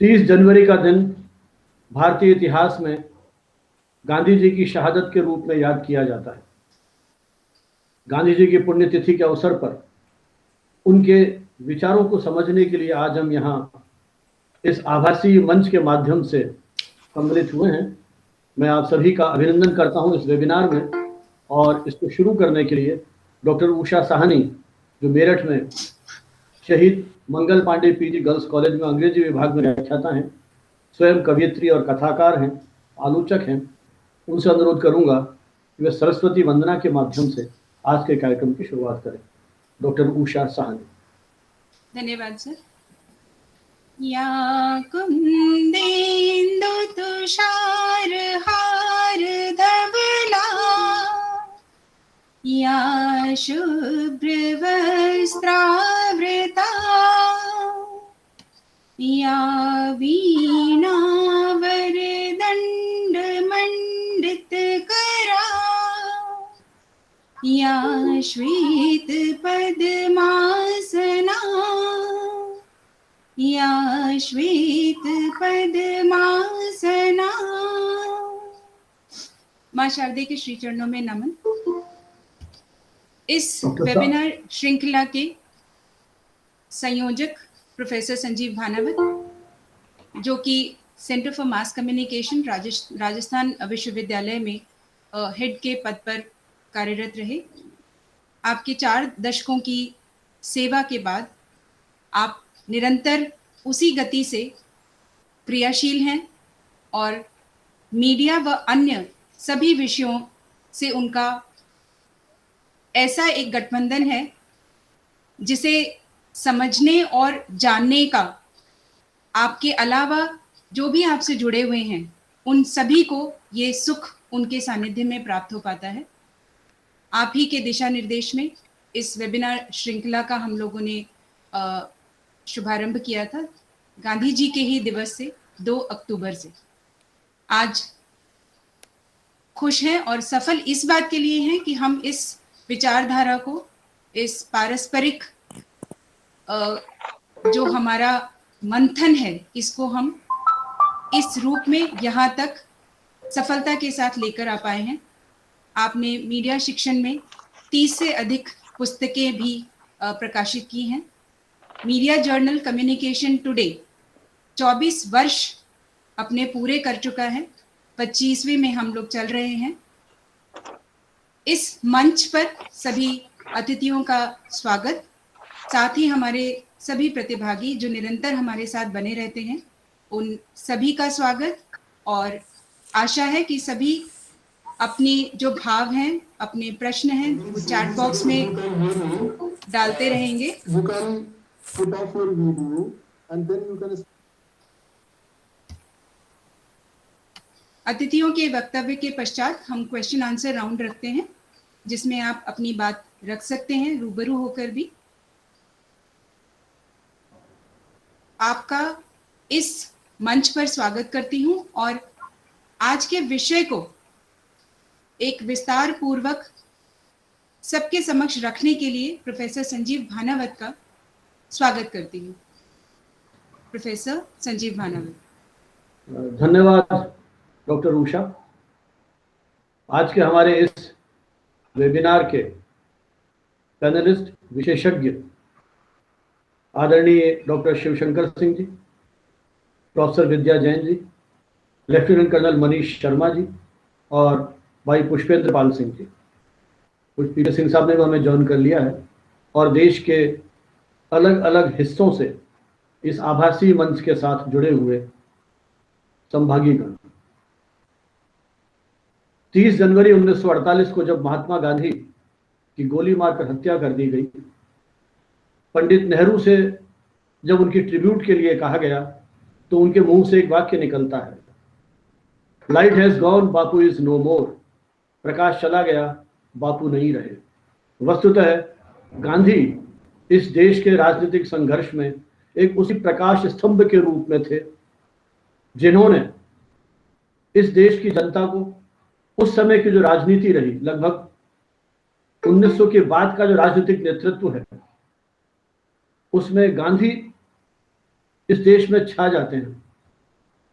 30 जनवरी का दिन भारतीय इतिहास में गांधी जी की शहादत के रूप में याद किया जाता है। गांधी जी की पुण्यतिथि के अवसर पर उनके विचारों को समझने के लिए आज हम यहाँ इस आभासी मंच के माध्यम से सम्मिलित हुए हैं। मैं आप सभी का अभिनंदन करता हूँ इस वेबिनार में, और इसको शुरू करने के लिए डॉक्टर उषा साहनी, जो मेरठ में शहीद Mangal Pandey PG girls college में अंग्रेजी विभाग में व्याख्याता हैं, स्वयं कवियत्री और कथाकार हैं, आलोचक हैं, उनसे अनुरोध करूंगा कि वे सरस्वती वंदना के माध्यम से आज के कार्यक्रम की शुरुआत करें। डॉक्टर उषा साहनी। धन्यवाद सर। या कुंदेन्दु तुषार हार धवला, या शुभ्र वस्त्रावृता, या वीणा वरदंड मंडित करा, या श्वेत पद्मासना, या श्वेत पद्मासना। मां शारदे के श्री चरणों में नमन। इस वेबिनार श्रृंखला के संयोजक प्रोफेसर संजीव भानावत, जो कि centre for mass communication Rajasthan विश्वविद्यालय में हेड के पद पर कार्यरत रहे। आपके 4 दशकों की सेवा के बाद आप निरंतर उसी गति से क्रियाशील हैं और मीडिया व अन्य सभी विषयों से उनका ऐसा एक गठबंधन है जिसे समझने और जानने का आपके अलावा जो भी आपसे जुड़े हुए हैं उन सभी को ये सुख उनके सानिध्य में प्राप्त हो पाता है। आप ही के दिशा निर्देश में इस वेबिनार श्रृंखला का हम लोगों ने शुभारंभ किया था गांधी जी के ही दिवस से 2 अक्टूबर से। आज खुश हैं और सफल इस बात के लिए हैं कि हम इस विचारधारा को, इस पारस्परिक जो हमारा मंथन है, इसको हम इस रूप में यहाँ तक सफलता के साथ लेकर आ पाए हैं। आपने मीडिया शिक्षण में 30 से अधिक पुस्तकें भी प्रकाशित की हैं। मीडिया जर्नल कम्युनिकेशन टुडे 24 वर्ष अपने पूरे कर चुका है, 25वें में हम लोग चल रहे हैं। इस मंच पर सभी अतिथियों का स्वागत, साथ ही हमारे सभी प्रतिभागी जो निरंतर हमारे साथ बने रहते हैं उन सभी का स्वागत, और आशा है कि सभी अपनी जो भाव हैं, अपने प्रश्न हैं, वो चैट बॉक्स में डालते रहेंगे। अतिथियों के वक्तव्य के पश्चात हम क्वेश्चन आंसर राउंड रखते हैं, जिसमें आप अपनी बात रख सकते हैं रूबरू होकर भी। आपका इस मंच पर स्वागत करती हूं और आज के विषय को एक विस्तार पूर्वक सबके समक्ष रखने के लिए प्रोफेसर संजीव भानावत का स्वागत करती हूं। प्रोफेसर संजीव भानावत। धन्यवाद डॉक्टर उषा। आज के हमारे इस वेबिनार के पैनलिस्ट विशेषज्ञ आदरणीय डॉक्टर शिवशंकर सिंह जी, प्रोफेसर विद्या जैन जी, लेफ्टिनेंट कर्नल मनीष शर्मा जी और भाई पुष्पेंद्र पाल सिंह जी। पुष्पेंद्र सिंह साहब ने हमें ज्वाइन कर लिया है, और देश के अलग अलग हिस्सों से इस आभासी मंच के साथ जुड़े हुए संभागीगण। 30 जनवरी 1948 को जब महात्मा गांधी की गोली मारकर हत्या कर दी गई, पंडित नेहरू से जब उनकी ट्रिब्यूट के लिए कहा गया तो उनके मुंह से एक वाक्य निकलता है, light has gone, Bapu is no more. प्रकाश चला गया, बापू नहीं रहे। वस्तुतः गांधी इस देश के राजनीतिक संघर्ष में एक उसी प्रकाश स्तंभ के रूप में थे जिन्होंने इस देश की जनता को उस समय की जो राजनीति रही, लगभग 1900 के बाद का जो राजनीतिक नेतृत्व है, उसमें गांधी इस देश में छा जाते हैं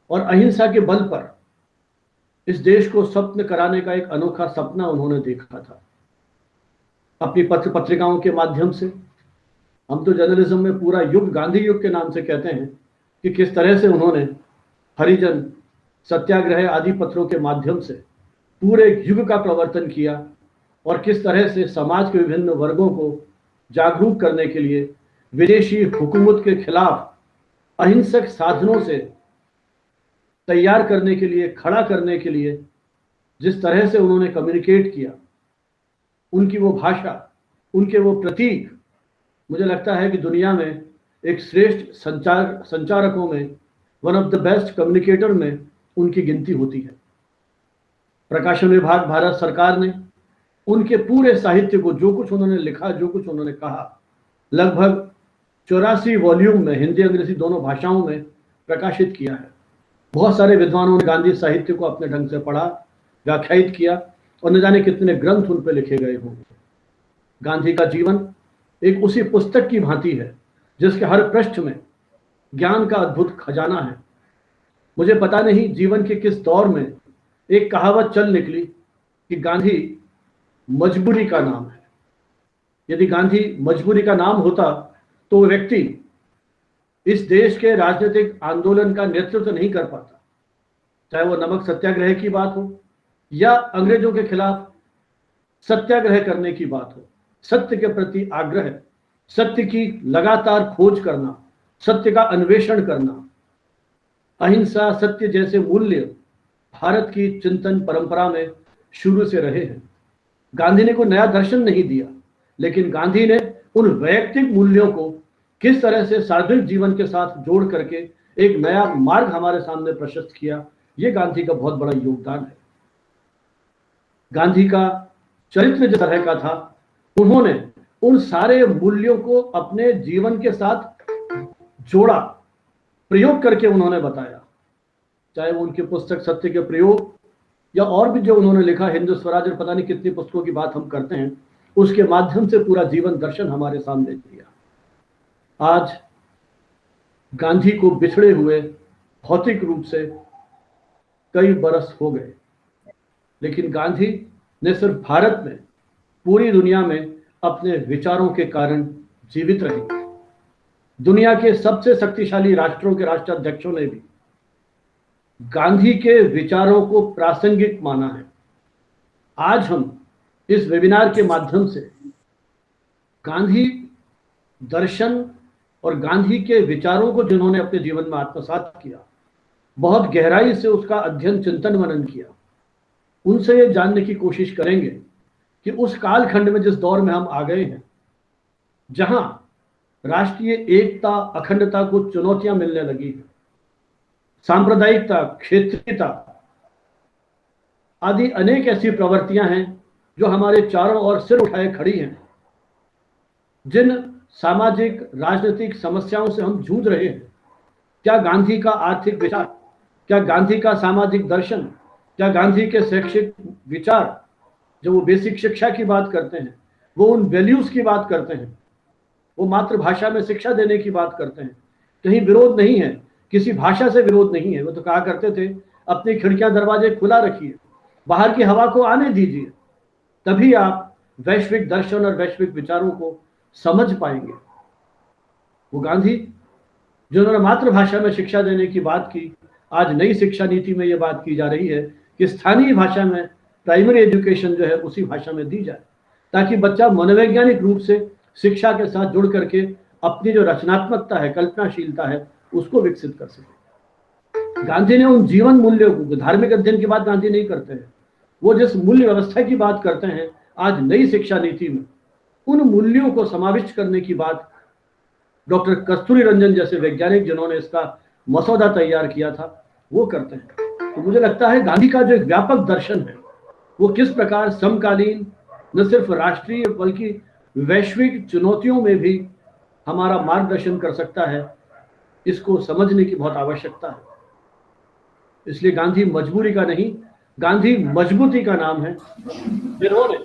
और अहिंसा के बल पर इस देश को स्वप्न कराने का एक अनोखा सपना उन्होंने देखा था। अपनी पत्र पत्रिकाओं के माध्यम से, हम तो जर्नलिज्म में पूरा युग गांधी युग के नाम से कहते हैं कि किस तरह से उन्होंने हरिजन, सत्याग्रह आदि पत्रों के माध्यम से पूरे युग का प्रवर्तन किया और किस तरह से समाज के विभिन्न वर्गों को जागरूक करने के लिए विदेशी हुकूमत के खिलाफ अहिंसक साधनों से तैयार करने के लिए, खड़ा करने के लिए जिस तरह से उन्होंने कम्युनिकेट किया, उनकी वो भाषा, उनके वो प्रतीक, मुझे लगता है कि दुनिया में एक श्रेष्ठ संचारकों में, one of the best communicator में उनकी गिनती होती है। प्रकाशन विभाग, भारत सरकार ने उनके पूरे साहित्य को, जो कुछ उन्होंने लिखा, जो कुछ उन्होंने कहा, लगभग 84 वॉल्यूम में हिंदी अंग्रेजी दोनों भाषाओं में प्रकाशित किया है। बहुत सारे विद्वानों ने गांधी साहित्य को अपने ढंग से पढ़ा, व्याख्यायित किया और न जाने कितने ग्रंथ उन पर लिखे गए होंगे। गांधी का जीवन एक उसी पुस्तक की भांति है जिसके हर पृष्ठ में ज्ञान का अद्भुत खजाना है। मुझे पता नहीं जीवन के किस दौर में एक कहावत चल निकली कि गांधी मजबूरी का नाम है। यदि गांधी मजबूरी का नाम होता तो वो व्यक्ति इस देश के राजनीतिक आंदोलन का नेतृत्व नहीं कर पाता, चाहे वो नमक सत्याग्रह की बात हो या अंग्रेजों के खिलाफ सत्याग्रह करने की बात हो। सत्य के प्रति आग्रह, सत्य की लगातार खोज करना, सत्य का अन्वेषण करना, अहिंसा, सत्य जैसे मूल्य भारत की चिंतन परंपरा में शुरू से रहे हैं। गांधी ने कोई नया दर्शन नहीं दिया, लेकिन गांधी ने उन वैयक्तिक मूल्यों को किस तरह से सार्वजनिक जीवन के साथ जोड़ करके एक नया मार्ग हमारे सामने प्रशस्त किया, यह गांधी का बहुत बड़ा योगदान है। गांधी का चरित्र जिस तरह का था, उन्होंने उन सारे मूल्यों को अपने जीवन के साथ जोड़ा, प्रयोग करके उन्होंने बताया। चाहे वो उनकी पुस्तक सत्य के प्रयोग या और भी जो उन्होंने लिखा, हिंदू स्वराज और पता नहीं कितनी पुस्तकों की बात हम करते हैं, उसके माध्यम से पूरा जीवन दर्शन हमारे सामने दिया। आज गांधी को बिछड़े हुए भौतिक रूप से कई बरस हो गए, लेकिन गांधी ने सिर्फ भारत में, पूरी दुनिया में अपने विचारों के कारण जीवित रहे। दुनिया के सबसे शक्तिशाली राष्ट्रों के राष्ट्राध्यक्षों ने भी गांधी के विचारों को प्रासंगिक माना है। आज हम इस वेबिनार के माध्यम से गांधी दर्शन और गांधी के विचारों को जिन्होंने अपने जीवन में आत्मसात किया, बहुत गहराई से उसका अध्ययन, चिंतन, मनन किया, उनसे ये जानने की कोशिश करेंगे कि उस कालखंड में, जिस दौर में हम आ गए हैं, जहां राष्ट्रीय एकता, अखंडता को चुनौतियां मिलने लगी हैं, सांप्रदायिकता, क्षेत्रीयता आदि अनेक ऐसी प्रवृत्तियां हैं जो हमारे चारों ओर सिर उठाए खड़ी हैं। जिन सामाजिक राजनीतिक समस्याओं से हम जूझ रहे हैं, क्या गांधी का आर्थिक विचार, क्या गांधी का सामाजिक दर्शन, क्या गांधी के शैक्षिक विचार, जो वो बेसिक शिक्षा की बात करते हैं, वो उन वैल्यूज की बात करते हैं, वो मातृभाषा में शिक्षा देने की बात करते हैं, कहीं विरोध नहीं है, किसी भाषा से विरोध नहीं है। वो तो कहा करते थे, अपनी खिड़कियां दरवाजे खुला रखिए, बाहर की हवा को आने दीजिए, तभी आप वैश्विक दर्शन और वैश्विक विचारों को समझ पाएंगे। वो गांधी जिन्होंने मातृभाषा में शिक्षा देने की बात की, आज नई शिक्षा नीति में ये बात की जा रही है कि स्थानीय भाषा में प्राइमरी एजुकेशन जो है उसी भाषा में दी जाए, ताकि बच्चा मनोवैज्ञानिक रूप से शिक्षा के साथ जुड़ करके अपनी जो रचनात्मकता है, कल्पनाशीलता है, उसको विकसित कर सके। गांधी ने उन जीवन मूल्यों को, धार्मिक अध्ययन की बात गांधी नहीं करते हैं, वो जिस मूल्य व्यवस्था की बात करते हैं, आज नई शिक्षा नीति में उन मूल्यों को समाविष्ट करने की बात डॉक्टर कस्तूरी रंजन जैसे वैज्ञानिक, जिन्होंने इसका मसौदा तैयार किया था, वो करते हैं। तो मुझे लगता है गांधी का जो एक व्यापक दर्शन है, वो किस प्रकार समकालीन, न सिर्फ राष्ट्रीय बल्कि वैश्विक चुनौतियों में भी हमारा मार्गदर्शन कर सकता है, इसको समझने की बहुत आवश्यकता है। इसलिए गांधी मजबूरी का नहीं, गांधी मजबूती का नाम है, जिन्होंने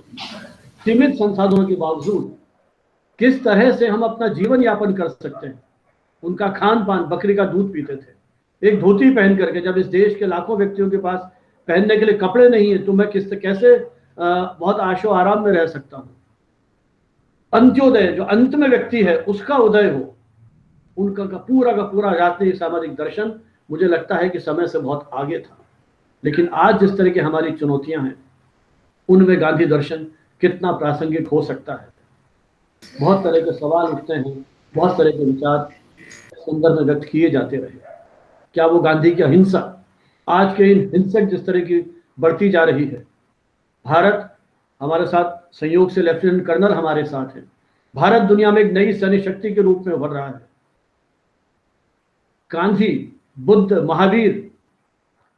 सीमित संसाधनों के बावजूद किस तरह से हम अपना जीवन यापन कर सकते हैं। उनका खान पान, बकरी का दूध पीते थे, एक धोती पहन करके। जब इस देश के लाखों व्यक्तियों के पास पहनने के लिए कपड़े नहीं है तो मैं कैसे बहुत आशो आराम में रह सकता हूं। अंत्योदय, जो अंत में व्यक्ति है उसका उदय हो, उनका का पूरा राजनीतिक सामाजिक दर्शन मुझे लगता है कि समय से बहुत आगे था। लेकिन आज जिस तरह की हमारी चुनौतियां हैं, उनमें गांधी दर्शन कितना प्रासंगिक हो सकता है। बहुत तरह के सवाल उठते हैं, बहुत तरह के विचार संदर्भ में व्यक्त किए जाते रहे। क्या वो गांधी की अहिंसा आज के इन हिंसक जिस तरह की बढ़ती जा रही है, भारत हमारे साथ संयोग से लेफ्टिनेंट कर्नल हमारे साथ है, भारत दुनिया में एक नई सैन्य शक्ति के रूप में उभर रहा है। गांधी, बुद्ध, महावीर,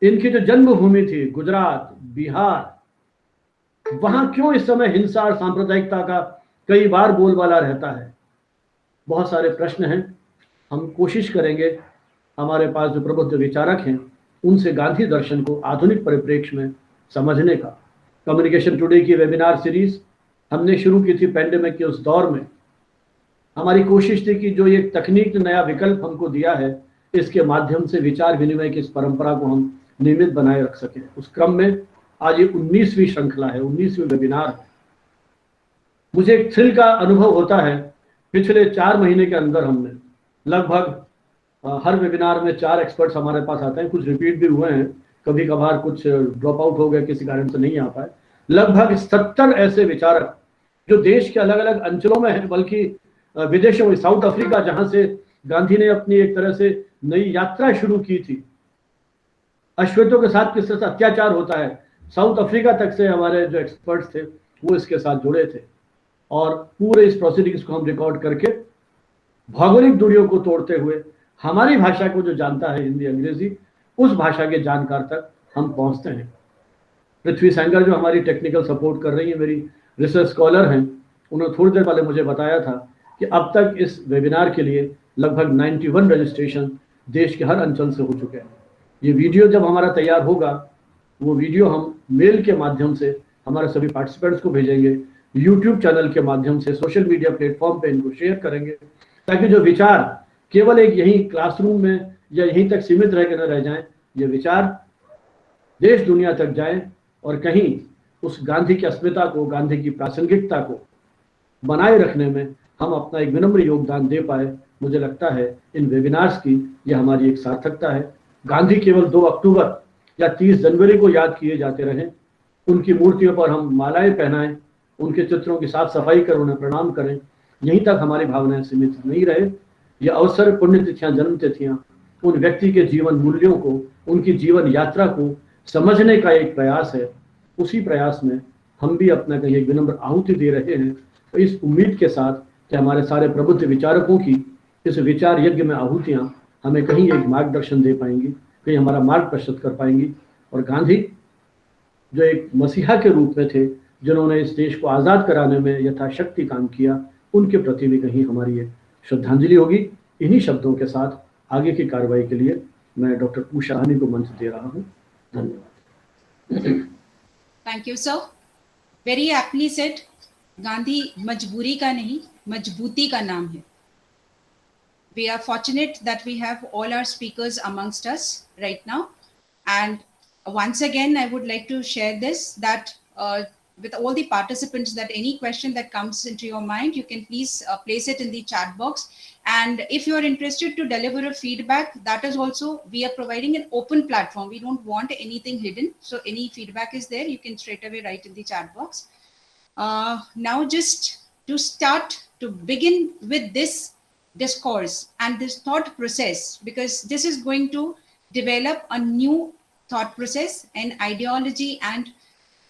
इनकी जो जन्मभूमि थी गुजरात, बिहार, वहां क्यों इस समय हिंसा और सांप्रदायिकता का कई बार बोलबाला रहता है? बहुत सारे प्रश्न हैं। हम कोशिश करेंगे हमारे पास जो प्रबुद्ध विचारक हैं उनसे गांधी दर्शन को आधुनिक परिप्रेक्ष्य में समझने का। कम्युनिकेशन टुडे की वेबिनार सीरीज हमने शुरू की थी पैंडेमिक के उस दौर में। हमारी कोशिश थी कि जो ये तकनीक ने नया विकल्प हमको दिया है, इसके माध्यम से विचार विनिमय की इस परंपरा को हम नियमित बनाए रख सकें। उस क्रम में आज ये 19वीं श्रृंखला है, 19वीं वेबिनार है। मुझे एक थ्रिल का अनुभव होता है। पिछले 4 महीने के अंदर हमने लगभग हर वेबिनार में 4 एक्सपर्ट्स हमारे पास आते हैं। कुछ रिपीट भी हुए हैं, कभी कभार कुछ ड्रॉप आउट हो गए, किसी कारण से नहीं आ पाए। लगभग 70 ऐसे विचारक जो देश के अलग अलग अंचलों में हैं, बल्कि विदेशों में, साउथ अफ्रीका जहां से गांधी ने अपनी एक तरह से नई यात्रा शुरू की थी, अश्वेतों के साथ किस तरह से अत्याचार होता है, साउथ अफ्रीका तक से हमारे जो एक्सपर्ट्स थे वो इसके साथ जुड़े थे। और पूरे इस प्रोसीडिंग्स को हम रिकॉर्ड करके भौगोलिक दूरियों को तोड़ते हुए हमारी भाषा को जो जानता है, हिंदी अंग्रेजी, उस भाषा के जानकार तक हम पहुंचते हैं। पृथ्वी सेंगर जो हमारी टेक्निकल सपोर्ट कर रही है, मेरी रिसर्च स्कॉलर हैं, उन्होंने थोड़ी देर पहले मुझे बताया था कि अब तक इस वेबिनार के लिए लगभग 91 रजिस्ट्रेशन देश के हर अंचल से हो चुके हैं। ये वीडियो जब हमारा तैयार होगा, वो वीडियो हम मेल के माध्यम से हमारे सभी पार्टिसिपेंट्स को भेजेंगे, यूट्यूब चैनल के माध्यम से, सोशल मीडिया प्लेटफॉर्म पे इनको शेयर करेंगे, ताकि जो विचार केवल एक यही क्लासरूम में या यहीं तक सीमित रह के न रह जाएं, ये विचार देश दुनिया तक जाएं और कहीं उस गांधी की अस्मिता को, गांधी की प्रासंगिकता को बनाए रखने में हम अपना एक विनम्र योगदान दे पाए। मुझे लगता है इन वेबिनार्स की यह हमारी एक सार्थकता है। गांधी केवल 2 अक्टूबर या 30 जनवरी को याद किए जाते रहें, उनकी मूर्तियों पर हम मालाएं पहनाएं, उनके चित्रों की साफ सफाई कर उन्हें प्रणाम करें, यहीं तक हमारी भावनाएं सीमित नहीं रहे। ये अवसर, पुण्यतिथियां, जन्म तिथियां उन व्यक्ति के जीवन मूल्यों को, उनकी जीवन यात्रा को समझने का एक प्रयास है। उसी प्रयास में हम भी अपना कहीं एक विनम्र आहुति दे रहे हैं, तो इस उम्मीद के साथ कि हमारे सारे प्रबुद्ध विचारकों की इस विचार यज्ञ में आहुतियां हमें कहीं एक मार्गदर्शन दे पाएंगी, कहीं हमारा मार्ग प्रशस्त कर पाएंगी। और गांधी जो एक मसीहा के रूप में थे, जिन्होंने इस देश को आज़ाद कराने में यथाशक्ति काम किया, उनके प्रति भी कहीं हमारी ये श्रद्धांजलि होगी। इन्हीं शब्दों के साथ आगे की कार्रवाई के लिए मैं डॉक्टर पूषा रानी को मंच दे रहा हूँ। धन्यवाद। Thank you sir. Very aptly said, Gandhi मजबूरी का नहीं, मजबूती का नाम है। We are fortunate that we have all our speakers amongst us right now. And once again, I would like to share this, that with all the participants, that any question that comes into your mind, you can please place it in the chat box. And if you are interested to deliver a feedback, that is also, we are providing an open platform. We don't want anything hidden. So any feedback is there, you can straight away write in the chat box. Now just to start, to begin with this discourse and this thought process, because this is going to develop a new thought process and ideology, and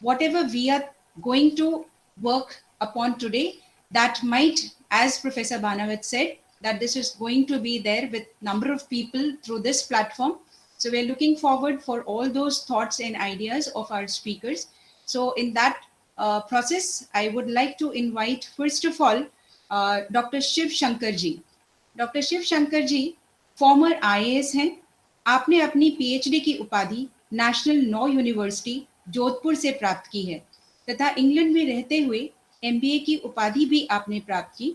whatever we are going to work upon today, that might, as Professor Banavat said, that this is going to be there with number of people through this platform. So we're looking forward for all those thoughts and ideas of our speakers. So in that process, I would like to invite, first of all, Dr. Shiv Shankar ji. Doctor Shiv Shankar ji former IAS हैं। आपने अपनी PhD की उपाधि national law university Jodhpur से प्राप्त की है तथा इंग्लैंड में रहते हुए MBA की उपाधि भी आपने प्राप्त की।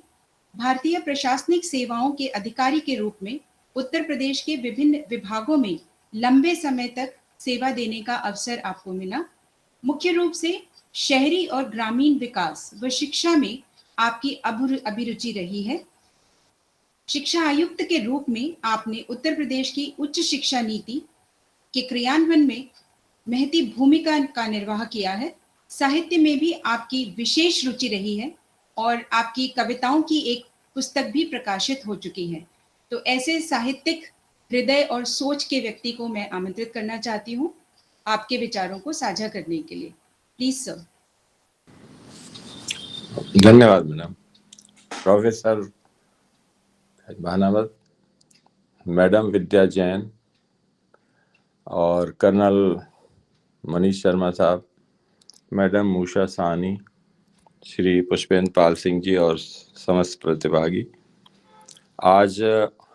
भारतीय प्रशासनिक सेवाओं के अधिकारी के रूप में उत्तर प्रदेश के विभिन्न विभागों में लंबे समय तक सेवा देने का अवसर आपको मिला। मुख्य रूप से शहरी और ग्रामीण विकास व शिक्षा में आपकी अभिरुचि रही है। शिक्षा आयुक्त के रूप में आपने उत्तर प्रदेश की उच्च शिक्षा नीति के क्रियान्वयन में महती भूमिका का निर्वाह किया है। साहित्य में भी आपकी विशेष रुचि रही है और आपकी कविताओं की एक पुस्तक भी प्रकाशित हो चुकी है। तो ऐसे साहित्यिक हृदय और सोच के व्यक्ति को मैं आमंत्रित करना चाहती हूँ आपके विचारों को साझा करने के लिए। Please sir. धन्यवाद मैडम। प्रोफेसर भानावत, मैडम विद्या जैन और कर्नल मनीष शर्मा साहब, मैडम उषा साहनी, श्री पुष्पेंद्र पाल सिंह जी और समस्त प्रतिभागी, आज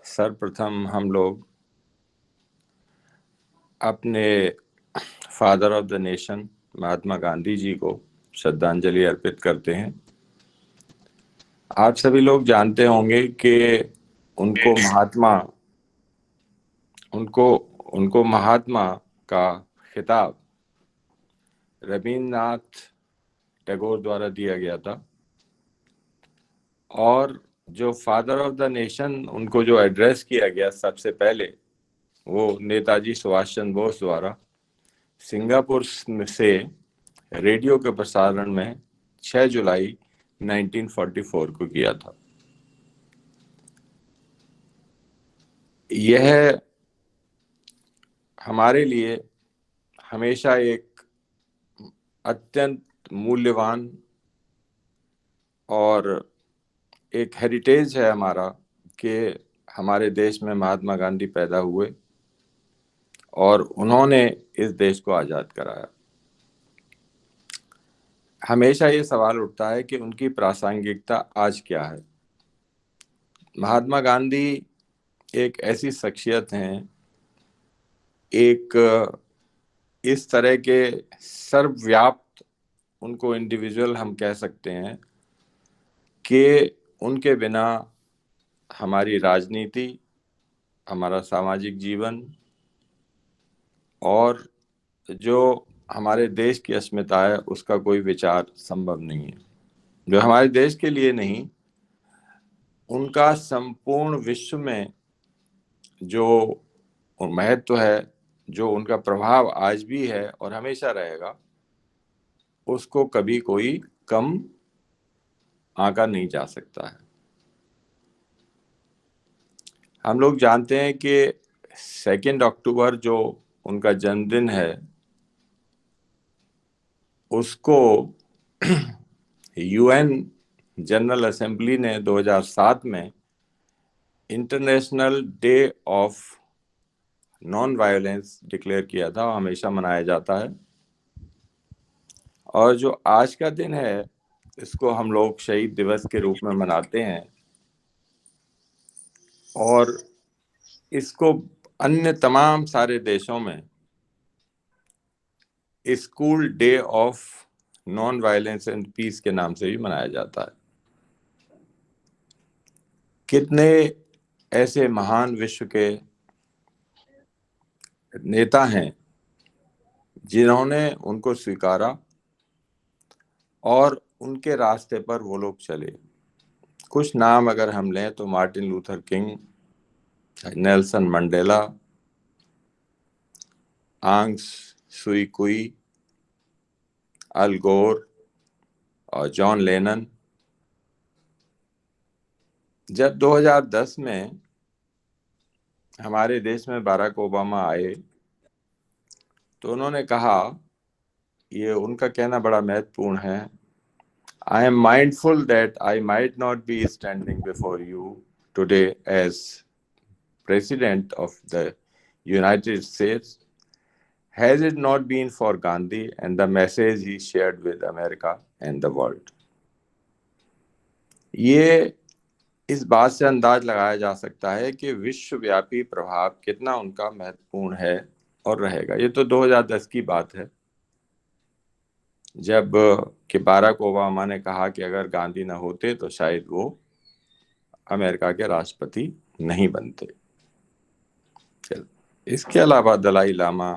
सर्वप्रथम हम लोग अपने father of the nation Mahatma Gandhi ji को श्रद्धांजलि अर्पित करते हैं। आप सभी लोग जानते होंगे कि उनको महात्मा का खिताब रविन्द्रनाथ टैगोर द्वारा दिया गया था और जो फादर ऑफ द नेशन उनको जो एड्रेस किया गया सबसे पहले वो नेताजी सुभाष चंद्र बोस द्वारा सिंगापुर से रेडियो के प्रसारण में 6 जुलाई 1944 को किया था। यह हमारे लिए हमेशा एक अत्यंत मूल्यवान और एक हेरिटेज है हमारा कि हमारे देश में महात्मा गांधी पैदा हुए और उन्होंने इस देश को आज़ाद कराया। हमेशा ये सवाल उठता है कि उनकी प्रासंगिकता आज क्या है। महात्मा गांधी एक ऐसी शख्सियत हैं, एक इस तरह के सर्वव्याप्त उनको इंडिविजुअल हम कह सकते हैं कि उनके बिना हमारी राजनीति, हमारा सामाजिक जीवन और जो हमारे देश की अस्मिता है उसका कोई विचार संभव नहीं है। जो हमारे देश के लिए नहीं, उनका संपूर्ण विश्व में जो महत्व है, जो उनका प्रभाव आज भी है और हमेशा रहेगा, उसको कभी कोई कम आंका नहीं जा सकता है। हम लोग जानते हैं कि 2 अक्टूबर जो उनका जन्मदिन है उसको यूएन जनरल असेंबली ने 2007 में international day of non violence declare किया था और हमेशा मनाया जाता है। और जो आज का दिन है इसको हम लोग शहीद दिवस के रूप में मनाते हैं और इसको अन्य तमाम सारे देशों में school day of non violence and peace के नाम से भी मनाया जाता है। कितने ऐसे महान विश्व के नेता हैं जिन्होंने उनको स्वीकारा और उनके रास्ते पर वो लोग चले। कुछ नाम अगर हम लें तो Martin Luther king, Nelson Mandela, आंग सुई कुई, अल गोर और जॉन लेनन। जब 2010 में हमारे देश में बाराक ओबामा आए तो उन्होंने कहा, ये उनका कहना बड़ा महत्वपूर्ण है, I am mindful that I might not be standing before you today as President of the United States had it not been for Gandhi and the message he shared with America and the world. ये इस बात से अंदाज लगाया जा सकता है कि विश्वव्यापी प्रभाव कितना उनका महत्वपूर्ण है और रहेगा। ये तो 2010 की बात है, जब कि बाराक ओबामा ने कहा कि अगर गांधी ना होते तो शायद वो अमेरिका के राष्ट्रपति नहीं बनते। चल, इसके अलावा दलाई लामा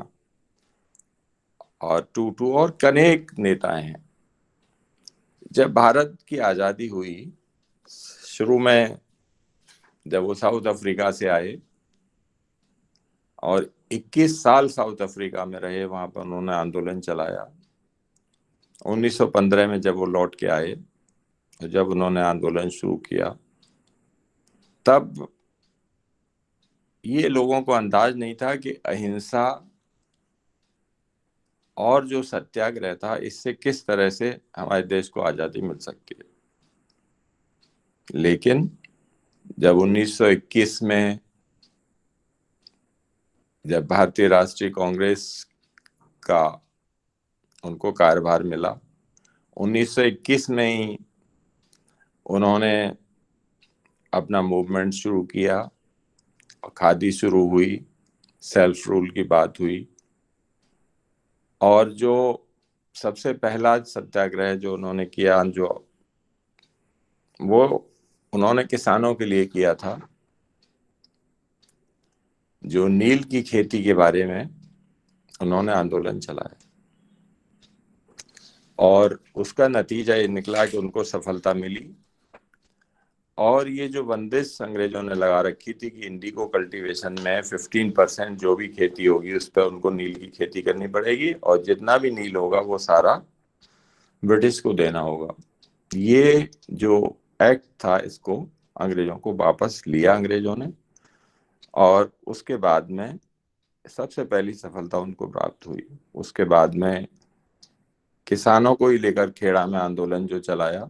और टूटू और अनेक नेता हैं। जब भारत की आज़ादी हुई, शुरू में जब वो साउथ अफ्रीका से आए और 21 साल साउथ अफ्रीका में रहे, वहां पर उन्होंने आंदोलन चलाया। 1915 में जब वो लौट के आए, जब उन्होंने आंदोलन शुरू किया, तब ये लोगों को अंदाज नहीं था कि अहिंसा और जो सत्याग्रह था, इससे किस तरह से हमारे देश को आज़ादी मिल सकती है। लेकिन जब 1921 में जब भारतीय राष्ट्रीय कांग्रेस का उनको कार्यभार मिला, 1921 में ही उन्होंने अपना मूवमेंट शुरू किया, खादी शुरू हुई, सेल्फ रूल की बात हुई, और जो सबसे पहला सत्याग्रह जो उन्होंने किया, जो वो उन्होंने किसानों के लिए किया था, जो नील की खेती के बारे में उन्होंने आंदोलन चलाया, और उसका नतीजा ये निकला कि उनको सफलता मिली। और ये जो बंदिश अंग्रेजों ने लगा रखी थी कि इंडिगो कल्टीवेशन में 15% जो भी खेती होगी उस पर उनको नील की खेती करनी पड़ेगी, और जितना भी नील होगा वो सारा ब्रिटिश को देना होगा, ये जो एक्ट था, इसको अंग्रेजों को वापस लिया अंग्रेजों ने। और उसके बाद में सबसे पहली सफलता उनको प्राप्त हुई। उसके बाद में किसानों को ही लेकर खेड़ा में आंदोलन जो चलाया,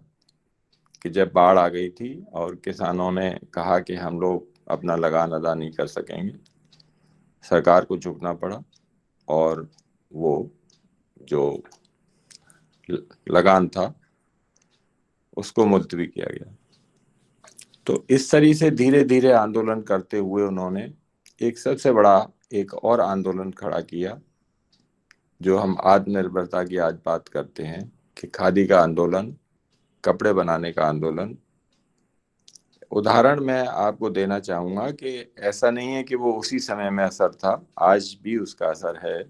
कि जब बाढ़ आ गई थी और किसानों ने कहा कि हम लोग अपना लगान अदा नहीं कर सकेंगे, सरकार को झुकना पड़ा और वो जो लगान था उसको मुलतवी किया गया। तो इस तरह से धीरे धीरे आंदोलन करते हुए उन्होंने एक सबसे बड़ा एक और आंदोलन खड़ा किया, जो हम आत्मनिर्भरता की आज बात करते हैं, कि खादी का आंदोलन, कपड़े बनाने का आंदोलन। उदाहरण मैं आपको देना चाहूंगा कि ऐसा नहीं है कि वो उसी समय में असर था, आज भी उसका असर है।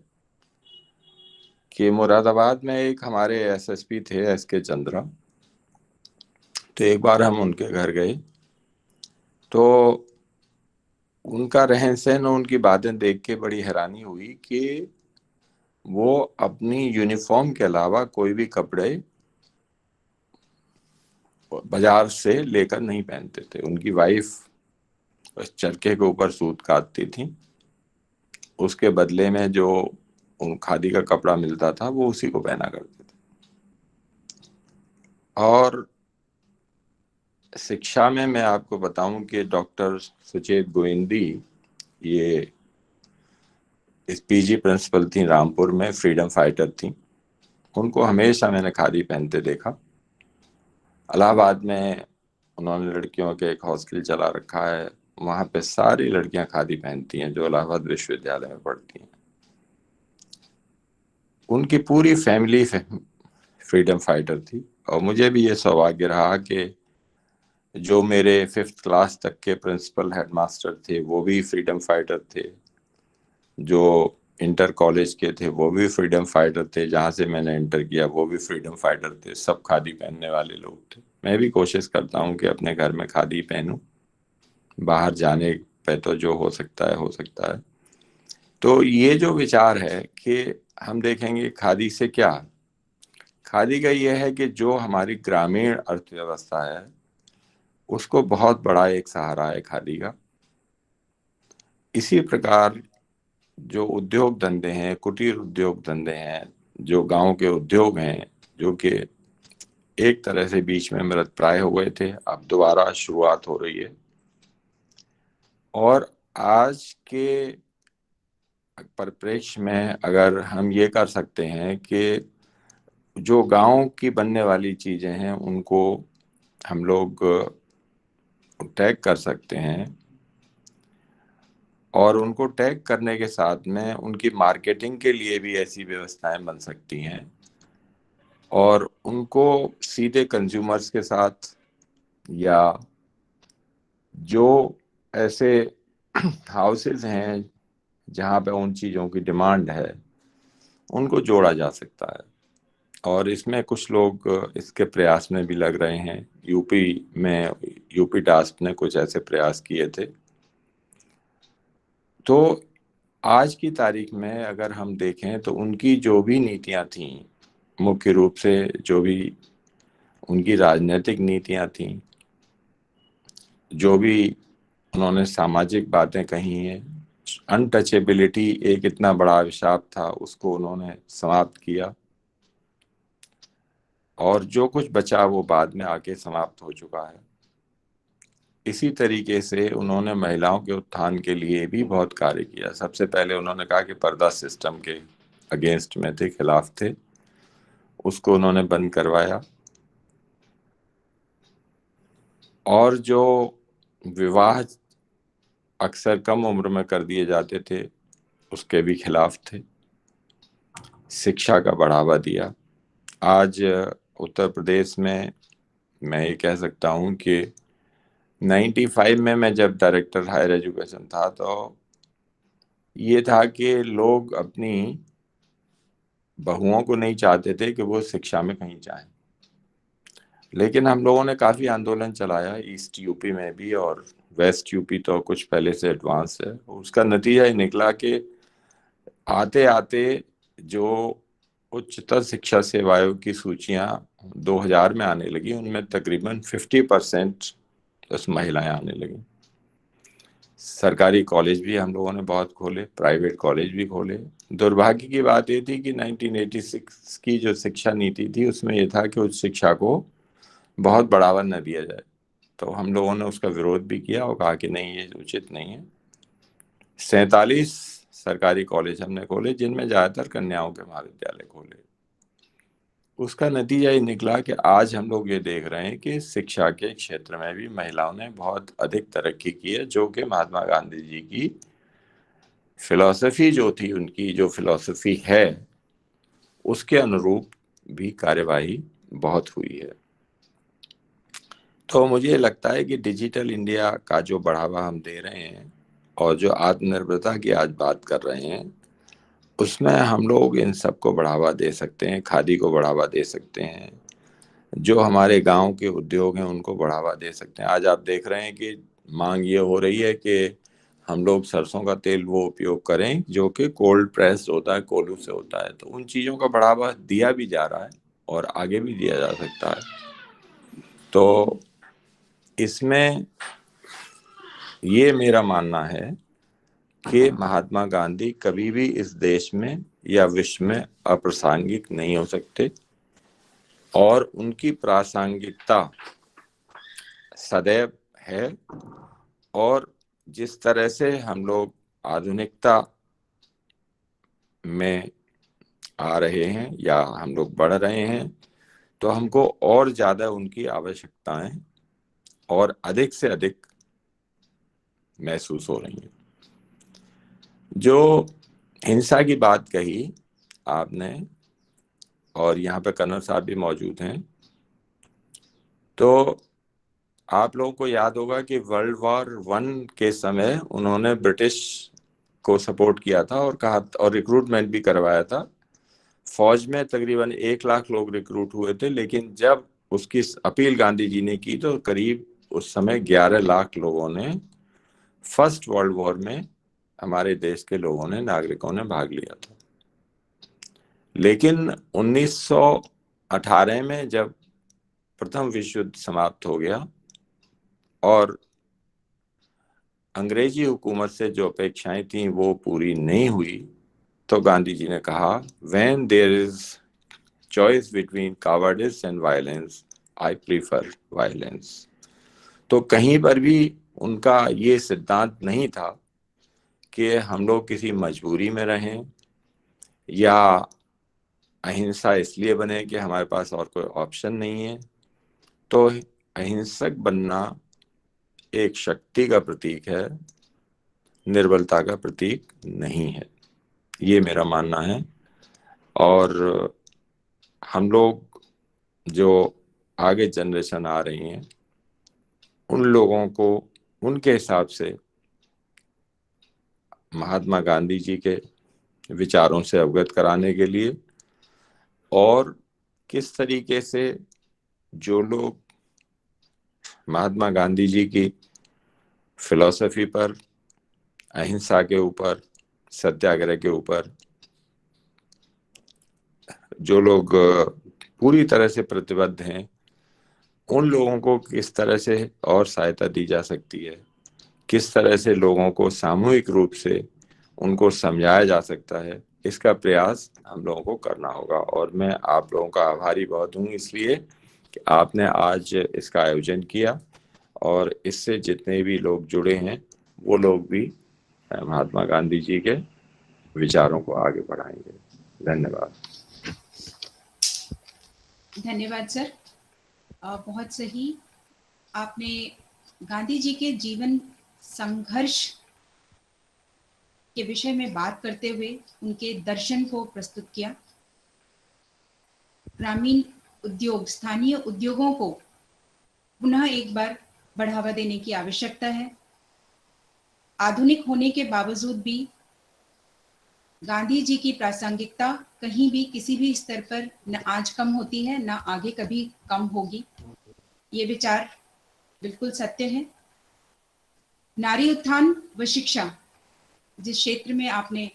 कि मुरादाबाद में एक हमारे एसएसपी थे, एसके चंद्रा, तो एक बार हम उनके घर गए, तो उनका रहन सहन और उनकी बातें देख के बड़ी हैरानी हुई कि वो अपनी यूनिफॉर्म के अलावा कोई भी कपड़े बाजार से लेकर नहीं पहनते थे। उनकी वाइफ उस चरखे के ऊपर सूत काटती थी, उसके बदले में जो उन खादी का कपड़ा मिलता था वो उसी को पहना करते थे। और शिक्षा में मैं आपको बताऊं कि डॉक्टर सुचेत गोविंदी, ये इस पीजी प्रिंसिपल थी रामपुर में, फ्रीडम फाइटर थी, उनको हमेशा मैंने खादी पहनते देखा। इलाहाबाद में उन्होंने लड़कियों के एक हॉस्टल चला रखा है, वहां पे सारी लड़कियां खादी पहनती हैं जो इलाहाबाद विश्वविद्यालय में पढ़ती हैं। उनकी पूरी फैमिली फ्रीडम फाइटर थी, और मुझे भी ये सौभाग्य रहा कि जो मेरे 5th क्लास तक के प्रिंसिपल हेडमास्टर थे वो भी फ्रीडम फाइटर थे, जो इंटर कॉलेज के थे वो भी फ्रीडम फाइटर थे, जहाँ से मैंने इंटर किया वो भी फ्रीडम फाइटर थे, सब खादी पहनने वाले लोग थे। मैं भी कोशिश करता हूँ कि अपने घर में खादी पहनूं, बाहर जाने पे तो जो हो सकता है हो सकता है। तो ये जो विचार है कि हम देखेंगे खादी से क्या, खादी का ये है कि जो हमारी ग्रामीण अर्थव्यवस्था है उसको बहुत बड़ा एक सहारा है खादी का। इसी प्रकार जो उद्योग धंधे हैं, कुटीर उद्योग धंधे हैं, जो गांव के उद्योग हैं, जो कि एक तरह से बीच में मृतप्राय हो गए थे, अब दोबारा शुरुआत हो रही है। और आज के परिप्रेक्ष्य में अगर हम ये कर सकते हैं कि जो गांव की बनने वाली चीजें हैं उनको हम लोग टैग कर सकते हैं, और उनको टैग करने के साथ में उनकी मार्केटिंग के लिए भी ऐसी व्यवस्थाएं बन सकती हैं, और उनको सीधे कंज्यूमर्स के साथ या जो ऐसे हाउसेज हैं जहाँ पे उन चीज़ों की डिमांड है, उनको जोड़ा जा सकता है। और इसमें कुछ लोग इसके प्रयास में भी लग रहे हैं। यूपी टास्क ने कुछ ऐसे प्रयास किए थे। तो आज की तारीख में अगर हम देखें तो उनकी जो भी नीतियां थीं, मुख्य रूप से जो भी उनकी राजनीतिक नीतियां थीं, जो भी उन्होंने सामाजिक बातें कही हैं, अनटचेबिलिटी एक इतना बड़ा अभिशाप था, उसको उन्होंने समाप्त किया। और जो कुछ बचा वो बाद में आके समाप्त हो चुका है। इसी तरीके से उन्होंने महिलाओं के उत्थान के लिए भी बहुत कार्य किया। सबसे पहले उन्होंने कहा कि पर्दा सिस्टम के अगेंस्ट में थे, खिलाफ थे, उसको उन्होंने बंद करवाया। और जो विवाह अक्सर कम उम्र में कर दिए जाते थे, उसके भी खिलाफ थे। शिक्षा का बढ़ावा दिया। आज उत्तर प्रदेश में मैं ये कह सकता हूँ कि 95 में मैं जब डायरेक्टर हायर एजुकेशन था, तो ये था कि लोग अपनी बहुओं को नहीं चाहते थे कि वो शिक्षा में कहीं जाएं। लेकिन हम लोगों ने काफ़ी आंदोलन चलाया, ईस्ट यूपी में भी, और वेस्ट यूपी तो कुछ पहले से एडवांस है। उसका नतीजा ये निकला कि आते आते जो उच्चतर शिक्षा सेवा आयोग की सूचियां 2000 में आने लगी, उनमें तकरीबन 50% बस महिलाएं आने लगी। सरकारी कॉलेज भी हम लोगों ने बहुत खोले, प्राइवेट कॉलेज भी खोले। दुर्भाग्य की बात ये थी कि 1986 की जो शिक्षा नीति थी, उसमें यह था कि उच्च शिक्षा को बहुत बढ़ावा न दिया जाए। तो हम लोगों ने उसका विरोध भी किया और कहा कि नहीं, ये उचित नहीं है। 47 सरकारी कॉलेज हमने खोले, जिनमें ज़्यादातर कन्याओं के महाविद्यालय खोले। उसका नतीजा ये निकला कि आज हम लोग ये देख रहे हैं कि शिक्षा के क्षेत्र में भी महिलाओं ने बहुत अधिक तरक्की की है, जो कि महात्मा गांधी जी की फिलॉसफी जो थी, उनकी जो फिलॉसफी है, उसके अनुरूप भी कार्यवाही बहुत हुई है। तो मुझे लगता है कि डिजिटल इंडिया का जो बढ़ावा हम दे रहे हैं और जो आत्मनिर्भरता की आज बात कर रहे हैं, उसमें हम लोग इन सबको बढ़ावा दे सकते हैं। खादी को बढ़ावा दे सकते हैं, जो हमारे गांव के उद्योग हैं उनको बढ़ावा दे सकते हैं। आज आप देख रहे हैं कि मांग ये हो रही है कि हम लोग सरसों का तेल वो उपयोग करें जो कि कोल्ड प्रेस होता है, कोल्हू से होता है। तो उन चीज़ों का बढ़ावा दिया भी जा रहा है और आगे भी दिया जा सकता है। तो इसमें ये मेरा मानना है कि महात्मा गांधी कभी भी इस देश में या विश्व में अप्रासंगिक नहीं हो सकते, और उनकी प्रासंगिकता सदैव है। और जिस तरह से हम लोग आधुनिकता में आ रहे हैं या हम लोग बढ़ रहे हैं, तो हमको और ज़्यादा उनकी आवश्यकताएं और अधिक से अधिक महसूस हो रही हैं। जो हिंसा की बात कही आपने, और यहाँ पे कर्नल साहब भी मौजूद हैं, तो आप लोगों को याद होगा कि वर्ल्ड वॉर 1 के समय उन्होंने ब्रिटिश को सपोर्ट किया था और कहा, और रिक्रूटमेंट भी करवाया था। फौज में तकरीबन 1 लाख लोग रिक्रूट हुए थे, लेकिन जब उसकी अपील गांधी जी ने की तो करीब उस समय 11 लाख लोगों ने, फर्स्ट वर्ल्ड वॉर में हमारे देश के लोगों ने, नागरिकों ने भाग लिया था। लेकिन 1918 में जब प्रथम विश्व युद्ध समाप्त हो गया और अंग्रेजी हुकूमत से जो अपेक्षाएं थी वो पूरी नहीं हुई, तो गांधी जी ने कहा, when there is choice between cowardice and violence, I prefer violence. तो कहीं पर भी उनका ये सिद्धांत नहीं था कि हम लोग किसी मजबूरी में रहें या अहिंसा इसलिए बने कि हमारे पास और कोई ऑप्शन नहीं है। तो अहिंसक बनना एक शक्ति का प्रतीक है, निर्बलता का प्रतीक नहीं है, ये मेरा मानना है। और हम लोग जो आगे जनरेशन आ रही हैं, उन लोगों को उनके हिसाब से महात्मा गांधी जी के विचारों से अवगत कराने के लिए, और किस तरीके से जो लोग महात्मा गांधी जी की फिलॉसफी पर, अहिंसा के ऊपर, सत्याग्रह के ऊपर जो लोग पूरी तरह से प्रतिबद्ध हैं, उन लोगों को किस तरह से और सहायता दी जा सकती है, किस तरह से लोगों को सामूहिक रूप से उनको समझाया जा सकता है, इसका प्रयास हम लोगों को करना होगा। और मैं आप लोगों का आभारी बहुत हूँ इसलिए कि आपने आज इसका आयोजन किया, और इससे जितने भी लोग जुड़े हैं वो लोग भी महात्मा गांधी जी के विचारों को आगे बढ़ाएंगे। धन्यवाद। धन्यवाद सर, बहुत सही। आपने गांधी जी के जीवन संघर्ष के विषय में बात करते हुए उनके दर्शन को प्रस्तुत किया। ग्रामीण उद्योग, स्थानीय उद्योगों को पुनः एक बार बढ़ावा देने की आवश्यकता है। आधुनिक होने के बावजूद भी गांधी जी की प्रासंगिकता कहीं भी किसी भी स्तर पर न आज कम होती है, न आगे कभी कम होगी। ये विचार बिल्कुल सत्य है। नारी उत्थान व शिक्षा, जिस क्षेत्र में आपने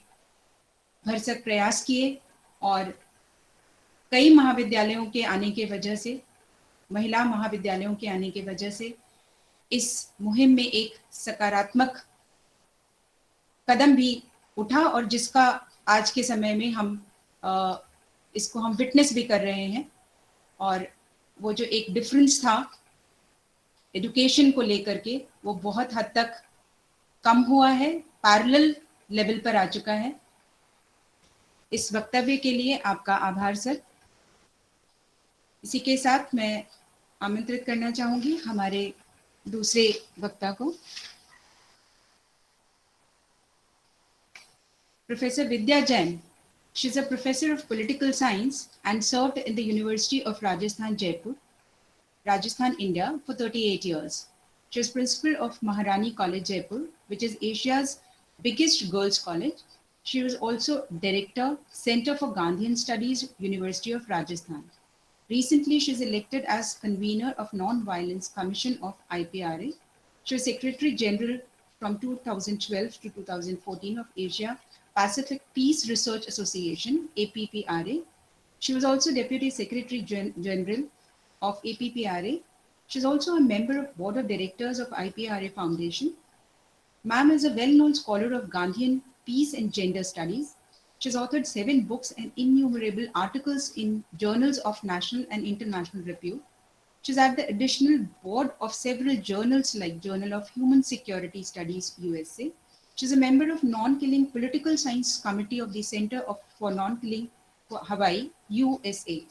भरसक प्रयास किए, और कई महाविद्यालयों के आने के वजह से, महिला महाविद्यालयों के आने के वजह से इस मुहिम में एक सकारात्मक कदम भी उठा, और जिसका आज के समय में हम इसको हम विटनेस भी कर रहे हैं। और वो जो एक डिफरेंस था एजुकेशन को लेकर के, वो बहुत हद तक कम हुआ है, पैरेलल लेवल पर आ चुका है। इस वक्तव्य के लिए आपका आभार सर। इसी के साथ मैं आमंत्रित करना चाहूंगी हमारे दूसरे वक्ता को, Professor Vidya Jain. She's a professor of political science and served in the University of Rajasthan, Jaipur, Rajasthan, India for 38 years. She was principal of Maharani College, Jaipur, which is Asia's biggest girls' college. She was also director, Center for Gandhian Studies, University of Rajasthan. Recently, she is elected as convener of Non-Violence Commission of IPRA. She was Secretary General from 2012 to 2014 of Asia Pacific Peace Research Association, APPRA. She was also Deputy Secretary General of APPRA. She is also a member of Board of Directors of IPRA Foundation. Ma'am is a well-known scholar of Gandhian peace and gender studies. She has authored 7 books and innumerable articles in journals of national and international repute. She is at the additional board of several journals like Journal of Human Security Studies, USA. She is a member of Non-Killing Political Science Committee of the Center for Non-Killing for Hawaii, USA.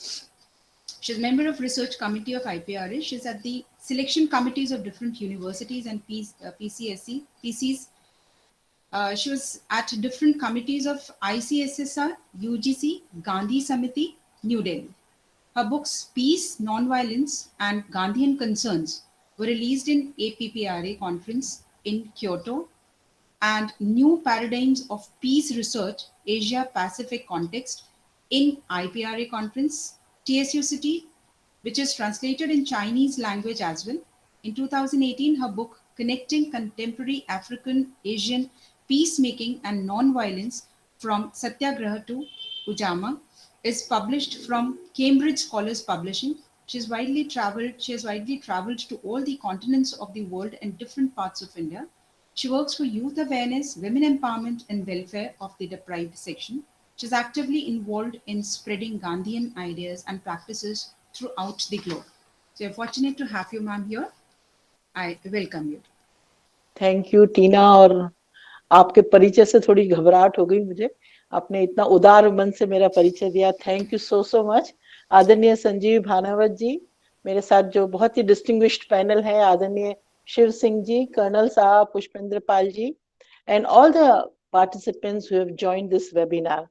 She is a member of Research Committee of IPRA. She is at the selection committees of different universities and PCs. She was at different committees of ICSSR, UGC, Gandhi Samiti, New Delhi. Her books Peace, Nonviolence and Gandhian Concerns were released in APPRA conference in Kyoto, and New Paradigms of Peace Research, Asia Pacific Context in IPRA conference, TSU City, which is translated in Chinese language as well. In 2018, her book Connecting Contemporary African Asian Peacemaking and Nonviolence from Satyagraha to Ujama is published from Cambridge Scholars Publishing. She has widely traveled to all the continents of the world and different parts of India. She works for youth awareness, women empowerment and welfare of the deprived section. She is actively involved in spreading Gandhian ideas and practices throughout the globe. So we are fortunate to have you, ma'am, here. I welcome you. Thank you, टीना। और आपके परिचय से थोड़ी घबराहट हो गई मुझे। आपने इतना उदार मन से मेरा परिचय दिया। Thank you so much. आदरणीय संजीव भानावत जी, मेरे साथ जो बहुत ही डिस्टिंग्विश्ड पैनल है, आदरणीय शिव सिंह जी, कर्नल साहब, Pushpendra Pal ji, and all the participants who have joined this webinar.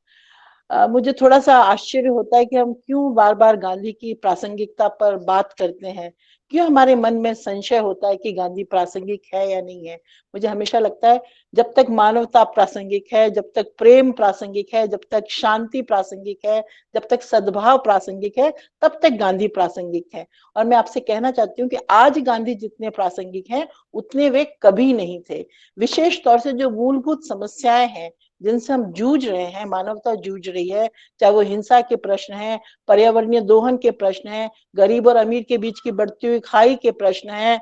मुझे थोड़ा सा आश्चर्य होता है कि हम क्यों बार बार गांधी की प्रासंगिकता पर बात करते हैं, क्यों हमारे मन में संशय होता है कि गांधी प्रासंगिक है या नहीं है? मुझे हमेशा लगता है जब तक मानवता प्रासंगिक है, जब तक प्रेम प्रासंगिक है, जब तक शांति प्रासंगिक है, जब तक सद्भाव प्रासंगिक है, तब तक गांधी प्रासंगिक है। और मैं आपसे कहना चाहती हूँ कि आज गांधी जितने प्रासंगिक हैं उतने वे कभी नहीं थे। विशेष तौर से जो मूलभूत समस्याएं हैं जिनसे हम जूझ रहे हैं, मानवता जूझ रही है, चाहे वो हिंसा के प्रश्न हैं, पर्यावरणीय दोहन के प्रश्न हैं, गरीब और अमीर के बीच की बढ़ती हुई खाई के प्रश्न हैं,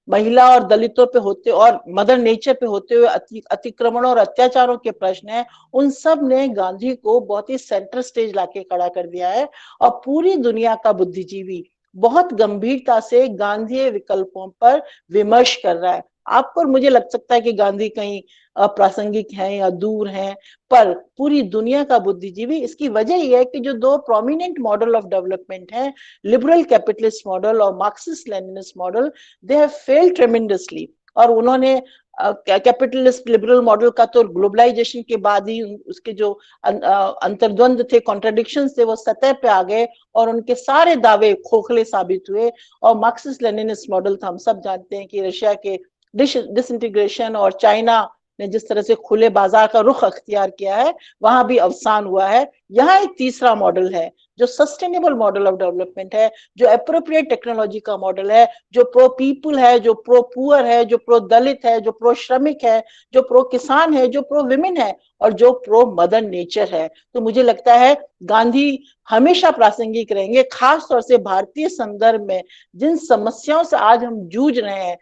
महिला और दलितों पे होते और मदर नेचर पे होते हुए अतिक्रमण और अत्याचारों के प्रश्न हैं, उन सब ने गांधी को बहुत ही सेंटर स्टेज लाके खड़ा कर दिया है। और पूरी दुनिया का बुद्धिजीवी बहुत गंभीरता से गांधी विकल्पों पर विमर्श कर रहा है। आपको और मुझे लग सकता है कि गांधी कहीं अप्रासंगिक हैं या दूर हैं, पर पूरी दुनिया का बुद्धिजीवी, इसकी वजह यह है कि जो दो प्रोमिनेंट मॉडल ऑफ डेवलपमेंट हैं, लिबरल कैपिटलिस्ट मॉडल और Marxist Leninist model, they have failed tremendously. और उन्होंने कैपिटलिस्ट लिबरल मॉडल का तो ग्लोबलाइजेशन के बाद ही उसके जो अंतर्द्वंद थे, कॉन्ट्रडिक्शंस थे, वो सतह पे आ गए और उनके सारे दावे खोखले साबित हुए। और मार्क्सिस्ट लेनिनिस्ट मॉडल था, हम सब जानते हैं कि रशिया के डिसइंटीग्रेशन और चाइना ने जिस तरह से खुले बाजार का रुख अख्तियार किया है, वहां भी अवसान हुआ है। यहाँ एक तीसरा मॉडल है जो सस्टेनेबल मॉडल ऑफ डेवलपमेंट है, जो एप्रोप्रिएट टेक्नोलॉजी का मॉडल है, जो प्रो पीपल है, जो प्रो पुअर है, जो प्रो दलित है, जो प्रो श्रमिक है, जो प्रो किसान है, जो प्रो विमेन है और जो प्रो मदर नेचर है। तो मुझे लगता है गांधी हमेशा प्रासंगिक रहेंगे, खास तौर से भारतीय संदर्भ में जिन समस्याओं से आज हम जूझ रहे हैं।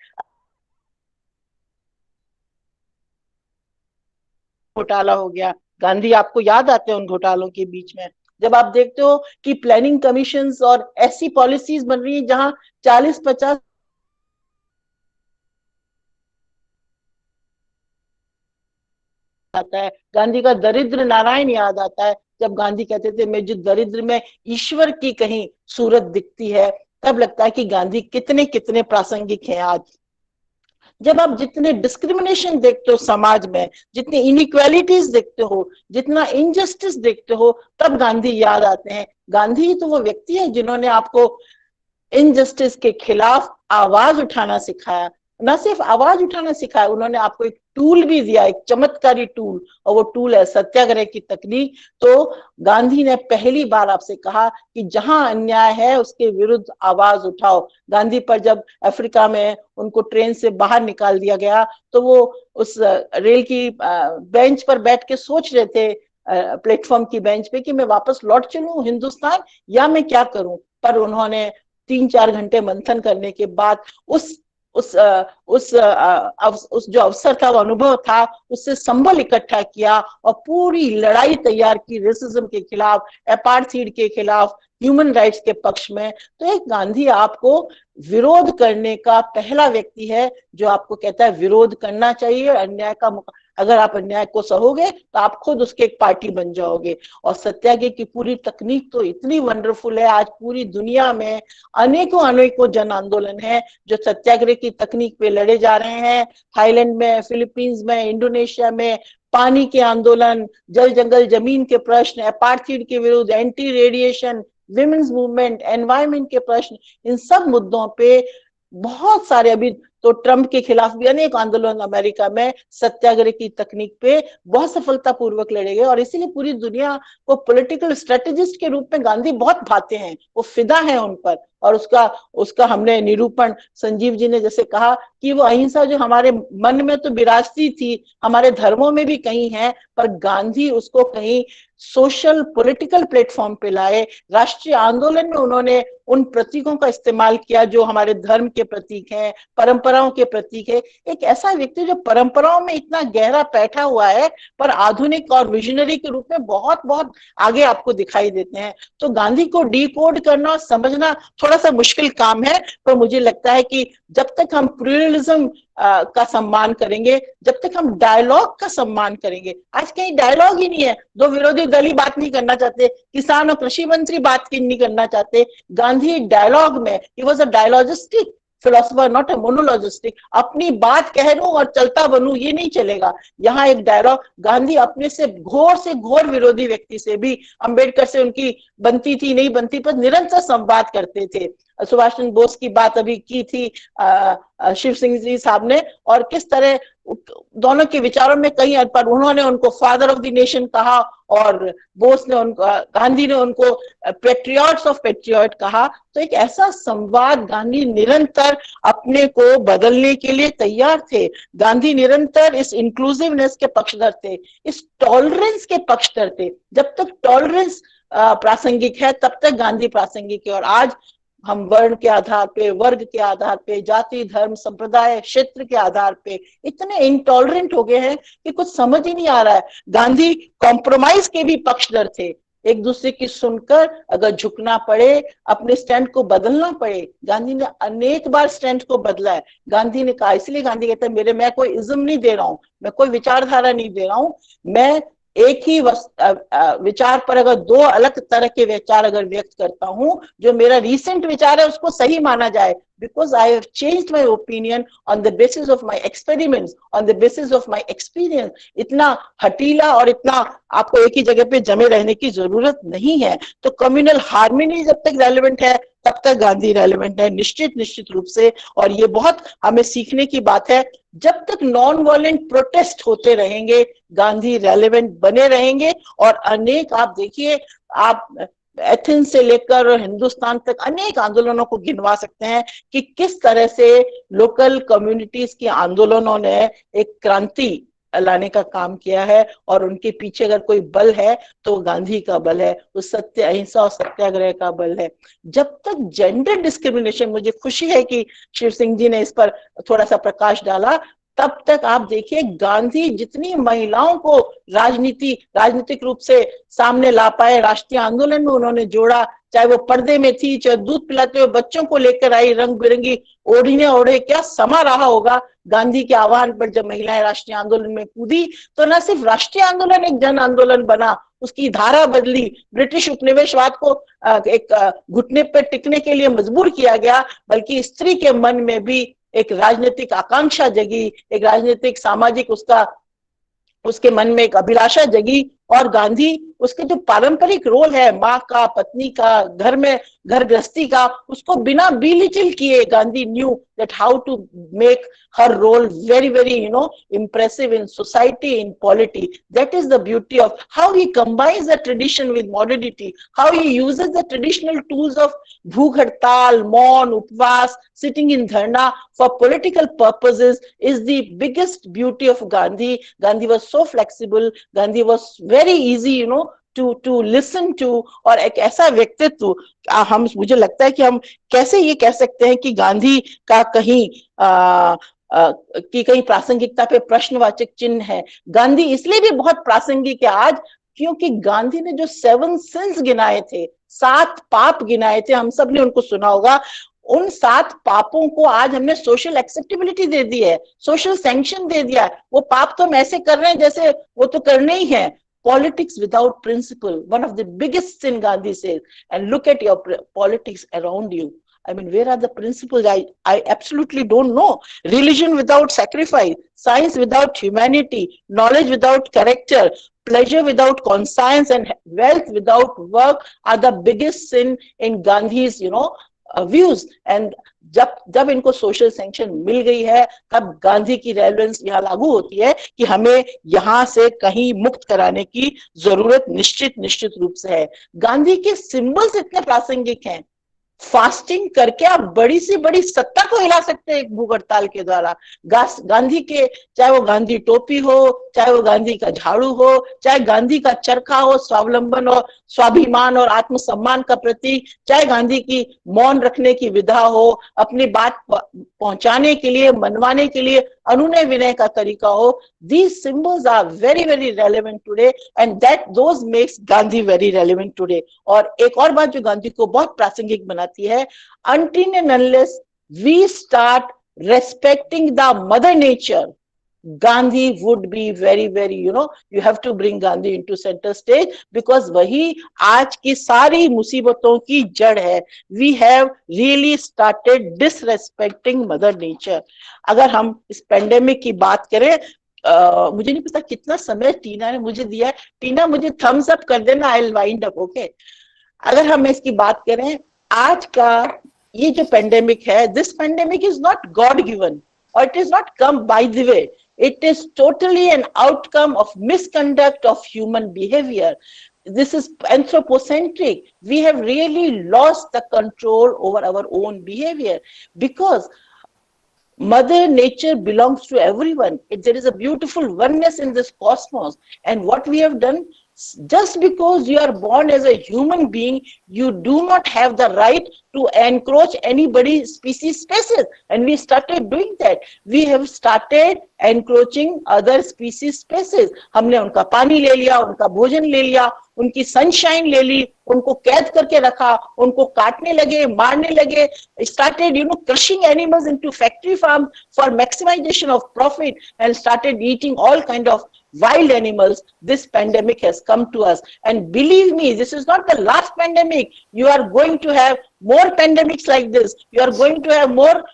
घोटाला हो गया, गांधी आपको याद आते हैं उन घोटालों के बीच में, जब आप देखते हो कि प्लानिंग कमीशंस और ऐसी पॉलिसीज बन रही है जहां 40-50 आता है। गांधी का दरिद्र नारायण याद आता है, जब गांधी कहते थे मैं जो दरिद्र में ईश्वर की कहीं सूरत दिखती है, तब लगता है कि गांधी कितने कितने प्रासंगिक हैं आज। जब आप जितने डिस्क्रिमिनेशन देखते हो समाज में, जितनी इनइक्वालिटीज देखते हो, जितना इनजस्टिस देखते हो, तब गांधी याद आते हैं। गांधी तो वो व्यक्ति है जिन्होंने आपको इनजस्टिस के खिलाफ आवाज उठाना सिखाया। न सिर्फ आवाज उठाना सिखाया, उन्होंने आपको एक टूल भी दिया, एक चमत्कारी टूल, और वो टूल है सत्याग्रह की तकनीक। तो गांधी ने पहली बार आपसे कहा कि जहां अन्याय है उसके विरुद्ध आवाज उठाओ। गांधी पर जब अफ्रीका में उनको ट्रेन से बाहर निकाल दिया गया तो वो उस रेल की बेंच पर बैठ के सोच रहे थे, प्लेटफॉर्म की बेंच पे, कि मैं वापस लौट चलूं हिंदुस्तान या मैं क्या करूं। पर उन्होंने 3-4 घंटे मंथन करने के बाद उस जो अवसर था, वो अनुभव था, उससे संबल इकट्ठा किया और पूरी लड़ाई तैयार की रेसिज्म के खिलाफ, अपार्थाइड के खिलाफ, ह्यूमन राइट्स के पक्ष में। तो एक गांधी आपको विरोध करने का पहला व्यक्ति है जो आपको कहता है विरोध करना चाहिए, अन्याय का अगर आप अन्याय को सहोगे तो आप खुद उसके एक पार्टी बन जाओगे। और सत्याग्रह की पूरी तकनीक तो इतनी वंडरफुल है, आज पूरी दुनिया में अनेकों अनेकों जन आंदोलन है जो सत्याग्रह की तकनीक पे लड़े जा रहे हैं। थाईलैंड में, फिलीपींस में, इंडोनेशिया में पानी के आंदोलन, जल जंगल जमीन के प्रश्न, अपार्थाइड के विरुद्ध, anti radiation, women's movement, environment के प्रश्न, इन सब मुद्दों पे बहुत सारे, अभी तो ट्रंप के खिलाफ भी अनेक आंदोलन अमेरिका में सत्याग्रह की तकनीक पे बहुत सफलतापूर्वक लड़े गए। और इसीलिए पूरी दुनिया को पॉलिटिकल स्ट्रेटेजिस्ट के रूप में गांधी बहुत भाते हैं, वो फिदा है उन पर। और उसका हमने निरूपण, संजीव जी ने जैसे कहा कि वो अहिंसा जो हमारे मन में तो विरासती थी, हमारे धर्मों में भी कहीं है, पर गांधी उसको कहीं सोशल पॉलिटिकल प्लेटफॉर्म पे लाए। राष्ट्रीय आंदोलन में उन्होंने उन प्रतीकों का इस्तेमाल किया जो हमारे धर्म के प्रतीक हैं, परंपराओं के प्रतीक है। एक ऐसा व्यक्ति जो परंपराओं में इतना गहरा बैठा हुआ है, पर आधुनिक और विजनरी के रूप में बहुत बहुत आगे आपको दिखाई देते हैं। तो गांधी को डिकोड करना, समझना थोड़ा सा मुश्किल काम है, पर मुझे लगता है कि जब तक हम प्लूरलिज्म का सम्मान करेंगे, जब तक हम डायलॉग का सम्मान करेंगे, आज कहीं डायलॉग ही नहीं है, दो विरोधी दल ही बात नहीं करना चाहते, किसान और कृषि मंत्री बात नहीं करना चाहते। गांधी डायलॉग में, he was a dialogistic philosopher, not a monologistic. अपनी बात कह दूं और चलता बनूं, ये नहीं चलेगा। यहाँ एक डायलॉग, गांधी अपने से घोर विरोधी व्यक्ति से भी, अंबेडकर से उनकी बनती थी नहीं बनती पर निरंतर संवाद करते थे। सुभाष चंद्र बोस की बात अभी की थी शिव सिंह जी साहब ने, और किस तरह दोनों के विचारों में कहीं पर उन्होंने उनको फादर ऑफ द नेशन कहा और बोस ने उनको, गांधी ने उनको पेट्रियट्स ऑफ पेट्रियट कहा। तो एक ऐसा संवाद, गांधी निरंतर अपने को बदलने के लिए तैयार थे। गांधी निरंतर इस इंक्लूसिवनेस के पक्षधर थे, इस टॉलरेंस के पक्षधर थे। जब तक टॉलरेंस प्रासंगिक है तब तक गांधी प्रासंगिक है। और आज हम वर्ण के आधार पे, वर्ग के आधार पे, जाति, धर्म, संप्रदाय, क्षेत्र के आधार पे इतने इंटॉलरेंट हो गए हैं कि कुछ समझ ही नहीं आ रहा है। गांधी कॉम्प्रोमाइज के भी पक्षधर थे। एक दूसरे की सुनकर अगर झुकना पड़े, अपने स्टैंड को बदलना पड़े, गांधी ने अनेक बार स्टैंड को बदला है। गांधी ने कहा, इसलिए गांधी कहते हैं मैं कोई इज्म नहीं दे रहा हूं, मैं कोई विचारधारा नहीं दे रहा हूं, मैं एक ही विचार पर अगर दो अलग तरह के विचार अगर व्यक्त करता हूं, जो मेरा रीसेंट विचार है उसको सही माना जाए, because I have changed my opinion on the basis of my experiments, on the basis of my experience। इतना हटीला और इतना आपको एक ही जगह पे जमे रहने की जरूरत नहीं है। तो कम्युनल हार्मनी जब तक रेलेवेंट है तब तक गांधी रेलेवेंट है, निश्चित रूप से। और ये बहुत हमें सीखने की बात है। जब तक नॉन वायलेंट प्रोटेस्ट होते रहेंगे गांधी रेलेवेंट बने रहेंगे। और अनेक, आप देखिए, आप एथेंस से लेकर हिंदुस्तान तक अनेक आंदोलनों को गिनवा सकते हैं कि किस तरह से लोकल कम्युनिटीज के आंदोलनों ने एक क्रांति लाने का काम किया है। और उनके पीछे अगर कोई बल है तो गांधी का बल है, उस सत्य, अहिंसा और सत्याग्रह का बल है। जब तक जेंडर डिस्क्रिमिनेशन, मुझे खुशी है कि शिव सिंह जी ने इस पर थोड़ा सा प्रकाश डाला, तब तक आप देखिए गांधी जितनी महिलाओं को राजनीतिक रूप से सामने ला पाए, राष्ट्रीय आंदोलन में उन्होंने जोड़ा, चाहे वो पर्दे में थी, चाहे दूध पिलाते हुए बच्चों को लेकर आई, रंग बिरंगी ओढ़ने ओढ़े, क्या समा रहा होगा गांधी के आह्वान पर जब महिलाएं राष्ट्रीय आंदोलन में कूदी। तो न सिर्फ राष्ट्रीय आंदोलन एक जन आंदोलन बना, उसकी धारा बदली, ब्रिटिश उपनिवेशवाद को एक घुटने पर टिकने के लिए मजबूर किया गया, बल्कि स्त्री के मन में भी एक राजनीतिक आकांक्षा जगी, एक राजनीतिक सामाजिक उसके मन में एक अभिलाषा जगी। और गांधी, उसके जो पारंपरिक रोल है माँ का, पत्नी का, घर में घर गृहस्थी का, उसको बिना बिलिचिल किए Gandhi knew that how to make her role very very impressive in society, in polity। that is the beauty of how he combines the tradition with modernity, how he uses the traditional tools of bhuk hartal, maun, upvas, sitting in dharna for political purposes is the biggest beauty of Gandhi। Gandhi was so flexible, Gandhi was very easy to listen to। और एक ऐसा व्यक्तित्व, हम, मुझे लगता है कि हम कैसे ये कह सकते हैं कि गांधी का कहीं प्रासंगिकता पे प्रश्नवाचक चिन्ह है। गांधी इसलिए भी बहुत प्रासंगिक है आज क्योंकि गांधी ने जो 7 सिंस गिनाए थे, 7 पाप गिनाए थे, हम सब ने उनको सुना होगा। उन 7 पापों को आज हमने सोशल एक्सेप्टेबिलिटी दे दी है, सोशल सैंक्शन दे दिया है। वो पाप तो हम ऐसे कर रहे हैं जैसे वो तो करने ही है। Politics without principle, one of the biggest sin, Gandhi says, and look at your politics around you. I mean, where are the principles? I absolutely don't know. Religion without sacrifice, science without humanity, knowledge without character, pleasure without conscience, and wealth without work are the biggest sin in Gandhi's, views। And जब इनको social sanction मिल गई है तब गांधी की relevance यहाँ लागू होती है कि हमें यहाँ से कहीं मुक्त कराने की जरूरत निश्चित रूप से है। गांधी के सिंबल्स इतने प्रासंगिक हैं, फास्टिंग करके आप बड़ी से बड़ी सत्ता को हिला सकते हैं एक भूख हड़ताल के द्वारा। गांधी के, चाहे वो गांधी टोपी हो, चाहे वो गांधी का झाड़ू हो, चाहे गांधी का चरखा हो, स्वावलंबन और स्वाभिमान और आत्मसम्मान का प्रतीक, चाहे गांधी की मौन रखने की विधा हो, अपनी बात पहुंचाने के लिए, मनवाने के लिए अनुनय विनय का तरीका हो। These symbols are very very relevant today and those makes Gandhi very relevant today। और एक और बात जो गांधी को बहुत प्रासंगिक बनाती है, until and unless we start respecting the mother nature, Gandhi would be very very you have to bring Gandhi into center stage because वही आज की सारी मुसीबतों की जड़ है। We have really started disrespecting mother nature। अगर हम इस पेंडेमिक की बात करें, मुझे नहीं पता कितना समय टीना ने मुझे दिया है। टीना, मुझे थम्स अप कर देना, I will wind up, okay. अगर हम इसकी बात करें, आज का ये जो pandemic है, this pandemic is not God given, or it is not come by the way. It is totally an outcome of misconduct of human behavior. This is anthropocentric. We have really lost the control over our own behavior, because Mother Nature belongs to everyone. There is a beautiful oneness in this cosmos. And what we have done, just because you are born as a human being, you do not have the right to encroach anybody's species spaces. And we started doing that. We have started encroaching other species spaces. हमने उनका पानी ले लिया, उनका भोजन ले लिया, उनकी सनशाइन ले ली, उनको कैद करके रखा, उनको काटने लगे, मारने लगे, started crushing animals into factory farms for maximization of profit, and started eating all kind of wild animals. This pandemic has come to us, and believe me, this is not the last pandemic. You are going to have more pandemics like this. You are going to have more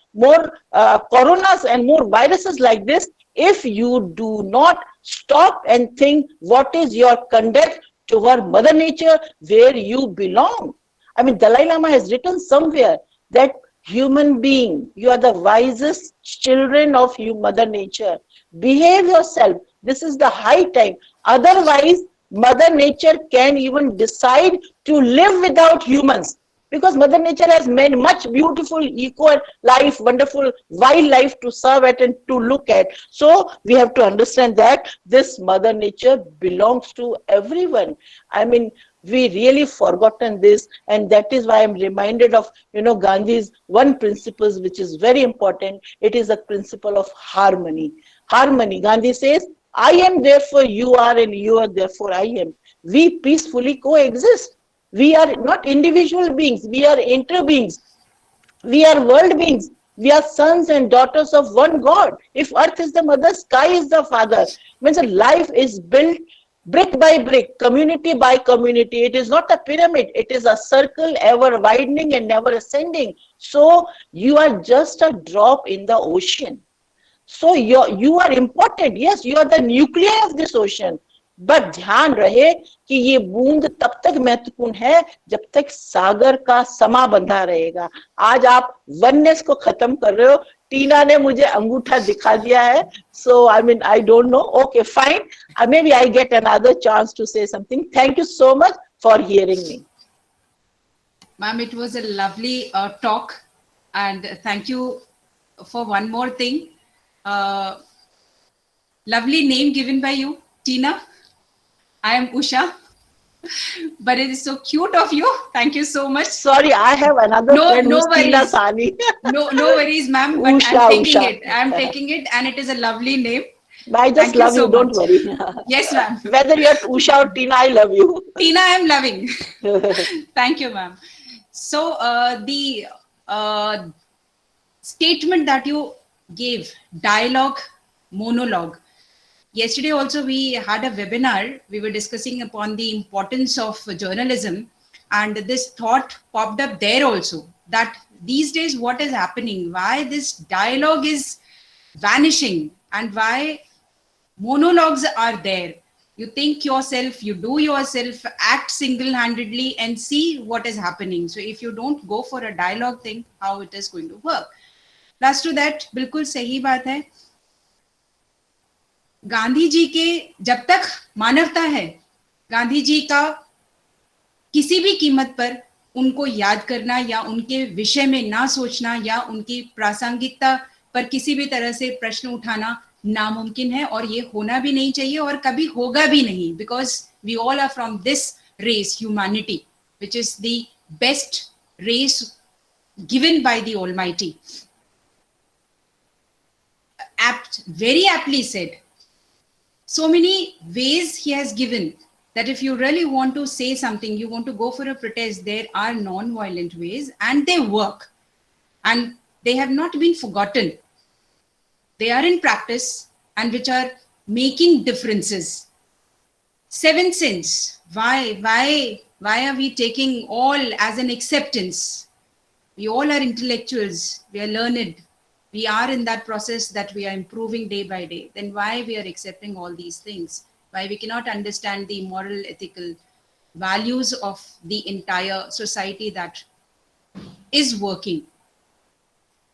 coronas and more viruses like this, if you do not stop and think what is your conduct toward Mother Nature, where you belong. I mean, Dalai Lama has written somewhere that human being, you are the wisest children of you, Mother Nature. Behave yourself. This is the high time. Otherwise, Mother Nature can even decide to live without humans, because Mother Nature has made much beautiful eco life, wonderful wildlife to serve at and to look at. So we have to understand that this Mother Nature belongs to everyone. I mean, we really forgotten this, and that is why I'm reminded of Gandhi's one principle which is very important. It is a principle of harmony. Harmony. Gandhi says, I am therefore you are, and you are therefore I am. We peacefully coexist. We are not individual beings, we are inter-beings. We are world beings. We are sons and daughters of one God. If earth is the mother, sky is the father. Means life is built brick by brick, community by community. It is not a pyramid. It is a circle, ever widening and never ascending. So you are just a drop in the ocean. So you are important. Yes, you are the nuclei of this ocean. But ध्यान रहे कि ये बूंद तब तक महत्वपूर्ण है जब तक सागर का समा बंधा रहेगा. आज आप वननेस को खत्म कर रहे हो. टीना ने मुझे अंगूठा दिखा दिया है. So I mean, I don't know. Okay, fine. Maybe I get another chance to say something. Thank you so much for hearing me. Ma'am, it was a lovely talk, and thank you for one more thing. Lovely name given by you, Tina. I am Usha, but it is so cute of you. Thank you so much. Sorry, I have another friend who's Tina Sani. No worries, ma'am. But Usha, I'm taking Usha. it. I'm taking it, and it is a lovely name. I just love you. Don't worry. Yes, ma'am. Whether you're Usha or Tina, I love you. Tina, I'm loving. Thank you, ma'am. So the statement that you gave, dialogue, monologue. Yesterday also we had a webinar. We were discussing upon the importance of journalism, and this thought popped up there also, that these days what is happening, why this dialogue is vanishing, and why monologues are there. You think yourself, you do yourself, act single-handedly and see what is happening. So if you don't go for a dialogue thing, how it is going to work? Plus to that, बिल्कुल सही बात है. गांधी जी के जब तक मानवता है, गांधी जी का किसी भी कीमत पर उनको याद करना या उनके विषय में ना सोचना या उनकी प्रासंगिकता पर किसी भी तरह से प्रश्न उठाना नामुमकिन है, और ये होना भी नहीं चाहिए और कभी होगा भी नहीं, because we all are from this race, humanity, which is the best race given by the almighty. Very aptly said. So many ways he has given that if you really want to say something, you want to go for a protest, there are non-violent ways, and they work, and they have not been forgotten. They are in practice, and which are making differences. 7 sins. Why are we taking all as an acceptance? We all are intellectuals. We are learned. We are in that process that we are improving day by day. Then why we are accepting all these things? Why we cannot understand the moral, ethical values of the entire society that is working.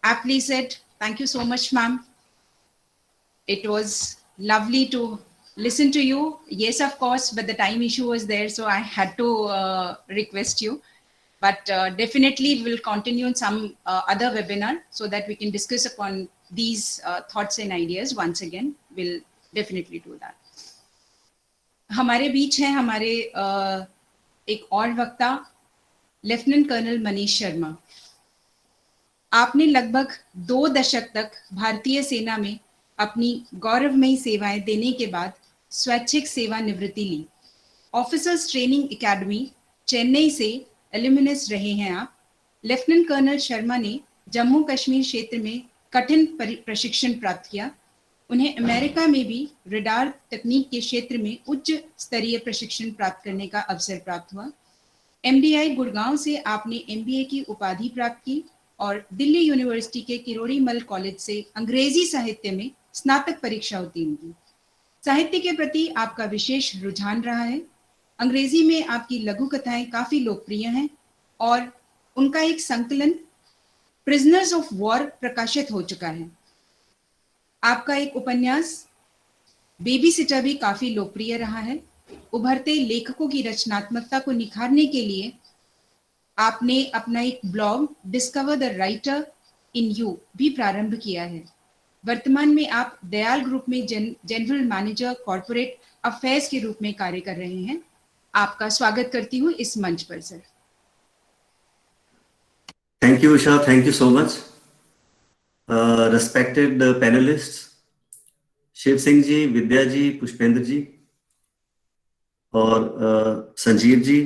Aptly said. Thank you so much, ma'am. It was lovely to listen to you. Yes, of course, but the time issue was there, so I had to request you. But definitely we'll continue in some other webinar so that we can discuss upon these thoughts and ideas once again. We'll definitely do that. हमारे बीच हैं हमारे एक और वक्ता lieutenant colonel Manish Sharma. आपने लगभग 2 दशक तक भारतीय सेना में अपनी गौरवमयी सेवाएं देने के बाद स्वैच्छिक सेवानिवृत्ति ली। ऑफिसर्स ट्रेनिंग एकेडमी चेन्नई से एल्यूमिनस रहे हैं आप। लेफ्टिनेंट कर्नल शर्मा ने जम्मू कश्मीर क्षेत्र में कठिन प्रशिक्षण प्राप्त किया। उन्हें अमेरिका में भी रडार तकनीक के क्षेत्र में उच्च स्तरीय प्रशिक्षण प्राप्त करने का अवसर प्राप्त हुआ। MDI गुड़गांव से आपने MBA की उपाधि प्राप्त की और दिल्ली यूनिवर्सिटी के किरोड़ी मल कॉलेज से अंग्रेजी साहित्य में स्नातक परीक्षा उत्तीर्ण की। साहित्य के प्रति आपका विशेष रुझान रहा है। अंग्रेजी में आपकी लघु कथाएं काफी लोकप्रिय हैं और उनका एक संकलन प्रिजनर्स ऑफ वॉर प्रकाशित हो चुका है। आपका एक उपन्यास बेबी सिटर भी काफी लोकप्रिय रहा है। उभरते लेखकों की रचनात्मकता को निखारने के लिए आपने अपना एक blog discover the writer in you भी प्रारंभ किया है। वर्तमान में आप दयाल ग्रुप में जनरल मैनेजर कॉर्पोरेट अफेयर्स के रूप में कार्य कर रहे हैं। आपका स्वागत करती हूँ इस मंच पर sir. Thank you, Usha. Thank you so much. Respected panelists, Shiv Singh ji, Vidya ji, Pushpendra ji और संजीव जी,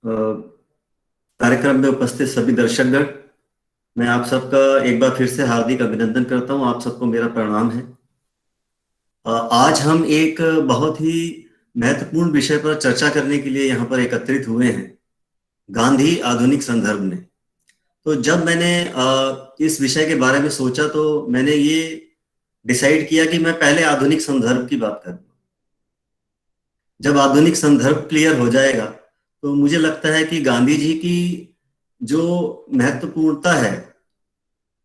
कार्यक्रम में उपस्थित सभी दर्शकगण, मैं आप सबका एक बार फिर से हार्दिक अभिनंदन करता हूं। आप सबको मेरा प्रणाम है। आज हम एक बहुत ही महत्वपूर्ण विषय पर चर्चा करने के लिए यहाँ पर एकत्रित हुए हैं, गांधी आधुनिक संदर्भ में। तो जब मैंने इस विषय के बारे में सोचा तो मैंने ये डिसाइड किया कि मैं पहले आधुनिक संदर्भ की बात करूँ। जब आधुनिक संदर्भ क्लियर हो जाएगा तो मुझे लगता है कि गांधी जी की जो महत्वपूर्णता है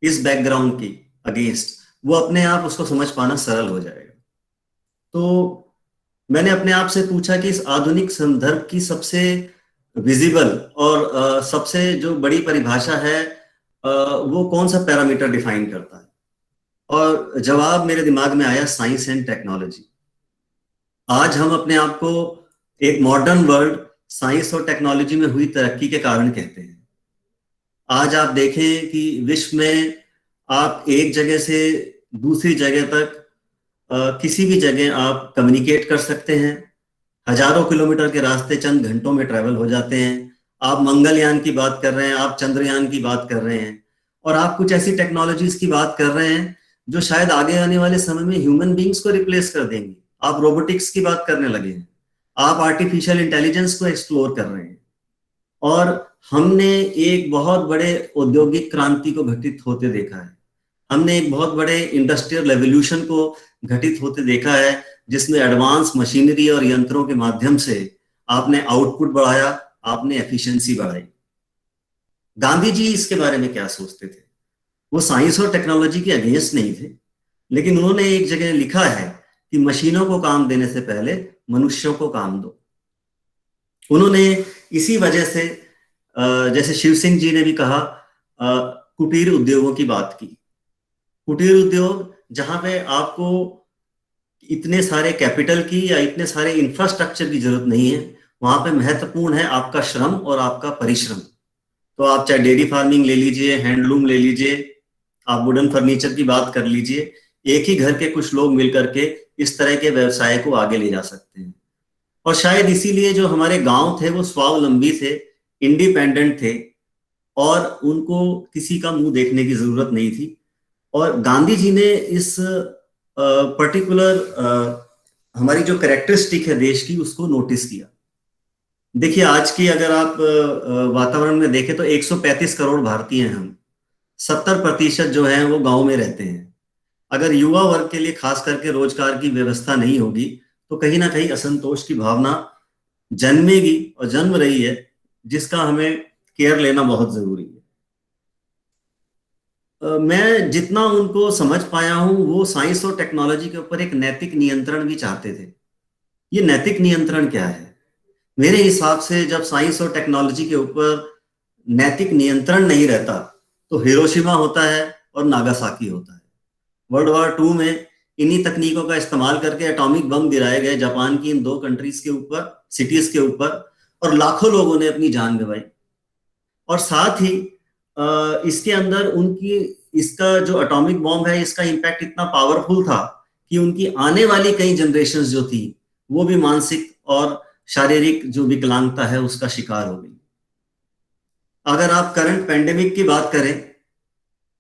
इस बैकग्राउंड की अगेंस्ट, वो अपने आप उसको समझ पाना सरल हो जाएगा। तो मैंने अपने आप से पूछा कि इस आधुनिक संदर्भ की सबसे विजिबल और सबसे जो बड़ी परिभाषा है वो कौन सा पैरामीटर डिफाइन करता है, और जवाब मेरे दिमाग में आया साइंस एंड टेक्नोलॉजी। आज हम अपने आप को एक मॉडर्न वर्ल्ड साइंस और टेक्नोलॉजी में हुई तरक्की के कारण कहते हैं। आज आप देखें कि विश्व में आप एक जगह से दूसरी जगह तक किसी भी जगह आप कम्युनिकेट कर सकते हैं। हजारों किलोमीटर के रास्ते चंद घंटों में ट्रैवल हो जाते हैं। आप मंगलयान की बात कर रहे हैं, आप चंद्रयान की बात कर रहे हैं, और आप कुछ ऐसी टेक्नोलॉजीज की बात कर रहे हैं जो शायद आगे आने वाले समय में ह्यूमन बींग्स को रिप्लेस कर देंगी। आप रोबोटिक्स की बात करने लगे हैं, आप आर्टिफिशियल इंटेलिजेंस को एक्सप्लोर कर रहे हैं, और हमने एक बहुत बड़े औद्योगिक क्रांति को घटित होते देखा है। हमने एक बहुत बड़े इंडस्ट्रियल रेवोल्यूशन को घटित होते देखा है, जिसमें एडवांस मशीनरी और यंत्रों के माध्यम से आपने आउटपुट बढ़ाया, आपने एफिशिएंसी बढ़ाई। गांधी जी इसके बारे में क्या सोचते थे? वो साइंस और टेक्नोलॉजी के अगेंस्ट नहीं थे, लेकिन उन्होंने एक जगह लिखा है कि मशीनों को काम देने से पहले मनुष्यों को काम दो। उन्होंने इसी वजह से जैसे शिव सिंह जी ने भी कहा, कुटीर उद्योगों की बात की। कुटीर उद्योग जहां पे आपको इतने सारे कैपिटल की या इतने सारे इंफ्रास्ट्रक्चर की जरूरत नहीं है, वहां पे महत्वपूर्ण है आपका श्रम और आपका परिश्रम। तो आप चाहे डेयरी फार्मिंग ले लीजिए, हैंडलूम ले लीजिए, आप वुडन फर्नीचर की बात कर लीजिए, एक ही घर के कुछ लोग मिलकर के इस तरह के व्यवसाय को आगे ले जा सकते हैं। और शायद इसीलिए जो हमारे गांव थे वो स्वावलंबी थे, इंडिपेंडेंट थे, और उनको किसी का मुंह देखने की जरूरत नहीं थी। और गांधी जी ने इस पर्टिकुलर हमारी जो कैरेक्टरिस्टिक है देश की, उसको नोटिस किया। देखिए आज की अगर आप वातावरण में देखें तो 135 करोड़ भारतीय हैं हम, 70% जो हैं वो गांव में रहते हैं। अगर युवा वर्ग के लिए खास करके रोजगार की व्यवस्था नहीं होगी तो कहीं ना कहीं असंतोष की भावना जन्मेगी और जन्म रही है, जिसका हमें केयर लेना बहुत जरूरी है। मैं जितना उनको समझ पाया हूं वो साइंस और टेक्नोलॉजी के ऊपर एक नैतिक नियंत्रण भी चाहते थे। ये नैतिक नियंत्रण क्या है? मेरे हिसाब से जब साइंस और टेक्नोलॉजी के ऊपर नैतिक नियंत्रण नहीं रहता तो हिरोशिमा होता है और नागासाकी होता है। वर्ल्ड वॉर 2 में इन्हीं तकनीकों का इस्तेमाल करके एटॉमिक बम गिराए गए जापान की इन 2 कंट्रीज के ऊपर, सिटीज के ऊपर, और लाखों लोगों ने अपनी जान गंवाई। और साथ ही इसके अंदर उनकी इसका जो एटॉमिक बॉम्ब है इसका इंपैक्ट इतना पावरफुल था कि उनकी आने वाली कई जनरेशंस जो थी वो भी मानसिक और शारीरिक जो विकलांगता है उसका शिकार हो गई। अगर आप करंट पेंडेमिक की बात करें,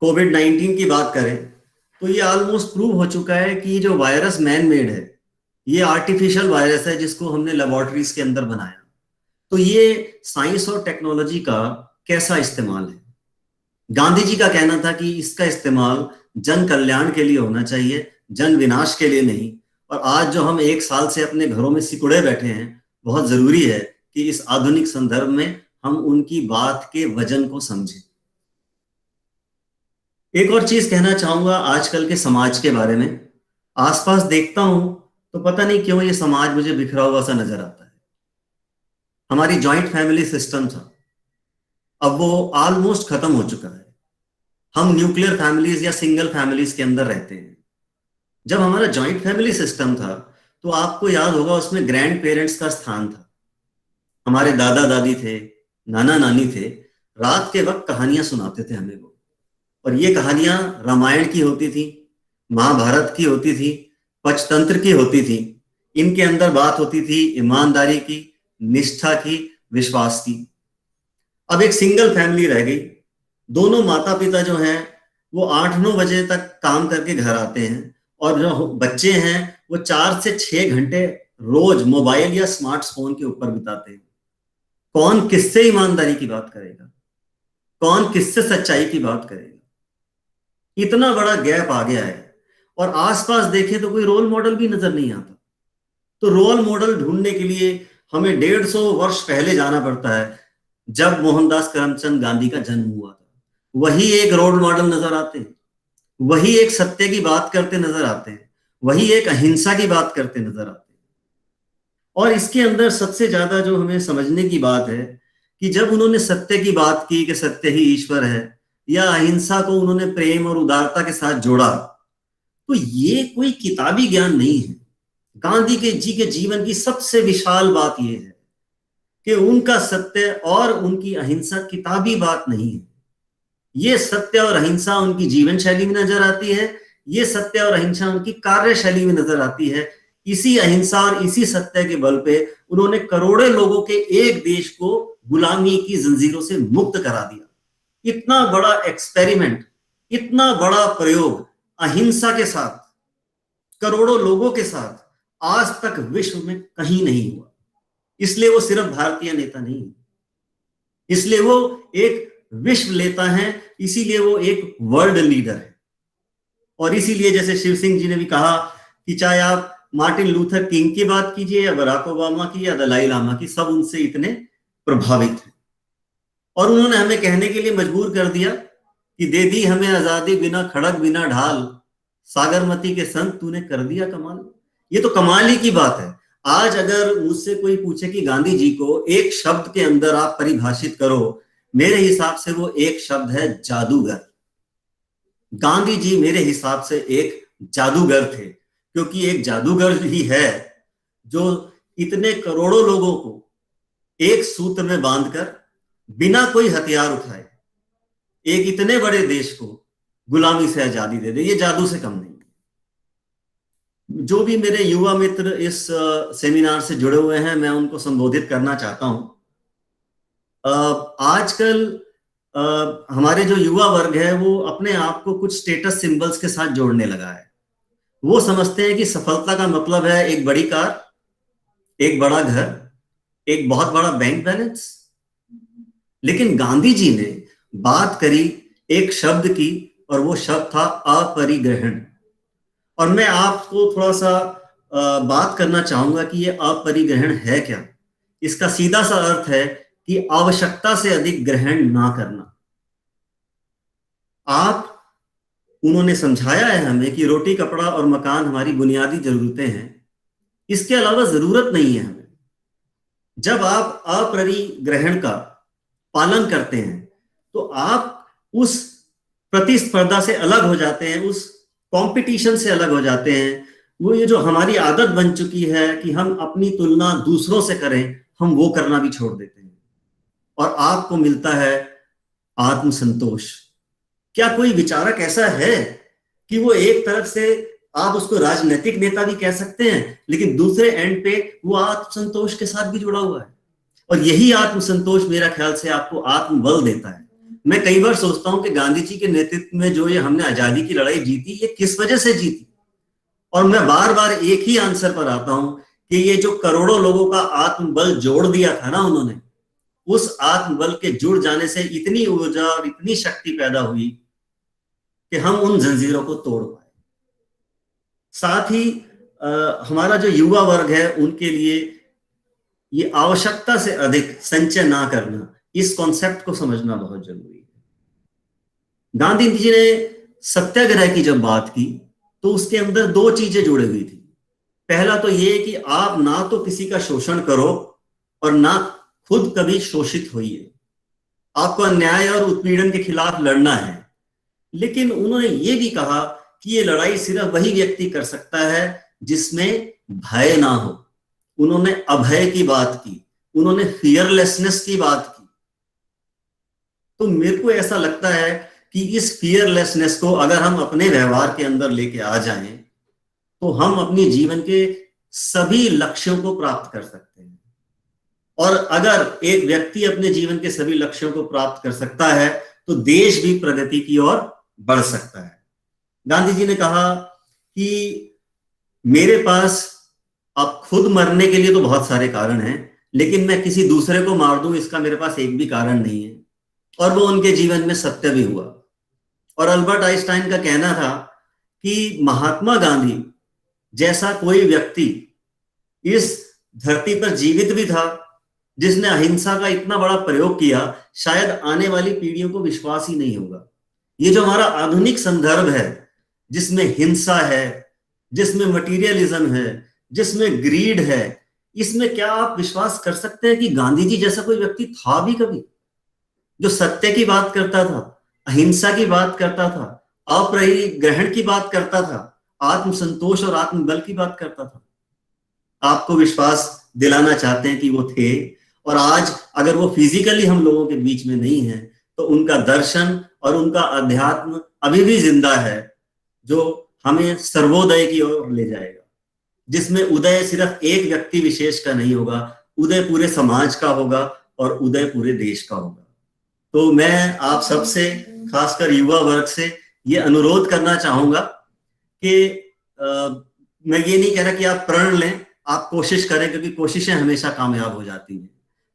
कोविड-19 की बात करें, तो ये ऑलमोस्ट प्रूव हो चुका है कि जो वायरस मैन मेड है ये आर्टिफिशियल वायरस है जिसको हमने लेबोरेटरीज के अंदर बनाया। तो ये साइंस और टेक्नोलॉजी का कैसा इस्तेमाल है? गांधी जी का कहना था कि इसका इस्तेमाल जन कल्याण के लिए होना चाहिए, जन विनाश के लिए नहीं। और आज जो हम 1 साल से अपने घरों में सिकुड़े बैठे हैं, बहुत जरूरी है कि इस आधुनिक संदर्भ में हम उनकी बात के वजन को समझें। एक और चीज कहना चाहूंगा आजकल के समाज के बारे में। आसपास देखता हूं तो पता नहीं क्यों ये समाज मुझे बिखरा हुआ सा नजर आता है। हमारी जॉइंट फैमिली सिस्टम था, अब वो ऑलमोस्ट खत्म हो चुका है। हम न्यूक्लियर फैमिलीज या सिंगल फैमिलीज के अंदर रहते हैं। जब हमारा जॉइंट फैमिली सिस्टम था तो आपको याद होगा उसमें ग्रैंड पेरेंट्स का स्थान था। हमारे दादा दादी थे, नाना नानी थे, रात के वक्त कहानियां सुनाते थे हमें वो। और ये कहानियां रामायण की होती थी, महाभारत की होती थी, पंचतंत्र की होती थी। इनके अंदर बात होती थी ईमानदारी की, निष्ठा की, विश्वास की। अब एक सिंगल फैमिली रह गई। दोनों माता पिता जो हैं वो 8-9 बजे तक काम करके घर आते हैं और जो बच्चे हैं वो 4 से 6 घंटे रोज मोबाइल या स्मार्टफोन के ऊपर बिताते हैं। कौन किससे ईमानदारी की बात करेगा? कौन किससे सच्चाई की बात करेगा? इतना बड़ा गैप आ गया है। और आसपास देखें तो कोई रोल मॉडल भी नजर नहीं आता। तो रोल मॉडल ढूंढने के लिए हमें 150 वर्ष पहले जाना पड़ता है, जब मोहनदास करमचंद गांधी का जन्म हुआ था। वही एक रोल मॉडल नजर आते हैं, वही एक सत्य की बात करते नजर आते हैं, वही एक अहिंसा की बात करते नजर आते हैं। और इसके अंदर सबसे ज्यादा जो हमें समझने की बात है कि जब उन्होंने सत्य की बात की कि सत्य ही ईश्वर है, या अहिंसा को उन्होंने प्रेम और उदारता के साथ जोड़ा, तो ये कोई किताबी ज्ञान नहीं है। गांधी जी के जीवन की सबसे विशाल बात यह है कि उनका सत्य और उनकी अहिंसा किताबी बात नहीं है। ये सत्य और अहिंसा उनकी जीवन शैली में नजर आती है, ये सत्य और अहिंसा उनकी कार्यशैली में नजर आती है। इसी अहिंसा और इसी सत्य के बल पे उन्होंने करोड़ों लोगों के एक देश को गुलामी की जंजीरों से मुक्त करा दिया। इतना बड़ा एक्सपेरिमेंट, इतना बड़ा प्रयोग अहिंसा के साथ, करोड़ों लोगों के साथ आज तक विश्व में कहीं नहीं हुआ। इसलिए वो सिर्फ भारतीय नेता नहीं है, इसलिए वो एक विश्व नेता है, इसीलिए वो एक वर्ल्ड लीडर है। और इसीलिए जैसे शिव सिंह जी ने भी कहा कि चाहे आप मार्टिन लूथर किंग की बात कीजिए या बराक ओबामा की या दलाई लामा की, सब उनसे इतने प्रभावित हैं। और उन्होंने हमें कहने के लिए मजबूर कर दिया कि दे दी हमें आजादी बिना खड़ग बिना ढाल, सागरमती के संत तूने कर दिया कमाल। ये तो कमाल ही की बात है। आज अगर मुझसे कोई पूछे कि गांधी जी को एक शब्द के अंदर आप परिभाषित करो, मेरे हिसाब से वो एक शब्द है जादूगर। गांधी जी मेरे हिसाब से एक जादूगर थे, क्योंकि एक जादूगर ही है जो इतने करोड़ों लोगों को एक सूत्र में बांधकर बिना कोई हथियार उठाए एक इतने बड़े देश को गुलामी से आजादी दे दे। ये जादू से कम नहीं। जो भी मेरे युवा मित्र इस सेमिनार से जुड़े हुए हैं, मैं उनको संबोधित करना चाहता हूं। आजकल हमारे जो युवा वर्ग है वो अपने आप को कुछ स्टेटस सिंबल्स के साथ जोड़ने लगा है। वो समझते हैं कि सफलता का मतलब है एक बड़ी कार, एक बड़ा घर, एक बहुत बड़ा बैंक बैलेंस। लेकिन गांधी जी ने बात करी एक शब्द की, और वो शब्द था अपरिग्रहण। और मैं आपको थोड़ा सा बात करना चाहूंगा कि ये अपरिग्रहण है क्या। इसका सीधा सा अर्थ है कि आवश्यकता से अधिक ग्रहण ना करना। उन्होंने समझाया है हमें कि रोटी, कपड़ा और मकान हमारी बुनियादी जरूरतें हैं, इसके अलावा जरूरत नहीं है हमें। जब आप अपरिग्रहण का पालन करते हैं तो आप उस प्रतिस्पर्धा से अलग हो जाते हैं, उस कंपटीशन से अलग हो जाते हैं। वो ये जो हमारी आदत बन चुकी है कि हम अपनी तुलना दूसरों से करें, हम वो करना भी छोड़ देते हैं और आपको मिलता है आत्मसंतोष। क्या कोई विचारक ऐसा है कि वो एक तरफ से आप उसको राजनीतिक नेता भी कह सकते हैं, लेकिन दूसरे एंड पे वो आत्मसंतोष के साथ भी जुड़ा हुआ है? और यही आत्मसंतोष मेरा ख्याल से आपको आत्मबल देता है। मैं कई बार सोचता हूं कि गांधी जी के नेतृत्व में जो ये हमने आजादी की लड़ाई जीती, ये किस वजह से जीती? और मैं बार बार एक ही आंसर पर आता हूं कि ये जो करोड़ों लोगों का आत्मबल जोड़ दिया था ना उन्होंने, उस आत्मबल के जुड़ जाने से इतनी ऊर्जा और इतनी शक्ति पैदा हुई कि हम उन जंजीरों को तोड़ पाए। साथ ही हमारा जो युवा वर्ग है उनके लिए ये आवश्यकता से अधिक संचय ना करना, इस कॉन्सेप्ट को समझना बहुत जरूरी है। गांधी जी ने सत्याग्रह की जब बात की तो उसके अंदर दो चीजें जुड़ी हुई थी। पहला तो ये कि आप ना तो किसी का शोषण करो और ना खुद कभी शोषित होइए। आपको अन्याय और उत्पीड़न के खिलाफ लड़ना है, लेकिन उन्होंने ये भी कहा कि ये लड़ाई सिर्फ वही व्यक्ति कर सकता है जिसमें भय ना हो। उन्होंने अभय की बात की, उन्होंने फियरलेसनेस की बात की। तो मेरे को ऐसा लगता है कि इस फियरलेसनेस को अगर हम अपने व्यवहार के अंदर लेके आ जाएं तो हम अपने जीवन के सभी लक्ष्यों को प्राप्त कर सकते हैं। और अगर एक व्यक्ति अपने जीवन के सभी लक्ष्यों को प्राप्त कर सकता है तो देश भी प्रगति की ओर बढ़ सकता है। गांधी जी ने कहा कि मेरे पास अब खुद मरने के लिए तो बहुत सारे कारण हैं, लेकिन मैं किसी दूसरे को मार दूं इसका मेरे पास एक भी कारण नहीं है। और वो उनके जीवन में सत्य भी हुआ। और अल्बर्ट आइंस्टाइन का कहना था कि महात्मा गांधी जैसा कोई व्यक्ति इस धरती पर जीवित भी था जिसने अहिंसा का इतना बड़ा प्रयोग किया, शायद आने वाली पीढ़ियों को विश्वास ही नहीं होगा। ये जो हमारा आधुनिक संदर्भ है जिसमें हिंसा है, जिसमें मटीरियलिज्म है, जिसमें ग्रीड है, इसमें क्या आप विश्वास कर सकते हैं कि गांधी जी जैसा कोई व्यक्ति था भी कभी, जो सत्य की बात करता था, अहिंसा की बात करता था, अपरिग्रहण की बात करता था, आत्मसंतोष और आत्मबल की बात करता था? आपको विश्वास दिलाना चाहते हैं कि वो थे। और आज अगर वो फिजिकली हम लोगों के बीच में नहीं है तो उनका दर्शन और उनका अध्यात्म अभी भी जिंदा है, जो हमें सर्वोदय की ओर ले जाएगा, जिसमें उदय सिर्फ एक व्यक्ति विशेष का नहीं होगा, उदय पूरे समाज का होगा और उदय पूरे देश का होगा। तो मैं आप सबसे, खासकर युवा वर्ग से ये अनुरोध करना चाहूंगा कि मैं ये नहीं कह रहा कि आप प्रण लें, आप कोशिश करें, क्योंकि कोशिशें हमेशा कामयाब हो जाती हैं,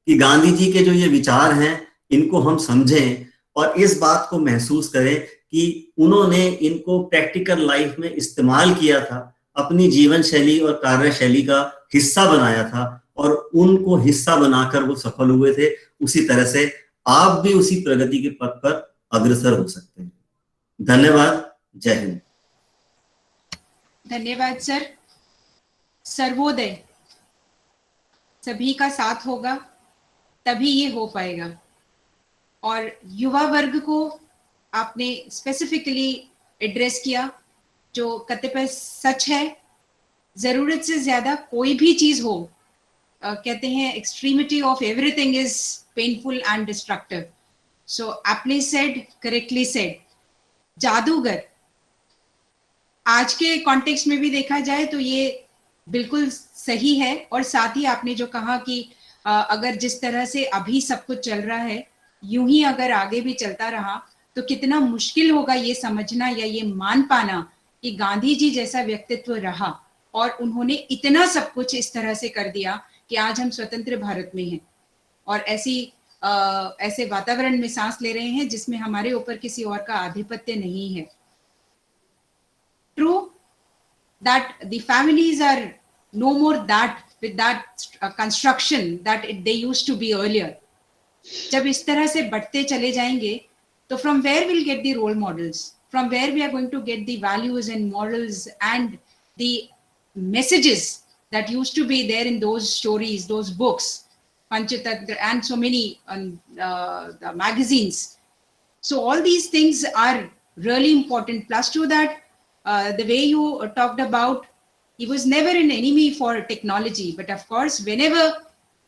कि गांधी जी के जो ये विचार हैं इनको हम समझें और इस बात को महसूस करें कि उन्होंने इनको प्रैक्टिकल लाइफ में इस्तेमाल किया था, अपनी जीवन शैली और कार्यशैली का हिस्सा बनाया था और उनको हिस्सा बनाकर वो सफल हुए थे। उसी तरह से आप भी उसी प्रगति के पथ पर अग्रसर हो सकते हैं। धन्यवाद। जय हिंद। धन्यवाद सर। सर्वोदय सभी का साथ होगा तभी ये हो पाएगा। और युवा वर्ग को आपने स्पेसिफिकली एड्रेस किया, जो कतिपय सच है, जरूरत से ज्यादा कोई भी चीज हो, कहते हैं extremity of everything is painful and destructive. So आपने सेड, करेक्टली सेड, जादूगर आज के कॉन्टेक्स्ट में भी देखा जाए तो ये बिल्कुल सही है। और साथ ही आपने जो कहा कि अगर जिस तरह से अभी सब कुछ चल रहा है यूं ही अगर आगे भी चलता रहा तो कितना मुश्किल होगा ये समझना या ये मान पाना कि गांधी जी जैसा व्यक्तित्व रहा और उन्होंने इतना सब कुछ इस तरह से कर दिया कि आज हम स्वतंत्र भारत में हैं और ऐसे वातावरण में सांस ले रहे हैं जिसमें हमारे ऊपर किसी और का आधिपत्य नहीं है। True that the families are no more that with that construction that they used to be earlier, जब इस तरह से बढ़ते चले जाएंगे तो from where will get the role models, from where we are going to get the values and morals and the messages that used to be there in those stories, those books, Panchatattva and so many the magazines. So all these things are really important. Plus to that, the way you talked about, he was never an enemy for technology, but of course whenever,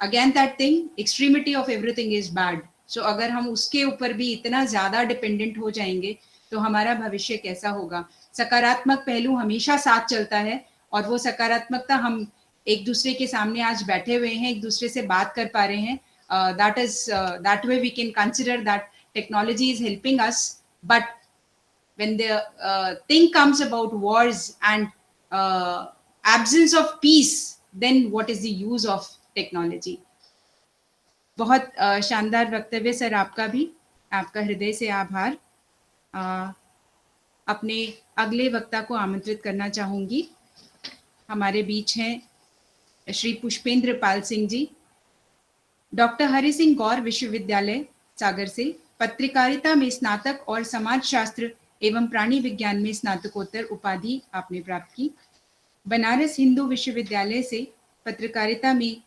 again that thing, extremity of everything is bad. So अगर हम उसके ऊपर भी इतना ज्यादा dependent हो जाएंगे तो हमारा भविष्य कैसा होगा। सकारात्मक पहलू हमेशा साथ चलता है और वो सकारात्मकता हम एक दूसरे के सामने आज बैठे हुए हैं, एक दूसरे से बात कर पा रहे हैं, that way we can consider that technology is helping us. But when the thing comes about wars and absence of peace, then what is the use of technology? बहुत शानदार वक्तव्य सर आपका भी, आपका हृदय से आभार। अपने अगले वक्ता को आमंत्रित करना चाहूंगी। हमारे बीच हैं श्री पुष्पेंद्र पाल सिंह जी, डॉक्टर हरि सिंह गौर विश्वविद्यालय सागर से पत्रकारिता में स्नातक और समाजशास्त्र एवं प्राणी विज्ञान में स्नातकोत्तर उपाधि आपने प्राप्त की। बनारस हिंदू विश्वविद्यालय से पत्रकारिता में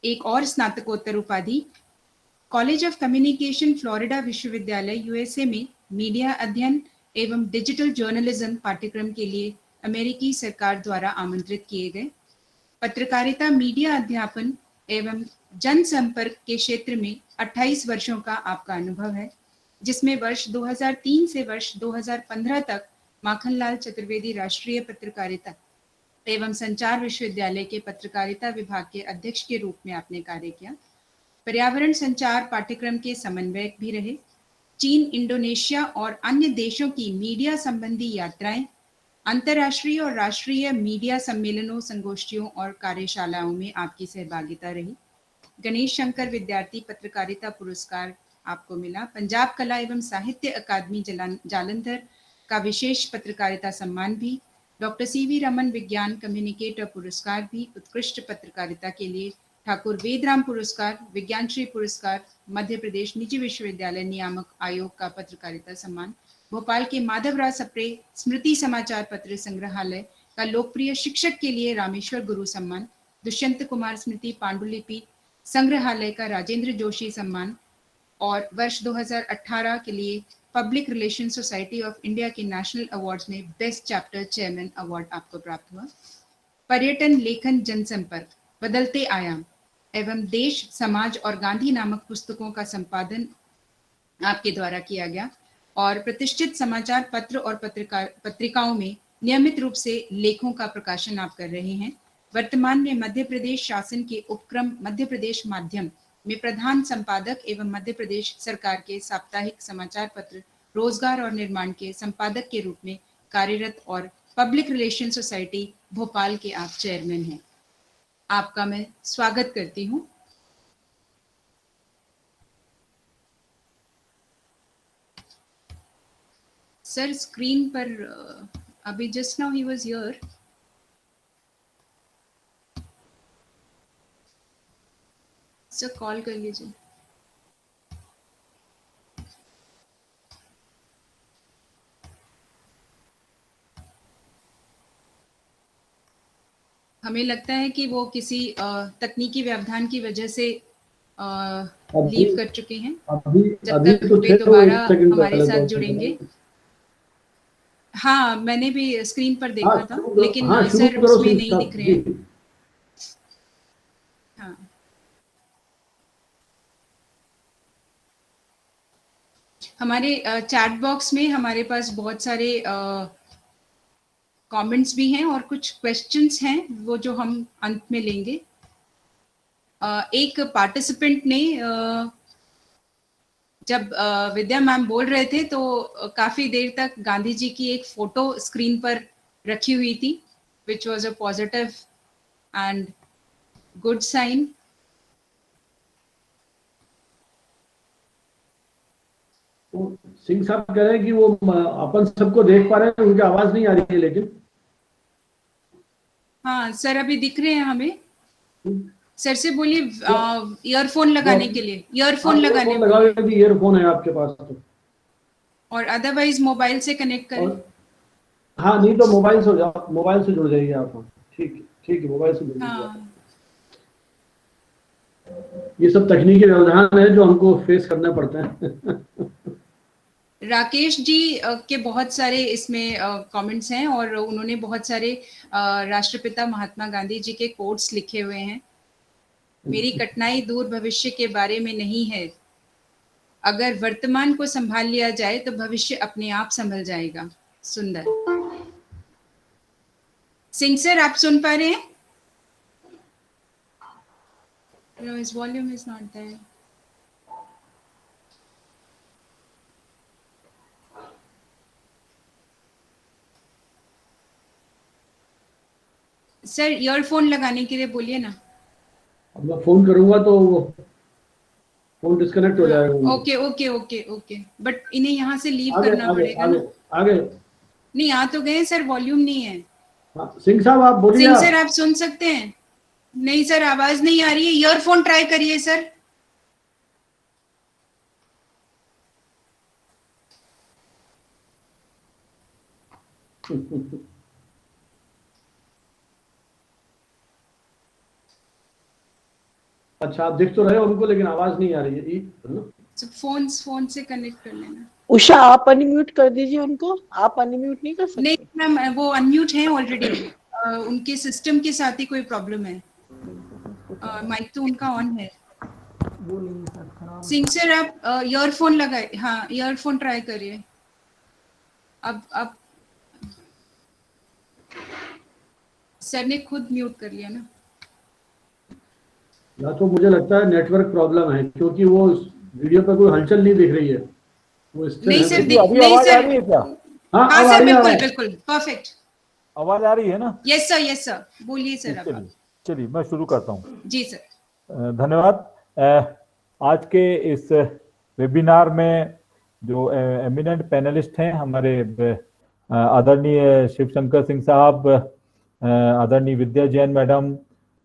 एक और स्नातकोत्तर उपाधि। कॉलेज ऑफ कम्युनिकेशन फ्लोरिडा विश्वविद्यालय यूएसए में मीडिया अध्ययन एवं डिजिटल जर्नलिज्म पाठ्यक्रम के लिए अमेरिकी सरकार द्वारा आमंत्रित किए गए। पत्रकारिता, मीडिया अध्यापन एवं जनसंपर्क के क्षेत्र में 28 वर्षों का आपका अनुभव है, जिसमें वर्ष 2003 से वर्ष 2015 तक माखनलाल चतुर्वेदी राष्ट्रीय पत्रकारिता एवं संचार विश्वविद्यालय के पत्रकारिता विभाग के अध्यक्ष के रूप में आपने कार्य किया। पर्यावरण संचार पाठ्यक्रम के समन्वयक भी रहे। चीन, इंडोनेशिया और अन्य देशों की मीडिया संबंधी यात्राएं, अंतर्राष्ट्रीय और राष्ट्रीय मीडिया सम्मेलनों, संगोष्ठियों और कार्यशालाओं में आपकी सहभागिता रही। गणेश शंकर विद्यार्थी पत्रकारिता पुरस्कार आपको मिला। पंजाब कला एवं साहित्य अकादमी जालंधर का विशेष पत्रकारिता सम्मान भी। डॉक्टर सीवी रमन विज्ञान कम्युनिकेटर पुरस्कार भी। उत्कृष्ट पत्रकारिता के लिए ठाकुर वेदराम पुरस्कार, विज्ञान श्री पुरस्कार, मध्य प्रदेश निजी विश्वविद्यालय नियामक आयोग का पत्रकारिता सम्मान, भोपाल के माधवराव सप्रे स्मृति समाचार पत्र संग्रहालय का लोकप्रिय शिक्षक के लिए रामेश्वर गुरु सम्मान, दुष्यंत कुमार स्मृति पांडुलिपि संग्रहालय का राजेंद्र जोशी सम्मान और वर्ष 2018 के लिए public relation society of India के नेशनल अवार्ड्स में बेस्ट चैप्टर चेयरमैन अवार्ड आपको प्राप्त हुआ। पर्यटन, लेखन, जनसंपर्क, बदलते आयाम एवं देश, समाज और गांधी नामक पुस्तकों का संपादन आपके द्वारा किया गया और प्रतिष्ठित समाचार पत्र और पत्रिकाओं में नियमित रूप से लेखों का प्रकाशन आप कर रहे हैं। वर्तमान में मध्य प्रदेश शासन के उपक्रम मध्य प्रदेश माध्यम में प्रधान संपादक एवं मध्य प्रदेश सरकार के साप्ताहिक समाचार पत्र रोजगार और निर्माण के संपादक के रूप में कार्यरत और पब्लिक रिलेशन सोसाइटी भोपाल के आप चेयरमैन हैं। आपका मैं स्वागत करती हूँ। सर स्क्रीन पर अभी just now he was here. Sir call कर लीजिए। हमें लगता है कि वो किसी तकनीकी व्यवधान की वजह से लीव कर चुके हैं। जब तक वे दोबारा हमारे साथ जुड़ेंगे। हाँ, मैंने भी स्क्रीन पर देखा था, लेकिन सर उसमें नहीं दिख रहे हैं। हाँ, हमारे चैट बॉक्स में हमारे पास बहुत सारे कमेंट्स भी हैं और कुछ क्वेश्चंस हैं वो जो हम अंत में लेंगे। एक पार्टिसिपेंट ने जब विद्या मैम बोल रहे थे तो काफी देर तक गांधी जी की एक फोटो स्क्रीन पर रखी हुई थी, which was a positive and good sign. Singh साहब कह रहे हैं कि वो अपन सबको देख पा रहे हैं, उनकी आवाज नहीं आ रही है लेकिन। हाँ सर, अभी दिख रहे हैं हमें। सर से बोलिए ईयरफोन लगाने के लिए, ईयरफोन लगाने लगा के भी ईयरफोन है आपके पास तो, और अदरवाइज मोबाइल से कनेक्ट करें। हाँ नहीं तो मोबाइल से जुड़ जाइए आप। ठीक है मोबाइल से जुड़ जाइए। हाँ ये सब तकनीकी व्यवधान है जो हमको फेस करने पड़ते हैं। राकेश जी के बहुत सारे इसमें कमेंट्स हैं और उन्होंने बहुत सारे राष्ट्रपिता महात्मा गांधी जी के कोट्स लिखे हुए हैं। मेरी कठिनाई दूर भविष्य के बारे में नहीं है, अगर वर्तमान को संभाल लिया जाए तो भविष्य अपने आप संभल जाएगा। सुंदर। सिंह सर आप सुन पा रहे हैं? No, his volume is not there. Sir earphone लगाने के लिए बोलिए ना। अब मैं फोन करूंगा तो वो फोन डिस्कनेक्ट हो जाएगा। ओके बट इन्हें यहाँ से लीव आगे, करना आगे, पड़ेगा आगे, ना। आगे। नहीं आ तो गए सर, वॉल्यूम नहीं है। हाँ, सिंह साहब आप बोलिए। सिंह सर आप सुन सकते हैं? नहीं सर आवाज नहीं आ रही है, ईयरफोन ट्राई करिए सर। अच्छा आप दिख तो रहे हो उनको लेकिन आवाज नहीं आ रही है ना? फोन से कनेक्ट कर लेना। उषा आप अनम्यूट कर दीजिए उनको, आप अनम्यूट नहीं कर सकते? नहीं मैम वो अनम्यूट हैं ऑलरेडी, उनके सिस्टम के साथ ही कोई प्रॉब्लम है, माइक तो उनका ऑन है। सिंह सर आप ईयरफोन लगाए, हाँ ईयरफोन ट्राई करिए। अब सर ने खुद म्यूट कर लिया ना। या तो मुझे लगता है नेटवर्क प्रॉब्लम है क्योंकि वो वीडियो पर कोई हलचल नहीं दिख रही है। वो नहीं सर अभी आवाज आ रही है क्या? हाँ सर बिल्कुल परफेक्ट आवाज आ रही है ना? यस सर बोलिए सर। चलिए मैं शुरू करता हूँ। जी सर। धन्यवाद। आज के इस वेबिनार में जो एमिनेंट पैनलिस्ट हैं हमारे आदरणीय शिवशंकर सिंह साहब, आदरणीय विद्या जैन मैडम,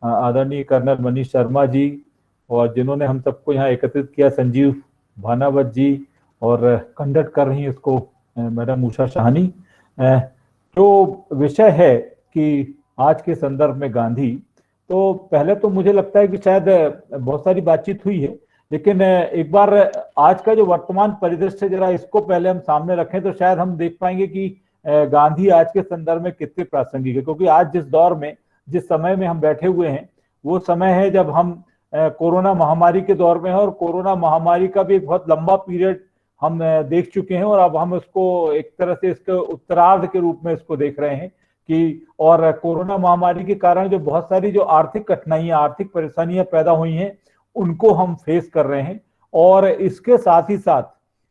आदरणीय कर्नल मनीष शर्मा जी, और जिन्होंने हम सबको यहाँ एकत्रित किया संजीव भानावत जी, और कंडक्ट कर रही हैं इसको मैडम उषा शाहनी। जो विषय है कि आज के संदर्भ में गांधी, तो पहले तो मुझे लगता है कि शायद बहुत सारी बातचीत हुई है, लेकिन एक बार आज का जो वर्तमान परिदृश्य जरा इसको पहले हम सामने रखें तो शायद हम देख पाएंगे कि गांधी आज के संदर्भ में कितने प्रासंगिक है। क्योंकि आज जिस दौर में, जिस समय में हम बैठे हुए हैं, वो समय है जब हम कोरोना महामारी के दौर में हैं, और कोरोना महामारी का भी एक बहुत लंबा पीरियड हम देख चुके हैं, और अब हम इसको एक तरह से इसके उत्तरार्ध के रूप में इसको देख रहे हैं कि, और कोरोना महामारी के कारण जो बहुत सारी जो आर्थिक कठिनाइयां, आर्थिक परेशानियां पैदा हुई हैं, उनको हम फेस कर रहे हैं। और इसके साथ ही साथ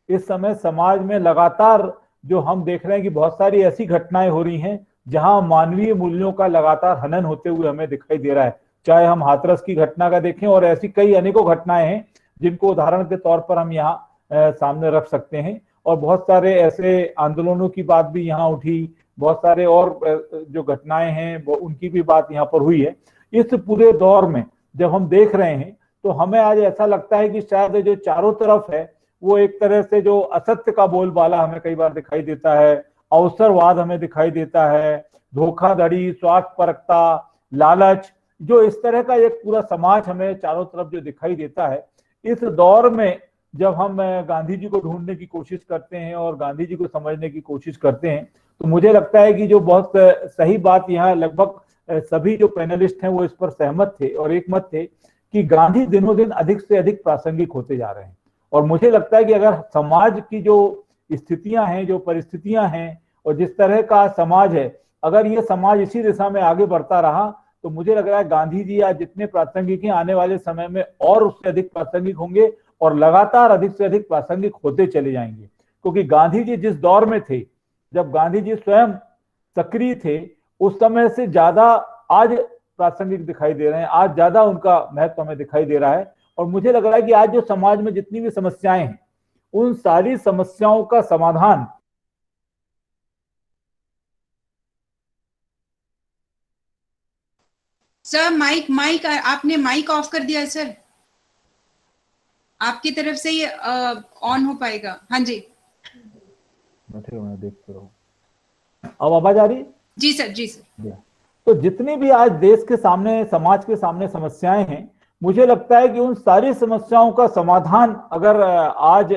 इस समय समाज में लगातार जो हम देख रहे हैं कि बहुत सारी ऐसी घटनाएं हो रही हैं जहां मानवीय मूल्यों का लगातार हनन होते हुए हमें दिखाई दे रहा है। चाहे हम हाथरस की घटना का देखें, और ऐसी कई अनेकों घटनाएं हैं जिनको उदाहरण के तौर पर हम यहाँ सामने रख सकते हैं। और बहुत सारे ऐसे आंदोलनों की बात भी यहाँ उठी, बहुत सारे और जो घटनाएं हैं वो उनकी भी बात यहाँ पर हुई है। इस पूरे दौर में जब हम देख रहे हैं तो हमें आज ऐसा लगता है कि शायद जो चारों तरफ है वो एक तरह से जो असत्य का बोलबाला हमें कई बार दिखाई देता है, अवसरवाद हमें दिखाई देता है, धोखाधड़ी, स्वार्थपरकता, लालच, जो इस तरह का एक पूरा समाज हमें चारों तरफ जो दिखाई देता है। इस दौर में जब हम गांधी जी को ढूंढने की कोशिश करते हैं और गांधी जी को समझने की कोशिश करते हैं, तो मुझे लगता है कि जो बहुत सही बात यहाँ लगभग सभी जो पैनलिस्ट हैं वो इस पर सहमत थे और एक मत थे कि गांधी दिनों दिन अधिक से अधिक प्रासंगिक होते जा रहे हैं। और मुझे लगता है कि अगर समाज की जो स्थितियां हैं, जो परिस्थितियां हैं, और जिस तरह का समाज है, अगर ये समाज इसी दिशा में आगे बढ़ता रहा तो मुझे लग रहा है गांधी जी आज जितने प्रासंगिक हैं आने वाले समय में और उससे अधिक प्रासंगिक होंगे और लगातार अधिक से अधिक प्रासंगिक होते चले जाएंगे। क्योंकि गांधी जी जिस दौर में थे, जब गांधी जी स्वयं सक्रिय थे, उस समय से ज्यादा आज प्रासंगिक दिखाई दे रहे हैं, आज ज्यादा उनका महत्व हमें दिखाई दे रहा है। और मुझे लग रहा है कि आज जो समाज में जितनी भी समस्याएं हैं, उन सारी समस्याओं का समाधान सर माइक आपने माइक ऑफ कर दिया सर, आपकी तरफ से ये ऑन हो पाएगा। हाँ जी मैं देखते रहो। अब आवाज आ रही? जी सर, जी सर। तो जितनी भी आज देश के सामने, समाज के सामने समस्याएं हैं, मुझे लगता है कि उन सारी समस्याओं का समाधान अगर आज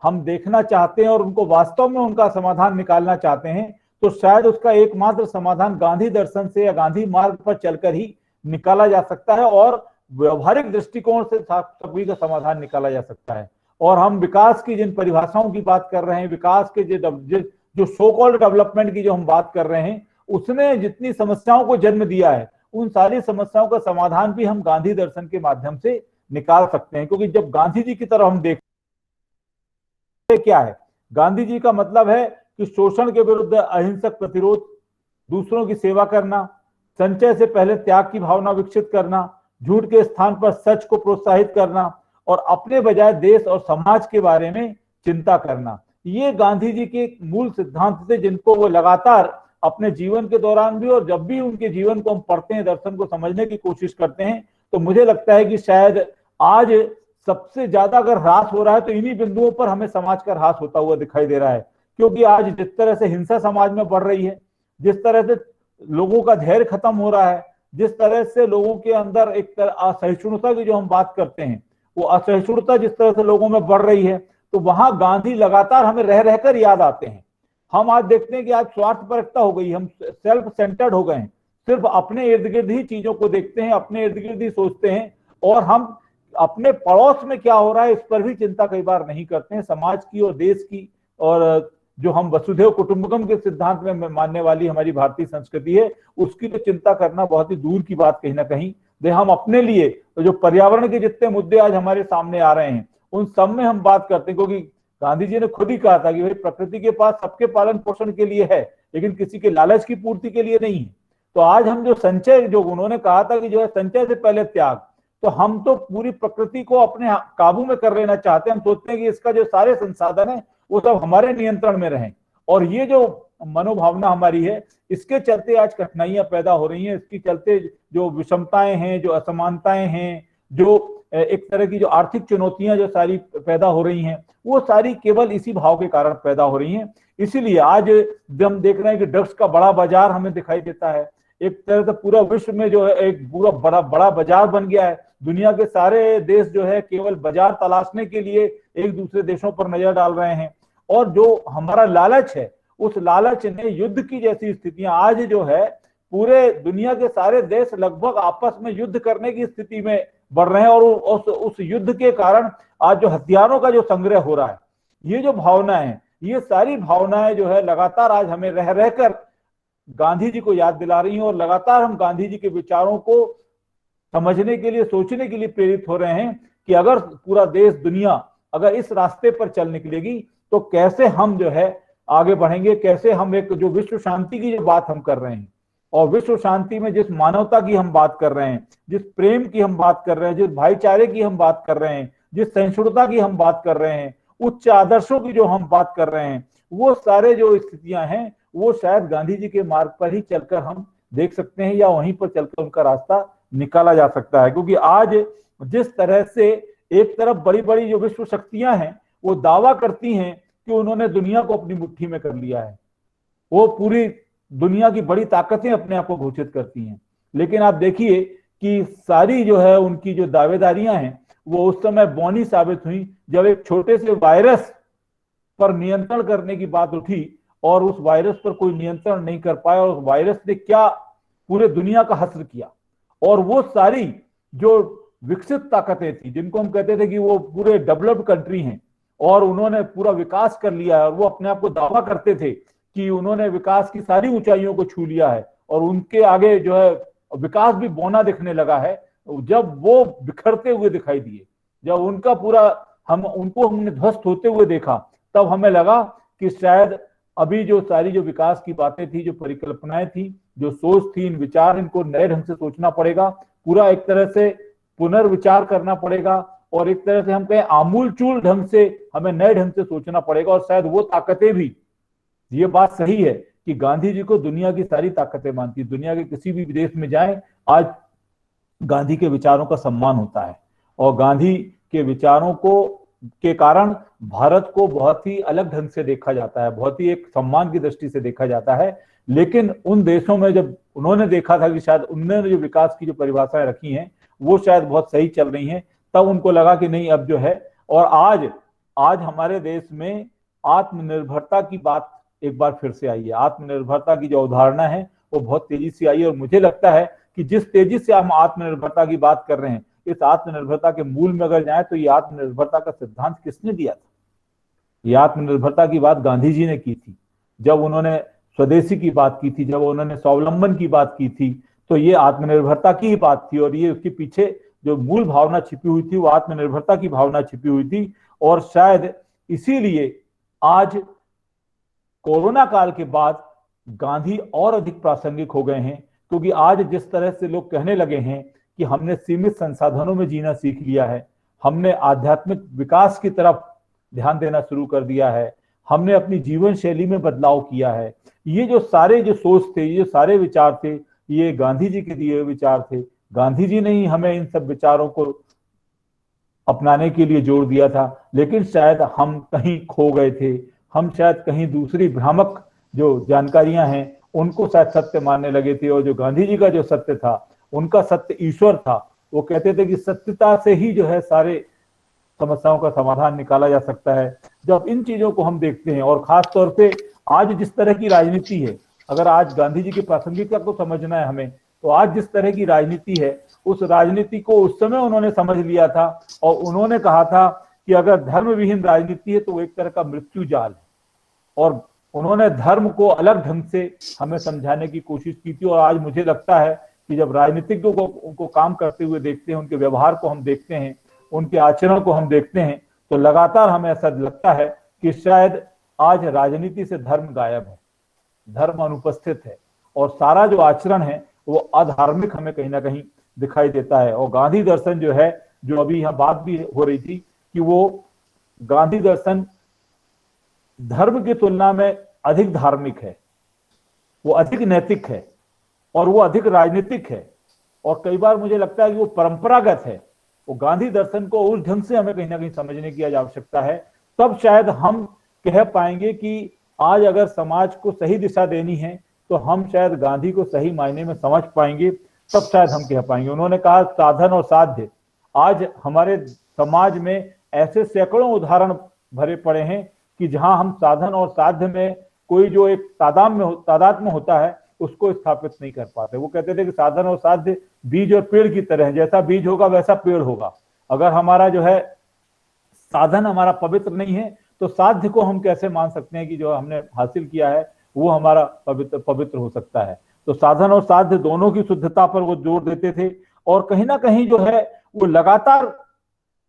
हम देखना चाहते हैं और उनको वास्तव में उनका समाधान निकालना चाहते हैं, तो शायद उसका एकमात्र समाधान गांधी दर्शन से या गांधी मार्ग पर चलकर ही निकाला जा सकता है और व्यवहारिक दृष्टिकोण से सभी का समाधान निकाला जा सकता है। और हम विकास की जिन परिभाषाओं की बात कर रहे हैं, विकास के जो सो कॉल्ड डेवलपमेंट की जो हम बात कर रहे हैं, उसने जितनी समस्याओं को जन्म दिया है, उन सारी समस्याओं का समाधान भी हम गांधी दर्शन के माध्यम से निकाल सकते हैं। क्योंकि जब गांधी जी की तरफ हम देखते क्या है, गांधी जी का मतलब है कि शोषण के विरुद्ध अहिंसक प्रतिरोध, दूसरों की सेवा करना, संचय से पहले त्याग की भावना विकसित करना, झूठ के स्थान पर सच को प्रोत्साहित करना और अपने बजाय देश और समाज के बारे में चिंता करना। ये गांधी जी के मूल सिद्धांत थे, जिनको वो लगातार अपने जीवन के दौरान भी और जब भी उनके जीवन को हम पढ़ते हैं, दर्शन को समझने की कोशिश करते हैं, तो मुझे लगता है कि शायद आज सबसे ज्यादा अगर ह्रास हो रहा है तो इन्हीं बिंदुओं पर हमें समाज का ह्रास होता हुआ दिखाई दे रहा है। क्योंकि आज जिस तरह से हिंसा समाज में बढ़ रही है, जिस तरह से लोगों का धैर्य खत्म हो रहा है, जिस तरह से लोगों के अंदर एक तरह असहिष्णुता की जो हम बात करते हैं, वो असहिष्णुता जिस तरह से लोगों में बढ़ रही है, तो वहां गांधी लगातार हमें रह रहकर याद आते हैं। हम आज देखते हैं कि आज स्वार्थपरकता हो गई, हम सेल्फ सेंटर्ड हो गए हैं, सिर्फ अपने इर्द गिर्द ही चीजों को देखते हैं, अपने इर्द गिर्द ही सोचते हैं और हम अपने पड़ोस में क्या हो रहा है इस पर भी चिंता कई बार नहीं करते हैं। समाज की और देश की और जो हम वसुधैव कुटुंबकम के सिद्धांत में मानने वाली हमारी भारतीय संस्कृति है, उसकी तो चिंता करना बहुत ही दूर की बात कहीं ना कहीं। हम अपने लिए तो जो पर्यावरण के जितने मुद्दे आज हमारे सामने आ रहे हैं, उन सब में हम बात करते हैं, क्योंकि गांधी जी ने खुद ही कहा था कि भाई प्रकृति के पास सबके पालन पोषण के लिए है, लेकिन किसी के लालच की पूर्ति के लिए नहीं है। तो आज हम जो संचय, जो उन्होंने कहा था कि जो है संचय से पहले त्याग, तो हम तो पूरी प्रकृति को अपने काबू में कर लेना चाहते हैं। हम सोचते हैं कि इसका जो सारे संसाधन है वो सब हमारे नियंत्रण में रहें, और ये जो मनोभावना हमारी है, इसके चलते आज कठिनाइयां पैदा हो रही हैं। इसके चलते जो विषमताएं हैं, जो असमानताएं हैं, जो एक तरह की जो आर्थिक चुनौतियां जो सारी पैदा हो रही हैं, वो सारी केवल इसी भाव के कारण पैदा हो रही हैं। इसीलिए आज हम देख रहे हैं कि ड्रग्स का बड़ा बाजार हमें दिखाई देता है। एक तरह से पूरा विश्व में जो है एक पूरा बड़ा बाजार बन गया है। दुनिया के सारे देश जो है केवल बाजार तलाशने के लिए एक दूसरे देशों पर नजर डाल रहे हैं, और जो हमारा लालच है, उस लालच ने युद्ध की जैसी स्थितियां आज जो है, पूरे दुनिया के सारे देश लगभग आपस में युद्ध करने की स्थिति में बढ़ रहे हैं, और उस युद्ध के कारण आज जो हथियारों का जो संग्रह हो रहा है, ये जो भावनाएं हैं, ये सारी भावनाएं जो है लगातार आज हमें रह रहकर गांधी जी को याद दिला रही हैं, और लगातार हम गांधी जी के विचारों को समझने के लिए, सोचने के लिए प्रेरित हो रहे हैं कि अगर पूरा देश, दुनिया अगर इस रास्ते पर चल निकलेगी तो कैसे हम जो है आगे बढ़ेंगे, कैसे हम एक जो विश्व शांति की जो बात हम कर रहे हैं, और विश्व शांति में जिस मानवता की हम बात कर रहे हैं, जिस प्रेम की हम बात कर रहे हैं, जिस भाईचारे की हम बात कर रहे हैं, जिस सहिष्णुता की हम बात कर रहे हैं, उच्च आदर्शों की जो हम बात कर रहे हैं, वो सारे जो स्थितियां हैं, वो शायद गांधी जी के मार्ग पर ही चलकर हम देख सकते हैं, या वहीं पर चलकर उनका रास्ता निकाला जा सकता है। क्योंकि आज जिस तरह से एक तरफ बड़ी बड़ी जो विश्व शक्तियां हैं, वो दावा करती हैं कि उन्होंने दुनिया को अपनी मुट्ठी में कर लिया है, वो पूरी दुनिया की बड़ी ताकतें अपने आप को घोषित करती हैं, लेकिन आप देखिए कि सारी जो है उनकी जो दावेदारियां हैं, वो उस समय बौनी साबित हुई जब एक छोटे से वायरस पर नियंत्रण करने की बात उठी, और उस वायरस पर कोई नियंत्रण नहीं कर पाया, और उस वायरस ने क्या पूरे दुनिया का हश्र किया। और वो सारी जो विकसित ताकतें थी, जिनको हम कहते थे कि वो पूरे डेवलप्ड कंट्री हैं और उन्होंने पूरा विकास कर लिया है, और वो अपने आप को दावा करते थे कि उन्होंने विकास की सारी ऊंचाइयों को छू लिया है, और उनके आगे जो है विकास भी बौना दिखने लगा है। जब वो बिखरते हुए दिखाई दिए, जब उनका पूरा हमने ध्वस्त होते हुए देखा, तब हमें लगा कि शायद अभी जो सारी जो विकास की बातें थी, जो परिकल्पनाएं थी, जो सोच थी, इन विचार, इनको नए ढंग से सोचना पड़ेगा, पूरा एक तरह से पुनर्विचार करना पड़ेगा, और एक तरह से हम कहें आमूलचूल ढंग से हमें नए ढंग से सोचना पड़ेगा। और शायद वो ताकतें भी, ये बात सही है कि गांधी जी को दुनिया की सारी ताकतें मानती, दुनिया के किसी भी देश में जाएं, आज गांधी के विचारों का सम्मान होता है और गांधी के विचारों के कारण भारत को बहुत ही अलग ढंग से देखा जाता है, बहुत ही एक सम्मान की दृष्टि से देखा जाता है। लेकिन उन देशों में जब उन्होंने देखा था कि शायद उन्होंने जो विकास की जो परिभाषाएं रखी हैं वो शायद बहुत सही चल रही हैं, तब उनको लगा कि नहीं अब जो है, और आज हमारे देश में आत्मनिर्भरता की बात एक बार फिर से आई है। आत्मनिर्भरता की जो अवधारणा है वो बहुत तेजी से आई है और मुझे लगता है कि जिस तेजी से हम आत्मनिर्भरता की बात कर रहे हैं, इस आत्मनिर्भरता के मूल में अगर जाए तो ये आत्मनिर्भरता का सिद्धांत किसने दिया था? ये आत्मनिर्भरता की बात गांधी जी ने की थी। जब उन्होंने स्वदेशी की बात की थी, जब उन्होंने स्वावलंबन की बात की थी, तो ये आत्मनिर्भरता की ही बात थी और ये उसके पीछे जो मूल भावना छिपी हुई थी वो आत्मनिर्भरता की भावना छिपी हुई थी। और शायद इसीलिए आज कोरोना काल के बाद गांधी और अधिक प्रासंगिक हो गए हैं, क्योंकि आज जिस तरह से लोग कहने लगे हैं कि हमने सीमित संसाधनों में जीना सीख लिया है, हमने आध्यात्मिक विकास की तरफ ध्यान देना शुरू कर दिया है, हमने अपनी जीवन शैली में बदलाव किया है, ये जो सारे जो सोच थे, ये जो सारे विचार थे, ये गांधी जी के दिए हुए विचार थे। गांधी जी ने ही हमें इन सब विचारों को अपनाने के लिए जोर दिया था, लेकिन शायद हम कहीं खो गए थे, हम शायद कहीं दूसरी भ्रामक जो जानकारियां हैं उनको शायद सत्य मानने लगे थे। और जो गांधी जी का जो सत्य था, उनका सत्य ईश्वर था। वो कहते थे कि सत्यता से ही जो है सारे समस्याओं का समाधान निकाला जा सकता है। जब इन चीजों को हम देखते हैं और खास तौर पे आज जिस तरह की राजनीति है, अगर आज गांधी जी की प्रासंगिकता को समझना है हमें, तो आज जिस तरह की राजनीति है उस राजनीति को उस समय उन्होंने समझ लिया था और उन्होंने कहा था कि अगर धर्म विहीन राजनीति है तो वो एक तरह का मृत्यु जाल है। और उन्होंने धर्म को अलग ढंग से हमें समझाने की कोशिश की थी। और आज मुझे लगता है कि जब राजनीतिज्ञों को उनको काम करते हुए देखते हैं, उनके व्यवहार को हम देखते हैं, उनके आचरण को हम देखते हैं, तो लगातार हमें ऐसा लगता है कि शायद आज राजनीति से धर्म गायब है, धर्म अनुपस्थित है और सारा जो आचरण है वो अधार्मिक हमें कहीं ना कहीं दिखाई देता है। और गांधी दर्शन जो है, जो अभी यहाँ बात भी हो रही थी कि वो गांधी दर्शन धर्म की तुलना में अधिक धार्मिक है, वो अधिक नैतिक है और वो अधिक राजनीतिक है। और कई बार मुझे लगता है कि वो परंपरागत है। वो गांधी दर्शन को उस ढंग से हमें कहीं ना कहीं समझने की आवश्यकता है, तब शायद हम कह पाएंगे कि आज अगर समाज को सही दिशा देनी है तो हम शायद गांधी को सही मायने में समझ पाएंगे, तब शायद हम कह पाएंगे। उन्होंने कहा साधन और साध्य। आज हमारे समाज में ऐसे सैकड़ों उदाहरण भरे पड़े हैं कि जहां हम साधन और साध्य में कोई जो एक तादाद में होता है उसको स्थापित नहीं कर पाते। वो कहते थे कि साधन और साध्य बीज और पेड़ की तरह है, जैसा बीज होगा वैसा पेड़ होगा। अगर हमारा जो है साधन हमारा पवित्र नहीं है तो साध्य को हम कैसे मान सकते हैं कि जो हमने हासिल किया है वो हमारा पवित्र हो सकता है। तो साधन और साध्य दोनों की शुद्धता पर वो जोर देते थे। और कहीं ना कहीं जो है वो लगातार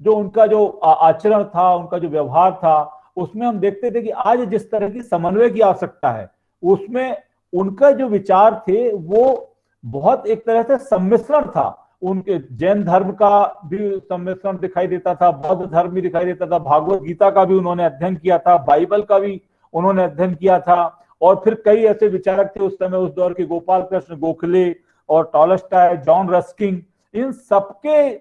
जो उनका जो आचरण था, उनका जो व्यवहार था, उसमें हम देखते थे कि आज जिस तरह की समन्वय की आवश्यकता है उसमें उनका जो विचार थे वो बहुत एक तरह से सम्मिश्रण था। उनके जैन धर्म का भी सम्मिश्रण दिखाई देता था, बौद्ध धर्म भी दिखाई देता था, भागवत गीता का भी उन्होंने अध्ययन किया था, बाइबल का भी उन्होंने अध्ययन किया था। और फिर कई ऐसे विचारक थे उस समय, उस दौर के गोपाल कृष्ण गोखले और टॉलस्टॉय, जॉन रस्किन, इन सबके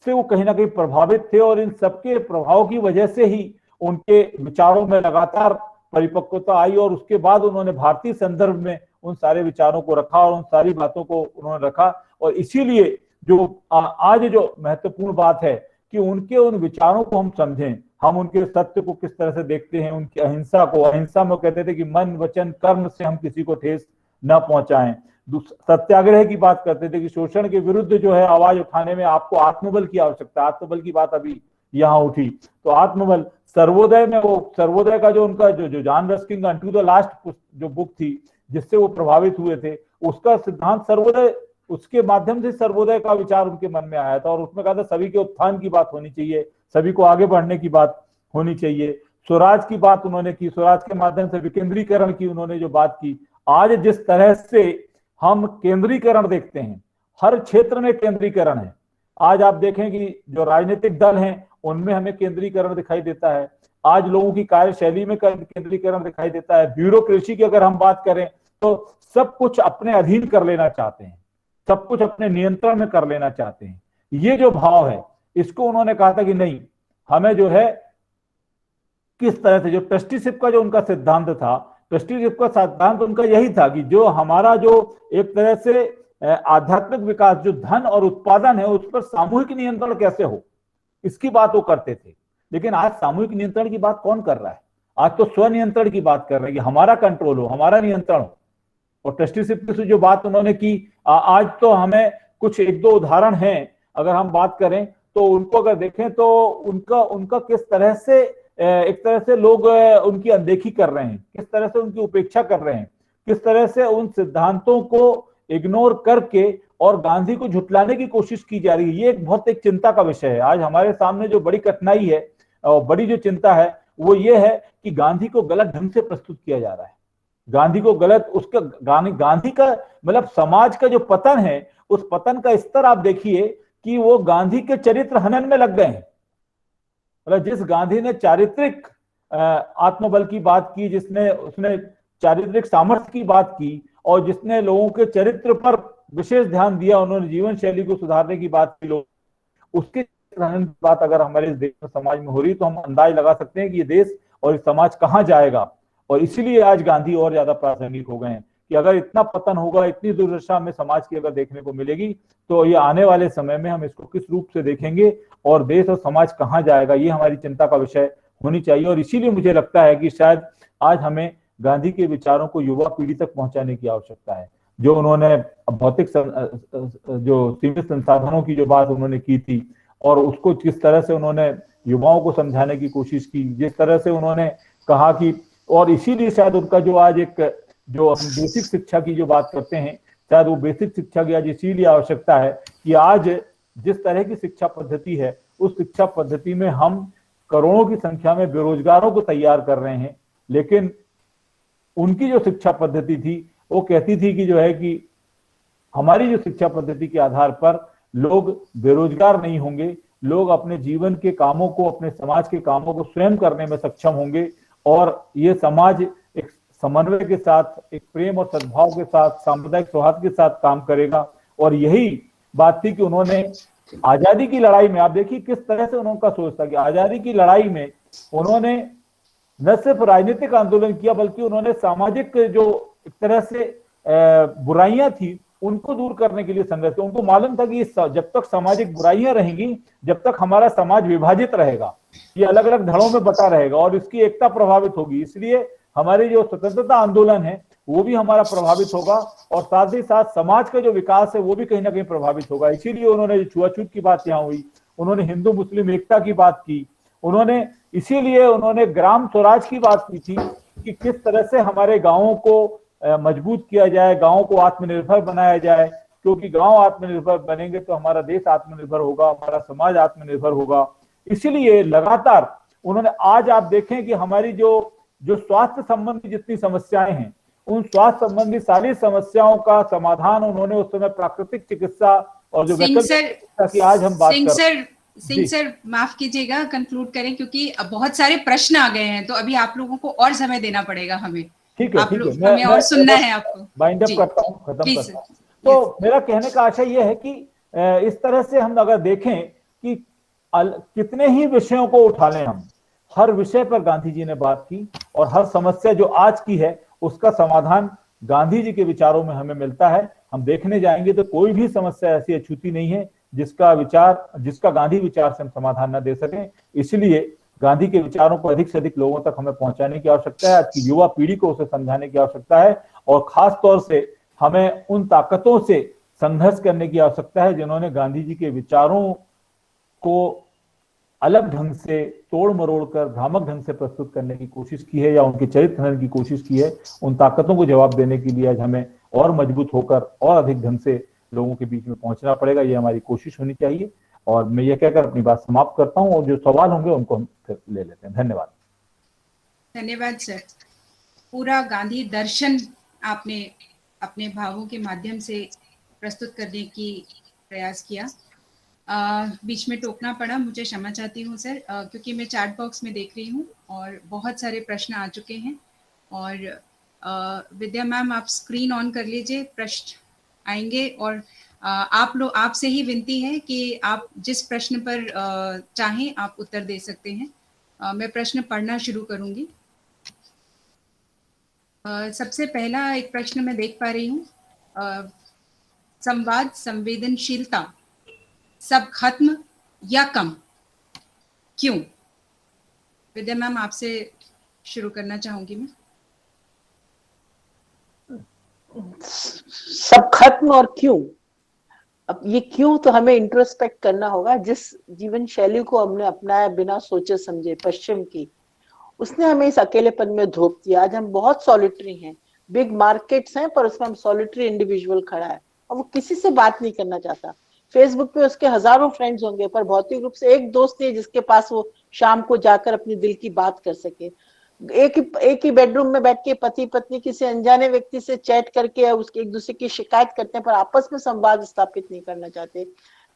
से वो कहीं ना कहीं प्रभावित थे। और इन सबके प्रभाव की वजह से ही उनके विचारों में लगातार परिपक्वता आई और उसके बाद उन्होंने भारतीय संदर्भ में उन सारे विचारों को रखा और उन सारी बातों को उन्होंने रखा। और इसीलिए जो आज जो महत्वपूर्ण बात है कि उनके उन विचारों को हम समझें, हम उनके सत्य को किस तरह से देखते हैं, उनकी अहिंसा को, अहिंसा में कहते थे कि मन वचन कर्म से हम किसी को ठेस न पहुंचाएं। सत्याग्रह की बात करते थे कि शोषण के विरुद्ध जो है आवाज उठाने में आपको आत्मबल की आवश्यकता, आत्मबल की बात अभी यहाँ उठी तो आत्मबल। सर्वोदय में वो सर्वोदय का जो उनका जो जॉन रस्किन का अनटू द लास्ट जो बुक थी जिससे वो प्रभावित हुए थे, उसका सिद्धांत सर्वोदय, उसके माध्यम से सर्वोदय का विचार उनके मन में आया था। और उसमें कहा था सभी के उत्थान की बात होनी चाहिए, सभी को आगे बढ़ने की बात होनी चाहिए। स्वराज की बात उन्होंने की, स्वराज के माध्यम से विकेंद्रीकरण की उन्होंने जो बात की। आज जिस तरह से हम केंद्रीकरण देखते हैं, हर क्षेत्र में केंद्रीकरण है। आज आप देखें कि जो राजनीतिक दल हैं उनमें हमें केंद्रीकरण दिखाई देता है, आज लोगों की कार्यशैली में केंद्रीकरण दिखाई देता है। ब्यूरोक्रेसी की अगर हम बात करें तो सब कुछ अपने अधीन कर लेना चाहते हैं। सब कुछ अपने नियंत्रण में कर लेना चाहते हैं। ये जो भाव है, इसको उन्होंने कहा था कि नहीं, हमें जो है किस तरह से, जो ट्रस्टीशिप का जो उनका सिद्धांत था, ट्रस्टीशिप का सिद्धांत उनका यही था कि जो हमारा जो एक तरह से आध्यात्मिक विकास, जो धन और उत्पादन है, उस पर सामूहिक नियंत्रण कैसे हो, इसकी बात वो करते थे। लेकिन आज सामूहिक नियंत्रण की बात कौन कर रहा है? आज तो स्वनियंत्रण की बात कर रहे हैं कि हमारा कंट्रोल हो, हमारा नियंत्रण हो। और ट्रस्टीशिप की जो बात उन्होंने की, आज तो हमें कुछ एक दो उदाहरण हैं, अगर हम बात करें तो उनको अगर देखें तो उनका किस तरह से एक तरह से लोग उनकी अनदेखी कर रहे हैं, किस तरह से उनकी उपेक्षा कर रहे हैं, किस तरह से उन सिद्धांतों को इग्नोर करके और गांधी को झुटलाने की कोशिश की जा रही है। ये बहुत एक चिंता का विषय है। आज हमारे सामने जो बड़ी कठिनाई है और बड़ी जो चिंता है वो ये है कि गांधी को गलत ढंग से प्रस्तुत किया जा रहा है। गांधी को गलत, उसका गांधी का मतलब समाज का जो पतन है, उस पतन का स्तर आप देखिए कि वो गांधी के चरित्र हनन में लग गए हैं। मतलब जिस गांधी ने चारित्रिक आत्मबल की बात की, जिसने उसने चारित्रिक सामर्थ्य की बात की और जिसने लोगों के चरित्र पर विशेष ध्यान दिया, उन्होंने जीवन शैली को सुधारने की बात की, लोग उसके बात अगर हमारे इस देश में समाज में हो रही तो हम अंदाज लगा सकते हैं कि ये देश और ये समाज कहां जाएगा। और इसीलिए आज गांधी और ज्यादा प्रासंगिक हो गए हैं कि अगर इतना पतन होगा, इतनी दुर्दशा में समाज की अगर देखने को मिलेगी तो ये आने वाले समय में हम इसको किस रूप से देखेंगे और देश और समाज कहां जाएगा, ये हमारी चिंता का विषय होनी चाहिए। और इसीलिए मुझे लगता है कि शायद आज हमें गांधी के विचारों को युवा पीढ़ी तक पहुंचाने की आवश्यकता है। जो उन्होंने भौतिक जो सीमित संसाधनों की जो बात उन्होंने की थी और उसको किस तरह से उन्होंने युवाओं को समझाने की कोशिश की, जिस तरह से उन्होंने कहा कि, और इसीलिए शायद उनका जो आज एक जो हम बेसिक शिक्षा की जो बात करते हैं, शायद वो बेसिक शिक्षा की आज इसीलिए आवश्यकता है कि आज जिस तरह की शिक्षा पद्धति है, उस शिक्षा पद्धति में हम करोड़ों की संख्या में बेरोजगारों को तैयार कर रहे हैं। लेकिन उनकी जो शिक्षा पद्धति थी वो कहती थी कि जो है कि हमारी जो शिक्षा पद्धति के आधार पर लोग बेरोजगार नहीं होंगे, लोग अपने जीवन के कामों को, अपने समाज के कामों को स्वयं करने में सक्षम होंगे और ये समाज एक समन्वय के साथ, एक प्रेम और सद्भाव के साथ, सांप्रदायिक सौहार्द के साथ काम करेगा। और यही बात थी कि उन्होंने आजादी की लड़ाई में, आप देखिए किस तरह से उनका सोच था कि आजादी की लड़ाई में उन्होंने न सिर्फ राजनीतिक आंदोलन किया बल्कि उन्होंने सामाजिक जो एक तरह से बुराइयां थी उनको दूर करने के लिए संघर्ष किया। उनको मालूम था कि जब तक सामाजिक बुराइयां रहेंगी, जब तक हमारा समाज विभाजित रहेगा, ये अलग अलग धड़ों में बटा रहेगा और इसकी एकता प्रभावित होगी। इसलिए हमारी जो स्वतंत्रता आंदोलन है वो भी हमारा प्रभावित होगा और साथ ही साथ समाज का जो विकास है वो भी कहीं ना कहीं प्रभावित होगा। इसीलिए उन्होंने छुआछूत की बात यहाँ हुई, उन्होंने हिंदू मुस्लिम एकता की बात की, उन्होंने ग्राम स्वराज की बात की थी कि किस तरह से हमारे गांवों को मजबूत किया जाए, गांवों को आत्मनिर्भर बनाया जाए, क्योंकि गांव आत्मनिर्भर बनेंगे तो हमारा देश आत्मनिर्भर होगा, हमारा समाज आत्मनिर्भर होगा। इसीलिए लगातार उन्होंने, आज आप देखें कि हमारी जो स्वास्थ्य संबंधी जितनी समस्याएं हैं, उन स्वास्थ्य संबंधी सारी समस्याओं का समाधान उन्होंने उस समय प्राकृतिक चिकित्सा और जो वैकल्पिक की आज हम बात कर सिंह सर माफ कीजिएगा, कंक्लूड करें क्योंकि अब बहुत सारे प्रश्न आ गए हैं तो अभी आप लोगों को और समय देना पड़ेगा हमें। ठीक है, हमें और सुनना है आपको। बाइंड अप करता हूँ, खत्म करता हूँ। तो मेरा कहने का आशय यह है कि इस तरह से हम अगर देखें कि कितने ही विषयों को उठा लें, हम हर विषय पर गांधी जी ने बात की और हर समस्या जो आज की है उसका समाधान गांधी जी के विचारों में हमें मिलता है। हम देखने जाएंगे तो कोई भी समस्या ऐसी अछूती नहीं है जिसका गांधी विचार से हम समाधान न दे सकें। इसलिए गांधी के विचारों को अधिक से अधिक लोगों तक हमें पहुंचाने की आवश्यकता है, आज की युवा पीढ़ी को उसे समझाने की आवश्यकता है और खास तौर से हमें उन ताकतों से संघर्ष करने की आवश्यकता है जिन्होंने गांधी जी के विचारों को अलग ढंग से तोड़ मरोड़ कर भ्रामक ढंग से प्रस्तुत करने की कोशिश की है या उनके चरित्र हनन की कोशिश की है। उन ताकतों को जवाब देने के लिए आज हमें और मजबूत होकर और अधिक ढंग से लोगों के बीच में पहुंचना पड़ेगा, ये हमारी कोशिश होनी चाहिए। और मैं ये कहकर अपनी बात समाप्त करता हूं और जो सवाल होंगे उनको हम फिर ले लेते हैं। धन्यवाद। धन्यवाद सर। पूरा गांधी दर्शन आपने अपने भावों के माध्यम से प्रस्तुत करने की प्रयास किया। बीच में टोकना पड़ा, मुझे क्षमा चाहती हूँ सर, क्योंकि मैं चैट बॉक्स में देख रही हूँ और बहुत सारे प्रश्न आ चुके हैं। और विद्या मैम आप स्क्रीन ऑन कर लीजिए, प्रश्न आएंगे और आपसे ही विनती है कि आप जिस प्रश्न पर चाहें आप उत्तर दे सकते हैं। मैं प्रश्न पढ़ना शुरू करूंगी। सबसे पहला एक प्रश्न मैं देख पा रही हूँ। संवाद संवेदनशीलता सब खत्म या कम, क्यों? विद्या मैम, आपसे शुरू करना चाहूंगी मैं। सब खत्म और क्यों? अब ये क्यों तो हमें इंट्रोस्पेक्ट करना होगा। जिस जीवन शैली को हमने अपनाया बिना सोचे समझे, पश्चिम की, उसने हमें इस अकेलेपन में धोप दिया। आज हम बहुत सॉलिटरी हैं, बिग मार्केट्स हैं, पर उसमें हम सॉलिटरी इंडिविजुअल खड़ा है और वो किसी से बात नहीं करना चाहता। फेसबुक पे उसके हजारों फ्रेंड्स होंगे, पर भौतिक रूप से एक दोस्त नहीं जिसके पास वो शाम को जाकर अपनी दिल की बात कर सके। एक ही बेडरूम में बैठ के पति पत्नी किसी अनजाने व्यक्ति से चैट करके उसके एक दूसरे की शिकायत करते हैं, पर आपस में संवाद स्थापित नहीं करना चाहते।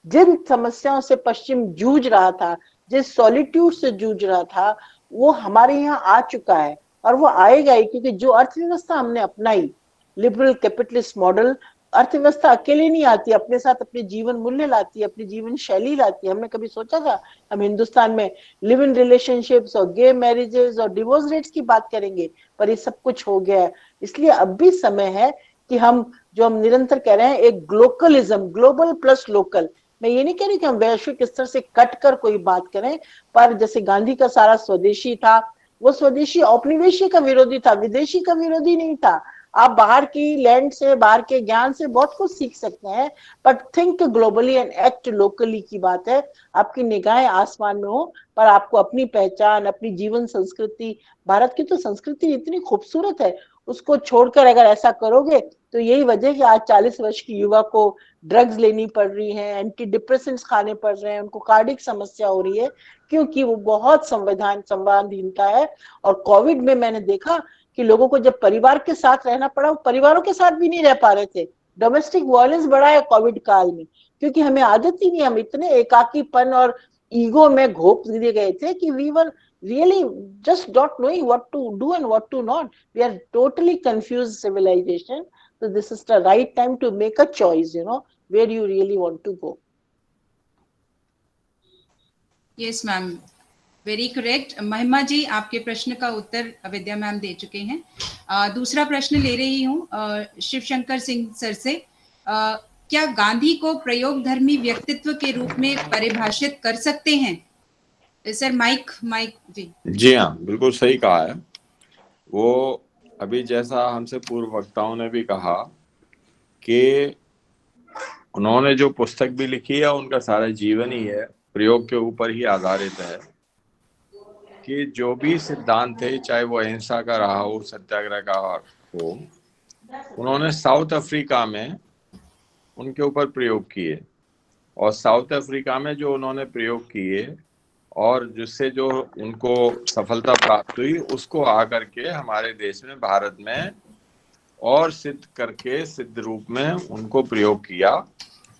जिन समस्याओं से पश्चिम जूझ रहा था, जिस सॉलिट्यूड से जूझ रहा था, वो हमारे यहाँ आ चुका है और वो आएगा ही, क्योंकि जो अर्थव्यवस्था हमने अपनाई, लिबरल कैपिटलिस्ट मॉडल, अर्थव्यवस्था अकेले नहीं आती, अपने साथ अपने जीवन मूल्य लाती है, अपनी जीवन शैली लाती है। हमने कभी सोचा था हम हिंदुस्तान में लिव इन रिलेशनशिप्स और गे मैरिजेस और डिवोर्स रेट्स की बात करेंगे? पर ये सब कुछ हो गया है। इसलिए अब भी समय है कि हम निरंतर कह रहे हैं, एक ग्लोकलिज्म, ग्लोबल प्लस लोकल। मैं ये नहीं कह रही कि हम वैश्विक स्तर से कट कर कोई बात करें, पर जैसे गांधी का सारा स्वदेशी था, वो स्वदेशी औपनिवेशी का विरोधी था, विदेशी का विरोधी नहीं था। आप बाहर की लैंड से, बाहर के ज्ञान से बहुत कुछ सीख सकते हैं, but think globally and act locally की बात है। आपकी निगाहें आसमान में हो, पर आपको अपनी पहचान, अपनी जीवन संस्कृति, भारत की तो संस्कृति इतनी खूबसूरत है, उसको छोड़कर अगर ऐसा करोगे तो यही वजह कि आज 40 वर्ष की युवा को ड्रग्स लेनी पड़ रही है, एंटी डिप्रेसेंट्स खाने पड़ रहे हैं, उनको कार्डिक समस्या हो रही है, क्योंकि वो बहुत संवेदनहीनता है। और कोविड में मैंने देखा कि लोगों को जब परिवार के साथ रहना पड़ा, वो परिवारों के साथ भी नहीं रह पा रहे थे। डोमेस्टिक वायलेंस बढ़ा है कोविड काल में, क्योंकि हमें आदत ही नहीं, हम इतने एकाकीपन और ईगो में घोप दिए गए थे कि we were really just not knowing what to do and what to not. We are totally confused civilization. So this is the right time to make a choice, where you really want to go. Yes, ma'am. Very correct. महिमा जी, आपके प्रश्न का उत्तर विद्या ma'am दे चुके हैं। दूसरा प्रश्न ले रही हूँ शिवशंकर सिंह सर से। क्या गांधी को प्रयोगधर्मी व्यक्तित्व के रूप में परिभाषित कर सकते हैं? सर, माइक जी। जी हाँ, बिल्कुल सही कहा है। वो अभी जैसा हमसे पूर्व वक्ताओं ने भी कहा कि उन्होंने जो पुस्तक भी लिखी है, उनका सारा जीवन ही है, प्रयोग के ऊपर ही आधारित है कि जो भी सिद्धांत थे, चाहे वो अहिंसा का रहा हो, सत्याग्रह का हो, उन्होंने साउथ अफ्रीका में उनके ऊपर प्रयोग किए। और साउथ अफ्रीका में जो उन्होंने प्रयोग किए और जिससे जो उनको सफलता प्राप्त हुई, उसको आकर के हमारे देश में, भारत में और सिद्ध करके, सिद्ध रूप में उनको प्रयोग किया।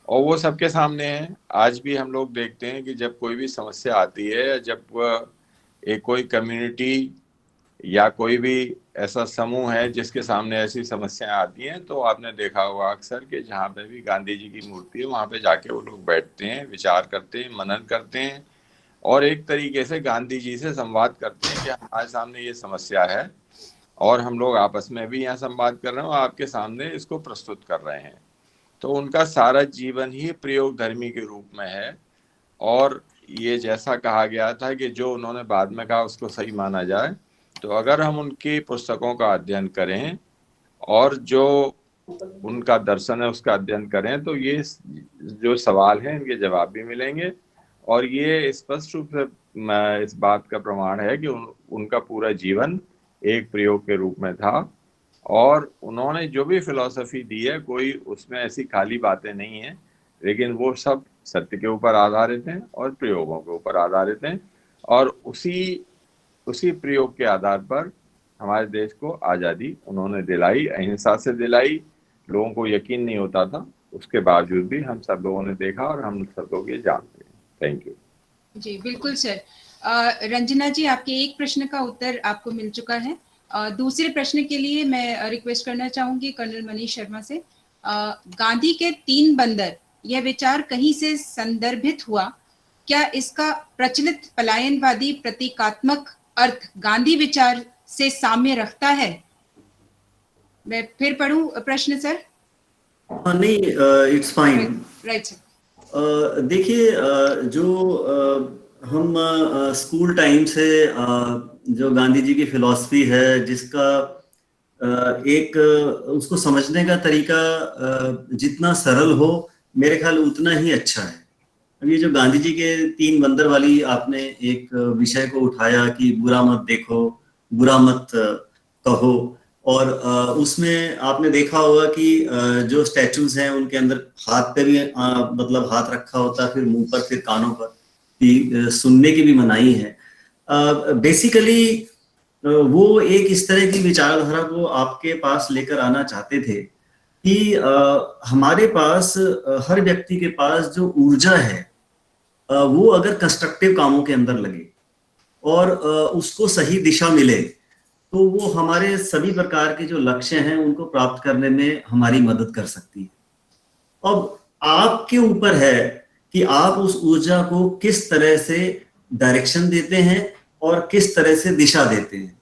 और वो सबके सामने है। आज भी हम लोग देखते हैं कि जब कोई भी समस्या आती है, जब एक कोई कम्युनिटी या कोई भी ऐसा समूह है जिसके सामने ऐसी समस्याएं आती हैं, तो आपने देखा होगा अक्सर कि जहाँ पे भी गांधी जी की मूर्ति है, वहाँ पे जाके वो लोग बैठते हैं, विचार करते हैं, मनन करते हैं और एक तरीके से गांधी जी से संवाद करते हैं कि हमारे सामने ये समस्या है और हम लोग आपस में भी यहाँ संवाद कर रहे हैं और आपके सामने इसको प्रस्तुत कर रहे हैं। तो उनका सारा जीवन ही प्रयोग धर्मी के रूप में है। और ये जैसा कहा गया था कि जो उन्होंने बाद में कहा उसको सही माना जाए, तो अगर हम उनकी पुस्तकों का अध्ययन करें और जो उनका दर्शन है उसका अध्ययन करें, तो ये जो सवाल है इनके जवाब भी मिलेंगे। और ये स्पष्ट रूप से इस बात का प्रमाण है कि उनका पूरा जीवन एक प्रयोग के रूप में था और उन्होंने जो भी फिलॉसफी दी है, कोई उसमें ऐसी खाली बातें नहीं है, लेकिन वो सब सत्य के ऊपर आधारित हैं और प्रयोगों के ऊपर आधारित हैं। और उसी प्रयोग के आधार पर हमारे देश को आज़ादी उन्होंने दिलाई, अहिंसा से दिलाई। लोगों को यकीन नहीं होता था, उसके बावजूद भी हम सब लोगों ने देखा और हम सब लोग ये जानते हैं। थैंक यू जी। बिल्कुल सर। रंजना जी, आपके एक प्रश्न का उत्तर आपको मिल चुका है। दूसरे प्रश्न के लिए मैं रिक्वेस्ट करना चाहूंगी कर्नल मनीष शर्मा से। गांधी के 3 बंदर यह विचार कहीं से संदर्भित हुआ? क्या इसका प्रचलित पलायनवादी प्रतीकात्मक अर्थ गांधी विचार से साम्य रखता है? मैं फिर पढ़ूं प्रश्न सर? नहीं, इट्स फाइन। Right sir. देखिए, जो हम स्कूल टाइम से जो गांधी जी की फिलॉसफी है, जिसका एक उसको समझने का तरीका जितना सरल हो, मेरे ख्याल उतना ही अच्छा है। अब ये जो गांधी जी के 3 बंदर वाली आपने एक विषय को उठाया कि बुरा मत देखो, बुरा मत कहो, और उसमें आपने देखा होगा कि जो स्टैचूज हैं उनके अंदर हाथ पे भी मतलब हाथ रखा होता है, फिर मुंह पर, फिर कानों पर भी सुनने की भी मनाही है। बेसिकली वो एक इस तरह की विचारधारा को आपके पास लेकर आना चाहते थे कि हमारे पास हर व्यक्ति के पास जो ऊर्जा है वो अगर कंस्ट्रक्टिव कामों के अंदर लगे और उसको सही दिशा मिले, तो वो हमारे सभी प्रकार के जो लक्ष्य हैं उनको प्राप्त करने में हमारी मदद कर सकती है। अब आपके ऊपर है कि आप उस ऊर्जा को किस तरह से डायरेक्शन देते हैं और किस तरह से दिशा देते हैं।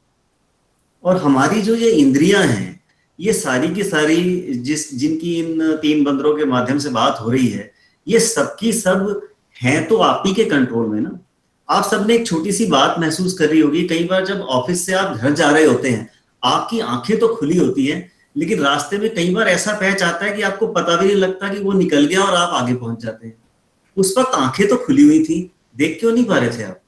और हमारी जो ये इंद्रियां हैं, ये सारी की सारी जिनकी इन 3 बंदरों के माध्यम से बात हो रही है, ये सबकी सब हैं तो आप ही के कंट्रोल में ना। आप सबने एक छोटी सी बात महसूस कर रही होगी, कई बार जब ऑफिस से आप घर जा रहे होते हैं, आपकी आंखें तो खुली होती हैं, लेकिन रास्ते में कई बार ऐसा पैच आता है कि आपको पता भी नहीं लगता कि वो निकल गया और आप आगे पहुंच जाते हैं। उस वक्त आंखें तो खुली हुई थी, देख क्यों नहीं पा रहे थे आप?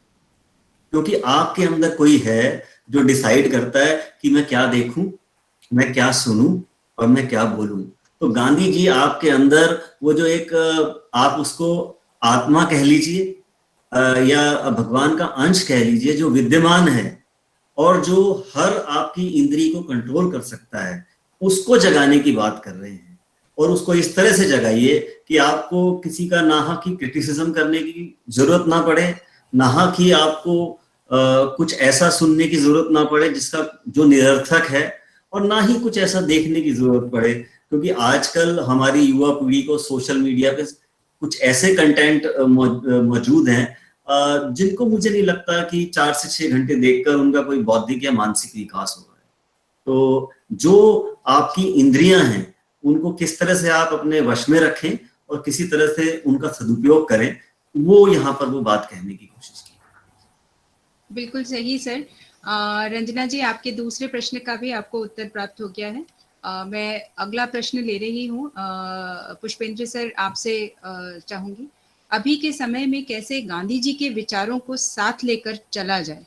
क्योंकि आपके अंदर कोई है जो डिसाइड करता है कि मैं क्या देखूं, मैं क्या सुनूं और मैं क्या बोलूं। तो गांधी जी आपके अंदर वो जो एक आप उसको आत्मा कह लीजिए या भगवान का अंश कह लीजिए, जो विद्यमान है और जो हर आपकी इंद्री को कंट्रोल कर सकता है, उसको जगाने की बात कर रहे हैं। और उसको इस तरह से जगाइए कि आपको किसी का नाहक की क्रिटिसिज्म करने की जरूरत ना पड़े, नाहक ही आपको कुछ ऐसा सुनने की जरूरत ना पड़े जिसका जो निरर्थक है, और ना ही कुछ ऐसा देखने की जरूरत पड़े, क्योंकि आजकल हमारी युवा पीढ़ी को सोशल मीडिया पे कुछ ऐसे कंटेंट मौजूद हैं जिनको मुझे नहीं लगता कि 4 से 6 घंटे देखकर उनका कोई बौद्धिक या मानसिक विकास हो रहा है। तो जो आपकी इंद्रियां हैं उनको किस तरह से आप अपने वश में रखें और किसी तरह से उनका सदुपयोग करें, वो यहाँ पर वो बात कहने की कोशिश की। बिल्कुल सही सर। रंजना जी, आपके दूसरे प्रश्न का भी आपको उत्तर प्राप्त हो गया है। मैं अगला प्रश्न ले रही हूँ। पुष्पेंद्र सर, आपसे चाहूंगी, अभी के समय में कैसे गांधी जी के विचारों को साथ लेकर चला जाए?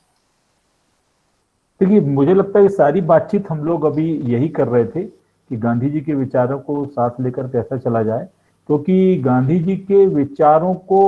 देखिए, मुझे लगता है कि सारी बातचीत हम लोग अभी यही कर रहे थे कि गांधी जी के विचारों को साथ लेकर कैसा चला जाए, क्योंकि गांधी जी के विचारों को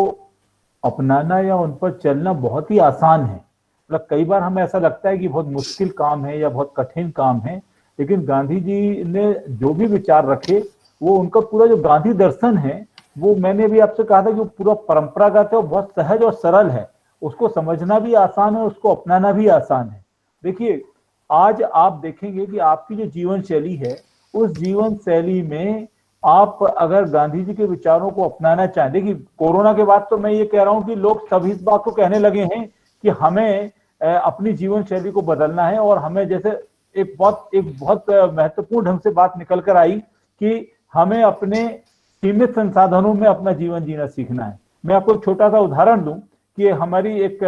अपनाना या उन पर चलना बहुत ही आसान है। मतलब कई बार हमें ऐसा लगता है कि बहुत मुश्किल काम है या बहुत कठिन काम है, लेकिन गांधी जी ने जो भी विचार रखे, वो उनका पूरा जो गांधी दर्शन है, वो मैंने भी आपसे कहा था कि वो पूरा परंपरागत है और बहुत सहज और सरल है। उसको समझना भी आसान है, उसको अपनाना भी आसान है। देखिए, आज आप देखेंगे कि आपकी जो जीवन शैली है, उस जीवन शैली में आप अगर गांधी जी के विचारों को अपनाना चाहें, देखिए कोरोना के बाद तो मैं ये कह रहा हूं कि लोग सब इस बात को कहने लगे हैं कि हमें अपनी जीवन शैली को बदलना है, और हमें जैसे एक बहुत महत्वपूर्ण ढंग से बात निकल कर आई कि हमें अपने सीमित संसाधनों में अपना जीवन जीना सीखना है। मैं आपको एक छोटा सा उदाहरण दूं कि हमारी एक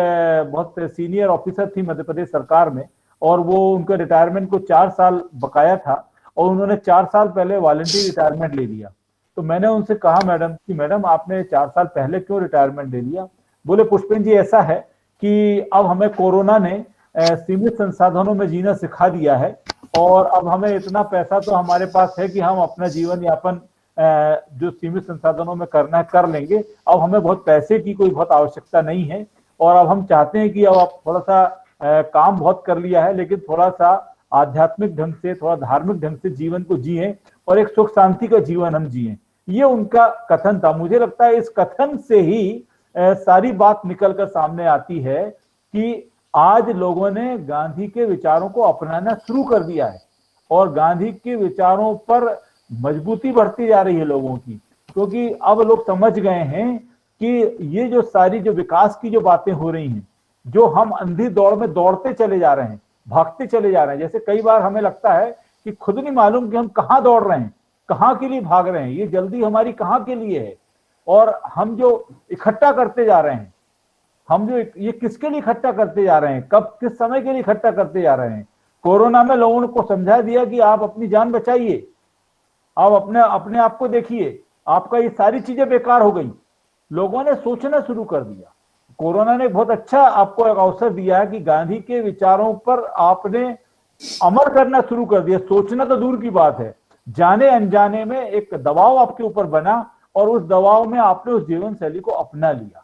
बहुत सीनियर ऑफिसर थी मध्य प्रदेश सरकार में, और वो उनका रिटायरमेंट को 4 साल बकाया था, और उन्होंने 4 साल पहले वॉलंटरी रिटायरमेंट ले लिया। तो मैंने उनसे कहा, मैडम आपने 4 साल पहले क्यों रिटायरमेंट ले लिया? बोले, पुष्पेंद्र जी, ऐसा है कि अब हमें कोरोना ने सीमित संसाधनों में जीना सिखा दिया है, और अब हमें इतना पैसा तो हमारे पास है कि हम अपना जीवन यापन जो सीमित संसाधनों में करना है कर लेंगे। अब हमें बहुत पैसे की कोई बहुत आवश्यकता नहीं है, और अब हम चाहते हैं कि अब आप थोड़ा सा काम बहुत कर लिया है, लेकिन थोड़ा सा आध्यात्मिक ढंग से, थोड़ा धार्मिक ढंग से जीवन को जिए और एक सुख शांति का जीवन हम जिए। ये उनका कथन था। मुझे लगता है इस कथन से ही सारी बात निकलकर सामने आती है कि आज लोगों ने गांधी के विचारों को अपनाना शुरू कर दिया है, और गांधी के विचारों पर मजबूती बढ़ती जा रही है लोगों की, क्योंकि अब लोग समझ गए हैं कि ये जो सारी जो विकास की जो बातें हो रही हैं, जो हम अंधी दौड़ में दौड़ते चले जा रहे हैं, भागते चले जा रहे हैं, जैसे कई बार हमें लगता है कि खुद नहीं मालूम कि हम कहाँ दौड़ रहे हैं, कहाँ के लिए भाग रहे हैं, ये जल्दी हमारी कहाँ के लिए है, और हम जो इकट्ठा करते जा रहे हैं, हम जो ये किसके लिए इकट्ठा करते जा रहे हैं, कब किस समय के लिए इकट्ठा करते जा रहे हैं। कोरोना में लोगों को समझा दिया कि आप अपनी जान बचाइए, आप अपने आप को देखिए, आपका ये सारी चीजें बेकार हो गई। लोगों ने सोचना शुरू कर दिया। कोरोना ने बहुत अच्छा आपको एक अवसर दिया है कि गांधी के विचारों पर आपने अमल करना शुरू कर दिया। सोचना तो दूर की बात है, जाने अनजाने में एक दबाव आपके ऊपर बना और उस दबाव में आपने उस जीवन शैली को अपना लिया।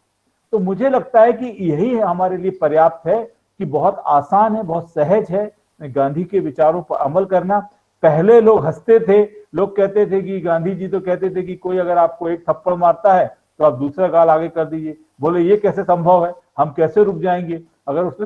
तो मुझे लगता है कि यही हमारे लिए पर्याप्त है कि बहुत आसान है, बहुत सहज है गांधी के विचारों पर अमल करना। पहले लोग हंसते थे, लोग कहते थे कि गांधी जी तो कहते थे कि कोई अगर आपको एक थप्पड़ मारता है तो आप दूसरा गाल आगे कर दीजिए। बोले ये कैसे संभव है, हम कैसे रुक जाएंगे, अगर उसने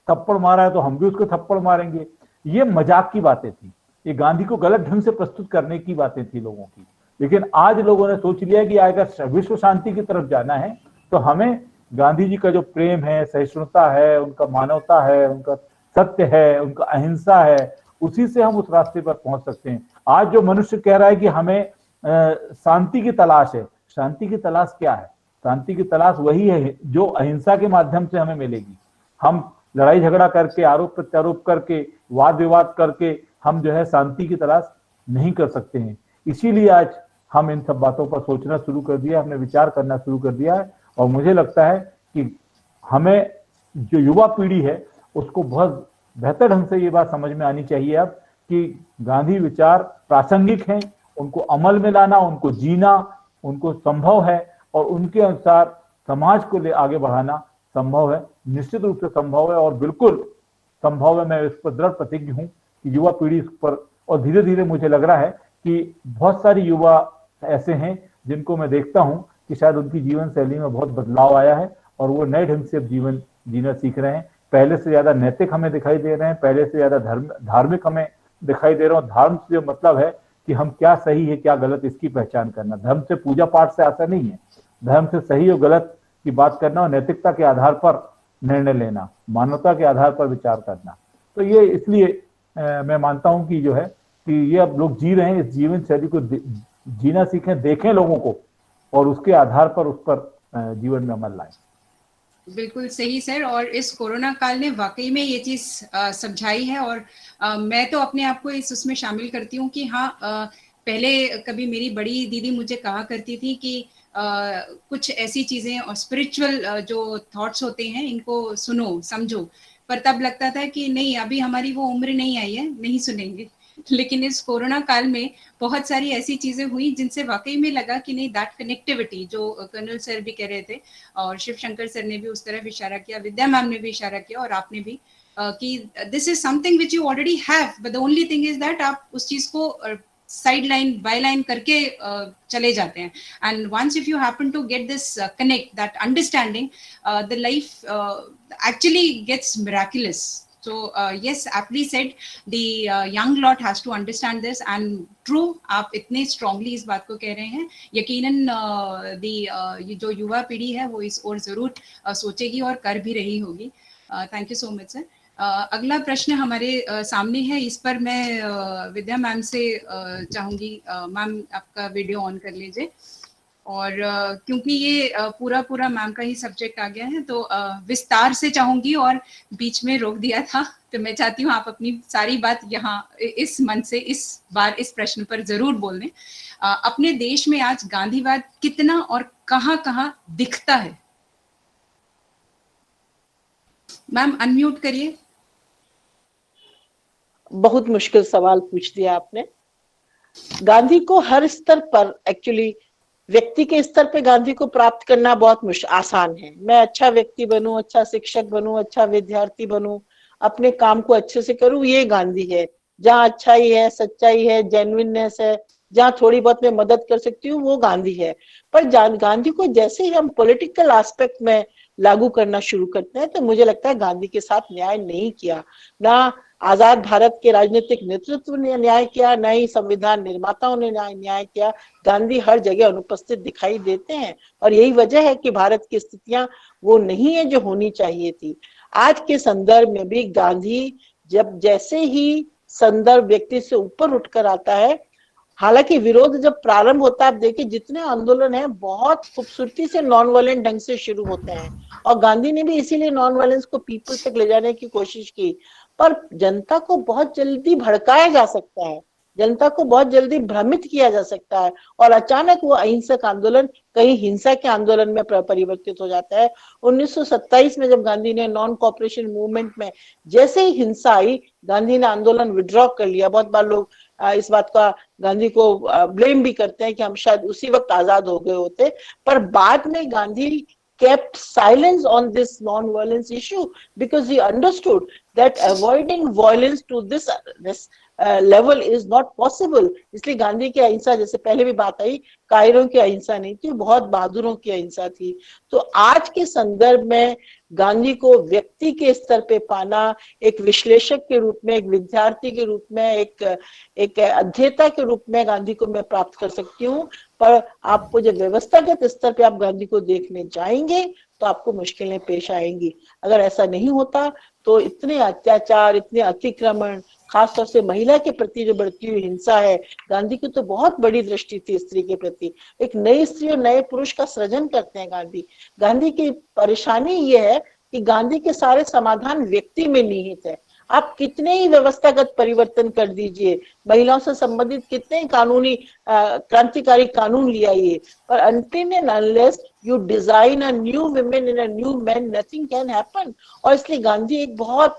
थप्पड़ मारा है तो हम भी उसको थप्पड़ मारेंगे। ये मजाक की बातें थी, ये गांधी को गलत ढंग से प्रस्तुत करने की बातें थी लोगों की। लेकिन आज लोगों ने सोच लिया कि अगर विश्व शांति की तरफ जाना है तो हमें गांधी जी का जो प्रेम है, सहिष्णुता है, उनका मानवता है, उनका सत्य है, उनका अहिंसा है, उसी से हम उस रास्ते पर पहुंच सकते हैं। आज जो मनुष्य कह रहा है कि हमें शांति की तलाश है, शांति की तलाश क्या है? शांति की तलाश वही है जो अहिंसा के माध्यम से हमें मिलेगी। हम लड़ाई झगड़ा करके, आरोप प्रत्यारोप करके, वाद विवाद करके हम जो है शांति की तलाश नहीं कर सकते हैं। इसीलिए आज हम इन सब बातों पर सोचना शुरू कर दिया, हमने विचार करना शुरू कर दिया है। और मुझे लगता है कि हमें जो युवा पीढ़ी है उसको बहुत बेहतर ढंग से ये बात समझ में आनी चाहिए अब कि गांधी विचार प्रासंगिक हैं, उनको अमल में लाना, उनको जीना, उनको संभव है और उनके अनुसार समाज को ले आगे बढ़ाना संभव है, निश्चित रूप से संभव है और बिल्कुल संभव है। मैं इस पर दृढ़ प्रतिज्ञ हूँ कि युवा पीढ़ी इस पर, और धीरे धीरे मुझे लग रहा है कि बहुत सारी युवा ऐसे हैं जिनको मैं देखता हूँ कि शायद उनकी जीवन शैली में बहुत बदलाव आया है और वो नए ढंग से अब जीवन जीना सीख रहे हैं। पहले से ज्यादा नैतिक हमें दिखाई दे रहे हैं, पहले से ज्यादा धार्मिक हमें दिखाई दे रहे हैं। धर्म से जो मतलब है कि हम क्या सही है क्या गलत इसकी पहचान करना। धर्म से पूजा पाठ से ऐसा नहीं है, धर्म से सही और गलत की बात करना और नैतिकता के आधार पर निर्णय लेना, मानवता के आधार पर विचार करना। तो ये इसलिए मैं मानता हूं कि जो है कि ये अब लोग जी रहे हैं, इस जीवन शैली को जीना सीखें, देखें लोगों को और उसके आधार पर उस पर जीवन में अमल लाएं। बिल्कुल सही सर। और इस कोरोना काल ने वाकई में ये चीज समझाई है और मैं तो अपने आप को उसमें शामिल करती हूँ कि हाँ, पहले कभी मेरी बड़ी दीदी मुझे कहा करती थी कि कुछ ऐसी चीजें और स्पिरिचुअल जो थॉट्स होते हैं इनको सुनो समझो, पर तब लगता था कि नहीं, अभी हमारी वो उम्र नहीं आई है, नहीं सुनेंगे। लेकिन इस कोरोना काल में बहुत सारी ऐसी चीजें हुई जिनसे वाकई में लगा कि नहीं, दैट कनेक्टिविटी जो कर्नल सर भी कह रहे थे और शिव शंकर सर ने भी उस तरफ इशारा किया, विद्या मैम ने भी इशारा किया और आपने भी, कि this is something which you already have, but the only thing is that आप उस चीज को साइड लाइन बाय लाइन करके चले जाते हैं। And once if you happen to get this connect, that understanding, the life actually gets miraculous. So yes, aptly said, the young lot has to understand this and true, आप इतने strongly इस बात को कह रहे हैं, यकीनन ये जो युवा पीढ़ी है वो इस ओर जरूर सोचेगी और कर भी रही होगी। Thank you so much sir. अगला प्रश्न हमारे सामने है, इस पर मैं विद्या मैम से चाहूंगी, मैम आपका वीडियो ऑन कर लीजिए। और क्योंकि ये पूरा मैम का ही सब्जेक्ट आ गया है तो विस्तार से चाहूंगी और बीच में रोक दिया था, तो मैं चाहती हूँ आप अपनी सारी बात यहाँ इस मन से इस बार इस प्रश्न पर जरूर बोल दें। अपने देश में आज गांधीवाद कितना और कहाँ दिखता है? मैम अनम्यूट करिए। बहुत मुश्किल सवाल पूछ दिया आपने। गांधी को हर स्तर पर, एक्चुअली व्यक्ति के स्तर पे गांधी को प्राप्त करना बहुत आसान है। मैं अच्छा व्यक्ति बनूं, अच्छा शिक्षक बनूं, अच्छा विद्यार्थी बनूं, अपने काम को अच्छे से करूं, ये गांधी है। जहाँ अच्छाई है, सच्चाई है, जेन्युइननेस है, जहाँ थोड़ी बहुत मैं मदद कर सकती हूँ, वो गांधी है। पर गांधी को जैसे ही हम पॉलिटिकल एस्पेक्ट में लागू करना शुरू करते हैं तो मुझे लगता है गांधी के साथ न्याय नहीं किया। ना आजाद भारत के राजनीतिक नेतृत्व ने न्याय किया, न ही संविधान निर्माताओं ने न्याय किया। गांधी हर जगह अनुपस्थित दिखाई देते हैं और यही वजह है कि भारत की स्थितियां वो नहीं है जो होनी चाहिए थी। आज के संदर्भ में भी गांधी जब जैसे ही संदर्भ व्यक्ति से ऊपर उठकर आता है, हालांकि विरोध जब प्रारंभ होता है, आप देखिए जितने आंदोलन है बहुत खूबसूरती से नॉन वायलेंट ढंग से शुरू होते हैं और गांधी ने भी इसीलिए नॉन वायलेंस को पीपल तक ले जाने की कोशिश की। पर जनता को बहुत जल्दी भड़काया जा सकता है, जनता को बहुत जल्दी भ्रमित किया जा सकता है और अचानक वो अहिंसक आंदोलन कहीं हिंसा के आंदोलन में परिवर्तित हो जाता है। 1927 में जब गांधी ने नॉन कॉपरेशन मूवमेंट में जैसे ही हिंसा आई, गांधी ने आंदोलन विड्रॉ कर लिया। बहुत बार लोग इस बात का गांधी को ब्लेम भी करते हैं कि हम शायद उसी वक्त आजाद हो गए होते, पर बाद में Gandhi kept silence on this non-violence issue because he understood that avoiding violence to this level is not possible. इसलिए गांधी की अहिंसा, जैसे पहले भी बात आई, कायरों की अहिंसा नहीं थी, बहुत बहादुरों की अहिंसा थी। तो आज के संदर्भ में गांधी को व्यक्ति के स्तर पे पाना, एक विश्लेषक के रूप में, एक विद्यार्थी के रूप में, एक अध्येता के रूप में गांधी को मैं प्राप्त कर सकती हूँ, पर आपको जब व्यवस्थागत स्तर पे आप गांधी को देखने जाएंगे तो आपको मुश्किलें पेश आएंगी। अगर ऐसा नहीं होता तो इतने अत्याचार, इतने अतिक्रमण, खासतौर से महिला के प्रति जो बढ़ती हुई हिंसा है, गांधी की तो बहुत बड़ी दृष्टि थी स्त्री के प्रति। एक नई स्त्री और नए पुरुष का सृजन करते हैं गांधी। गांधी की परेशानी ये है कि गांधी के सारे समाधान व्यक्ति में निहित है। आप कितने ही व्यवस्थागत परिवर्तन कर दीजिए, महिलाओं से संबंधित कितने कानूनी क्रांतिकारी कानून ले आइए, पर until and unless you design a new women and a new man, nothing can happen। और इसलिए गांधी एक बहुत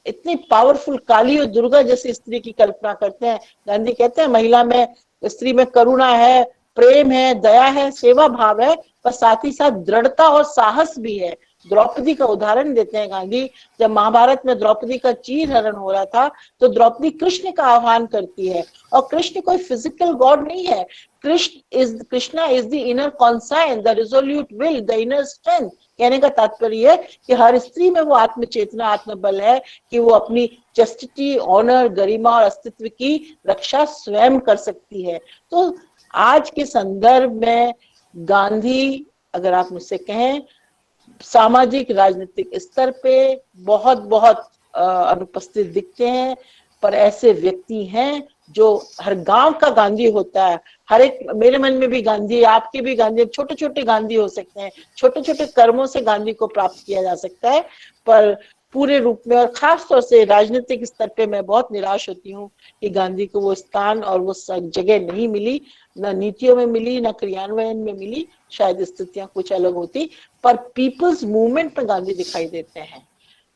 इतनी पावरफुल काली और दुर्गा जैसी स्त्री की कल्पना करते हैं। गांधी कहते हैं महिला में, स्त्री में करुणा है, प्रेम है, दया है, सेवा भाव है, पर साथ ही साथ दृढ़ता और साहस भी है। द्रौपदी का उदाहरण देते हैं गांधी। जब महाभारत में द्रौपदी का चीर हरण हो रहा था तो द्रौपदी कृष्ण का आह्वान करती है, और कृष्ण कोई फिजिकल गॉड नहीं है। Krishna is the inner conscience, the resolute will, the inner strength. कहने का तात्पर्य है कि हर स्त्री में वो आत्मचेतना, आत्मबल है कि वो अपनी चस्टिटी, ऑनर, गरिमा और अस्तित्व की रक्षा स्वयं कर सकती है। तो आज के संदर्भ में गांधी, अगर आप मुझसे कहें, सामाजिक राजनीतिक स्तर पे बहुत अनुपस्थित दिखते हैं, पर ऐसे व्यक्ति हैं जो हर गांव का गांधी होता है। हर एक, मेरे मन में भी गांधी, आपके भी गांधी, छोटे छोटे गांधी हो सकते हैं, छोटे छोटे कर्मों से गांधी को प्राप्त किया जा सकता है, पर पूरे रूप में और खास तौर से राजनीतिक स्तर पे मैं बहुत निराश होती हूँ कि गांधी को वो स्थान और वो जगह नहीं मिली, न नीतियों में मिली, न क्रियान्वयन में मिली। शायद स्थितियां कुछ अलग होती, पर पीपल्स मूवमेंट में गांधी दिखाई देते हैं,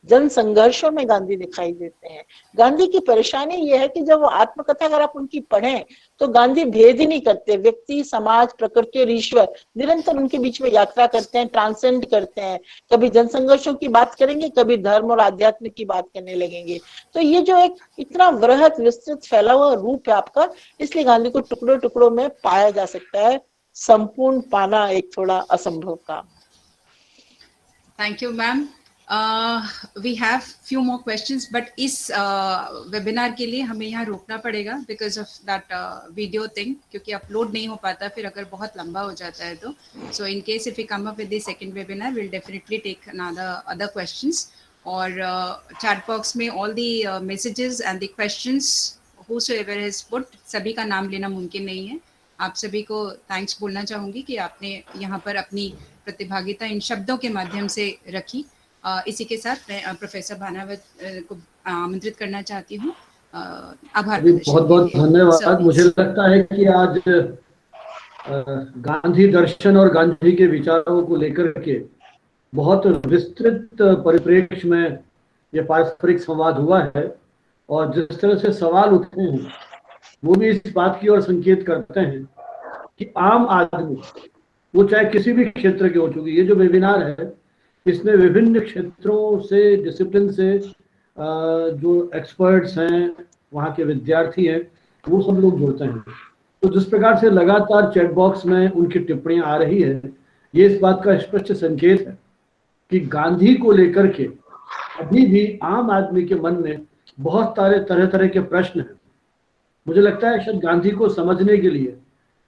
जन संघर्षों में गांधी दिखाई देते हैं। गांधी की परेशानी यह है कि जब वो आत्मकथा अगर आप उनकी पढ़ें तो गांधी भेद ही नहीं करते। व्यक्ति, समाज, प्रकृति और ईश्वर निरंतर उनके बीच में यात्रा करते हैं, ट्रांसेंड करते हैं। कभी जनसंघर्षों की बात करेंगे, कभी धर्म और आध्यात्म की बात करने लगेंगे। तो ये जो एक इतना वृहत, विस्तृत, फैला हुआ रूप है आपका, इसलिए गांधी को टुकड़ों टुकड़ों में पाया जा सकता है, संपूर्ण पाना एक थोड़ा असंभव काम। Thank you ma'am. We have few more questions, but इस वेबिनार के लिए हमें यहाँ रोकना पड़ेगा because of that video thing, क्योंकि अपलोड नहीं हो पाता फिर अगर बहुत लंबा हो जाता है तो। So in case if we come up with the second webinar, will definitely take other questions. और चैट बॉक्स में all the messages and the questions whosoever has put, सभी का नाम लेना मुमकिन नहीं है। आप सभी को थैंक्स बोलना चाहूँगी कि आपने यहाँ पर अपनी प्रतिभागिता इन शब्दों के माध्यम से रखी। इसी के साथ मैं प्रोफेसर भानावत को आमंत्रित करना चाहती हूँ आभार प्रदर्शन। बहुत बहुत धन्यवाद। मुझे लगता है कि आज गांधी दर्शन और गांधी के विचारों को लेकर के बहुत विस्तृत परिप्रेक्ष्य में ये पारस्परिक संवाद हुआ है, और जिस तरह से सवाल उठे हैं वो भी इस बात की ओर संकेत करते हैं कि आम आदमी, वो चाहे किसी भी क्षेत्र के हो, चुकी ये जो वेबिनार है इसमें विभिन्न क्षेत्रों से, डिसिप्लिन से जो एक्सपर्ट्स हैं, वहाँ के विद्यार्थी हैं, वो सब लोग जुड़ते हैं। तो जिस प्रकार से लगातार चैट बॉक्स में उनकी टिप्पणियां आ रही है, ये इस बात का स्पष्ट संकेत है कि गांधी को लेकर के अभी भी आम आदमी के मन में बहुत सारे तरह तरह के प्रश्न हैं। मुझे लगता है शायद गांधी को समझने के लिए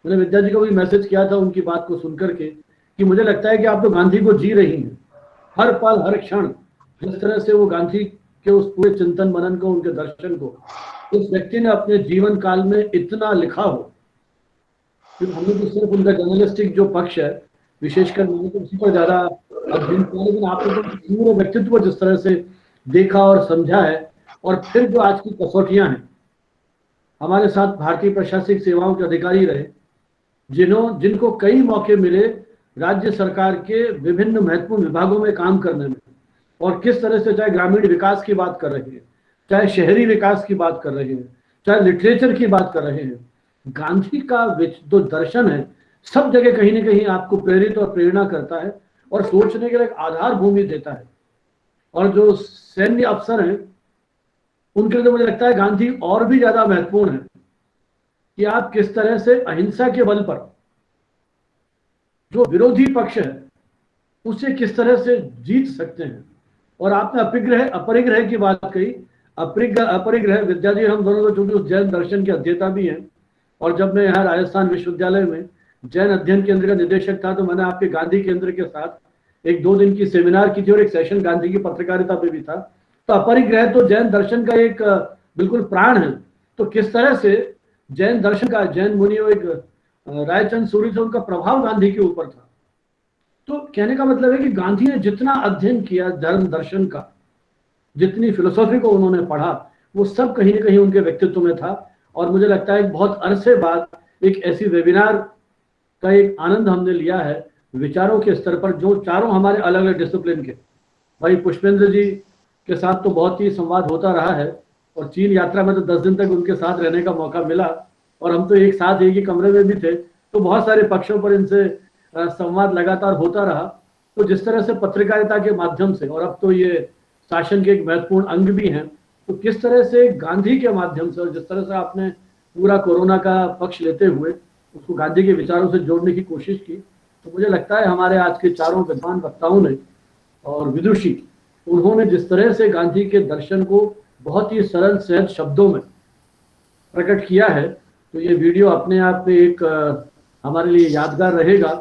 मैंने विद्या जी को भी मैसेज किया था उनकी बात को सुनकर के, कि मुझे लगता है कि आप तो गांधी को जी रही हैं हर पल हर क्षण। जिस तरह से वो गांधी के उस पूरे चिंतन मनन को, उनके दर्शन को उस व्यक्ति ने अपने जीवन काल में इतना लिखा हो, क्योंकि हमने तो सिर्फ उनका जर्नलिस्टिक जो पक्ष है विशेषकर मैंने तो उसी पर ज्यादा अध्ययन किया, लेकिन आपने तो पूरे व्यक्तित्व को जिस तरह से देखा और समझा है, और फिर जो आज की कसौटियां हैं, हमारे साथ भारतीय प्रशासनिक सेवाओं के अधिकारी रहे जिनको कई मौके मिले राज्य सरकार के विभिन्न महत्वपूर्ण विभागों में काम करने में, और किस तरह से चाहे ग्रामीण विकास की बात कर रहे हैं, चाहे शहरी विकास की बात कर रहे हैं, चाहे लिटरेचर की बात कर रहे हैं, गांधी का जो दर्शन है सब जगह कहीं ना कहीं आपको प्रेरित और प्रेरणा करता है और सोचने के लिए एक आधार भूमि देता है। और जो सैन्य अफसर हैं उनके लिए तो मुझे लगता है गांधी और भी ज्यादा महत्वपूर्ण है कि आप किस तरह से अहिंसा के बल पर जो विरोधी पक्ष है उसे किस तरह से जीत सकते हैं। और आपने अपरिग्रह की बात कही। अपरिग्रह विद्या जी हम दोनों तो चूंकि उस जैन दर्शन के अध्येता भी हैं, और जब मैं यहाँ राजस्थान विश्वविद्यालय में जैन अध्ययन केंद्र का निदेशक था तो मैंने आपके गांधी केंद्र के साथ 1-2 दिन की सेमिनार की थी और एक सेशन गांधी की पत्रकारिता पे भी था। तो अपरिग्रह तो जैन दर्शन का एक बिल्कुल प्राण है। तो किस तरह से जैन दर्शन का, जैन मुनियों, एक रायचंद सूरी से उनका प्रभाव गांधी के ऊपर था। तो कहने का मतलब है कि गांधी ने जितना अध्ययन किया धर्म दर्शन का, जितनी फिलोसॉफी को उन्होंने पढ़ा, वो सब कहीं ना कहीं उनके व्यक्तित्व में था। और मुझे लगता है बहुत अरसे बाद एक ऐसी वेबिनार का एक आनंद हमने लिया है विचारों के स्तर पर, जो चारों हमारे अलग अलग डिसिप्लिन के। भाई पुष्पेंद्र जी के साथ तो बहुत ही संवाद होता रहा है, और चीन यात्रा में तो 10 दिन तक उनके साथ रहने का मौका मिला, और हम तो एक साथ एक ही कमरे में भी थे, तो बहुत सारे पक्षों पर इनसे संवाद लगातार होता रहा। तो जिस तरह से पत्रकारिता के माध्यम से, और अब तो ये शासन के एक महत्वपूर्ण अंग भी हैं, तो किस तरह से गांधी के माध्यम से, और जिस तरह से आपने पूरा कोरोना का पक्ष लेते हुए उसको गांधी के विचारों से जोड़ने की कोशिश की, तो मुझे लगता है हमारे आज के चारों विद्वान वक्ताओं ने और विदुषी, उन्होंने जिस तरह से गांधी के दर्शन को बहुत ही सरल सहज शब्दों में प्रकट किया है, तो ये वीडियो अपने आप में एक हमारे लिए यादगार रहेगा।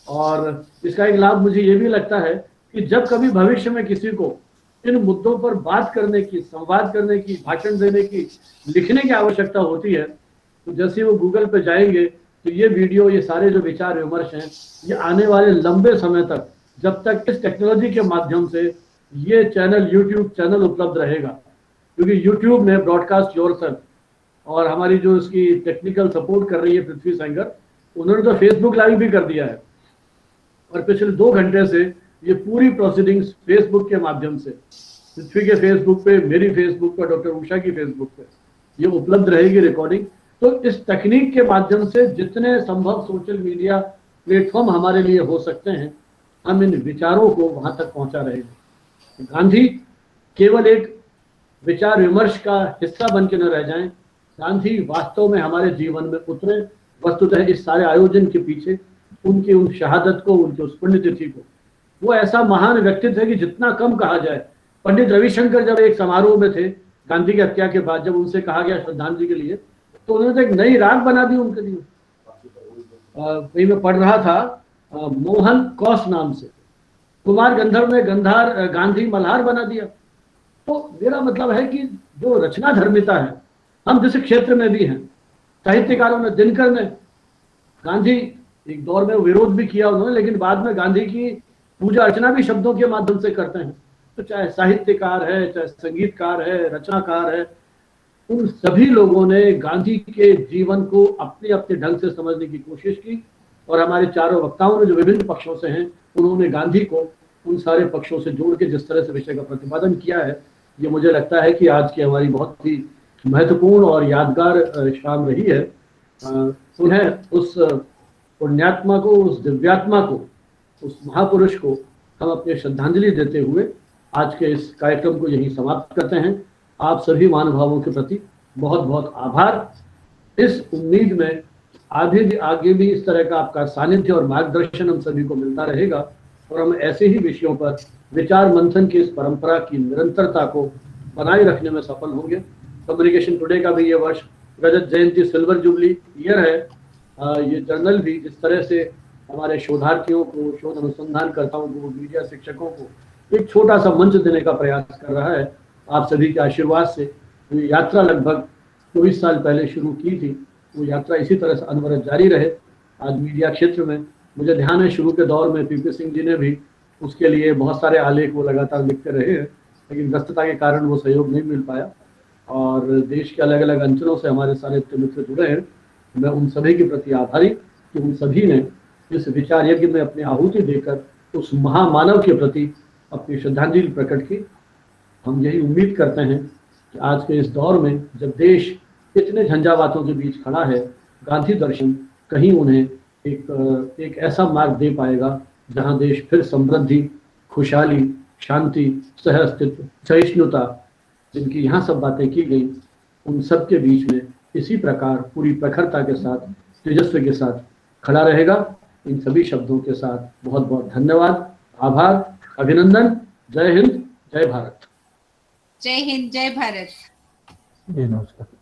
और इसका एक लाभ मुझे ये भी लगता है कि जब कभी भविष्य में किसी को इन मुद्दों पर बात करने की, संवाद करने की, भाषण देने की, लिखने की आवश्यकता होती है, तो जैसे वो गूगल पे जाएंगे तो ये वीडियो, ये सारे जो विचार विमर्श हैं, ये आने वाले लंबे समय तक, जब तक इस टेक्नोलॉजी के माध्यम से ये चैनल, यूट्यूब चैनल उपलब्ध रहेगा, क्योंकि यूट्यूब ने ब्रॉडकास्ट योरसेल्फ, और हमारी जो इसकी टेक्निकल सपोर्ट कर रही है पृथ्वी सेंगर, उन्होंने तो फेसबुक लाइव भी कर दिया है, और पिछले 2 घंटे से ये पूरी प्रोसीडिंग्स फेसबुक के माध्यम से, पृथ्वी के फेसबुक पे, मेरी फेसबुक पे, डॉक्टर उषा की फेसबुक पे ये उपलब्ध रहेगी रिकॉर्डिंग। तो इस तकनीक के माध्यम से जितने संभव सोशल मीडिया प्लेटफॉर्म हमारे लिए हो सकते हैं, हम इन विचारों को वहां तक पहुंचा रहे हैं। गांधी केवल एक विचार विमर्श का हिस्सा बन के न रह जाएं, गांधी वास्तव में हमारे जीवन में उतरे। वस्तुतः इस सारे आयोजन के पीछे उनकी उन शहादत को, उनकी उस पुण्यतिथि को, वो ऐसा महान व्यक्तित्व है कि जितना कम कहा जाए। पंडित रविशंकर जब एक समारोह में थे गांधी की हत्या के बाद, जब उनसे कहा गया श्रद्धांजलि के लिए, तो उन्होंने तो एक नई राग बना दी उनके लिए। वही मैं पढ़ रहा था, मोहन कौश नाम से, कुमार गंधर्व ने गंधार गांधी मल्हार बना दिया। तो मेरा मतलब है कि जो रचना धर्मिता है, हम जिस क्षेत्र में भी हैं, साहित्यकारों ने, दिनकर ने, गांधी एक दौर में विरोध भी किया उन्होंने, लेकिन बाद में गांधी की पूजा अर्चना भी शब्दों के माध्यम से करते हैं। तो चाहे साहित्यकार है, चाहे संगीतकार है, रचनाकार है, उन सभी लोगों ने गांधी के जीवन को अपने अपने ढंग से समझने की कोशिश की। और हमारे चारों वक्ताओं ने जो विभिन्न पक्षों से हैं, उन्होंने गांधी को उन सारे पक्षों से जोड़ के जिस तरह से विषय का प्रतिपादन किया है, ये मुझे लगता है कि आज की हमारी बहुत ही महत्वपूर्ण और यादगार शाम रही है। उन्हें उस पुण्यात्मा को, उस दिव्यात्मा को, उस महापुरुष को हम अपनी श्रद्धांजलि देते हुए आज के इस कार्यक्रम को यहीं समाप्त करते हैं। आप सभी महानुभावों के प्रति बहुत बहुत आभार। इस उम्मीद में आगे भी इस तरह का आपका सानिध्य और मार्गदर्शन हम सभी को मिलता रहेगा, और हम ऐसे ही विषयों पर विचार मंथन की इस परंपरा की निरंतरता को बनाए रखने में सफल होंगे। कम्युनिकेशन टुडे का भी ये वर्ष रजत जयंती सिल्वर जुबली ईयर है। ये जर्नल भी जिस तरह से हमारे शोधार्थियों को, शोध अनुसंधानकर्ताओं को, मीडिया शिक्षकों को एक छोटा सा मंच देने का प्रयास कर रहा है, आप सभी के आशीर्वाद से ये यात्रा लगभग 24 साल पहले शुरू की थी, वो यात्रा इसी तरह से अनवरत जारी रहे। आज मीडिया क्षेत्र में मुझे ध्यान है शुरू के दौर में पीपी सिंह जी ने भी उसके लिए बहुत सारे आलेख वो लगातार लिखते रहे हैं, लेकिन व्यस्तता के कारण वो सहयोग नहीं मिल पाया और देश के अलग अलग अंचलों से हमारे सारे मित्र जुड़े हैं। मैं उन सभी के प्रति आभारी कि उन सभी ने इस विचार यज्ञ में अपनी आहुति देकर उस महामानव के प्रति अपनी श्रद्धांजलि प्रकट की। हम यही उम्मीद करते हैं कि आज के इस दौर में जब देश इतने झंझावातों के बीच खड़ा है, गांधी दर्शन कहीं उन्हें एक ऐसा मार्ग दे पाएगा जहां देश फिर समृद्धि, खुशहाली, शांति, सहअस्तित्व, सहिष्णुता, जिनकी यहाँ सब बातें की गई, उन सब के बीच में इसी प्रकार पूरी प्रखरता के साथ, तेजस्वी के साथ खड़ा रहेगा। इन सभी शब्दों के साथ बहुत बहुत धन्यवाद, आभार, अभिनंदन। जय हिंद, जय भारत। जय हिंद, जय भारत। जी नमस्कार।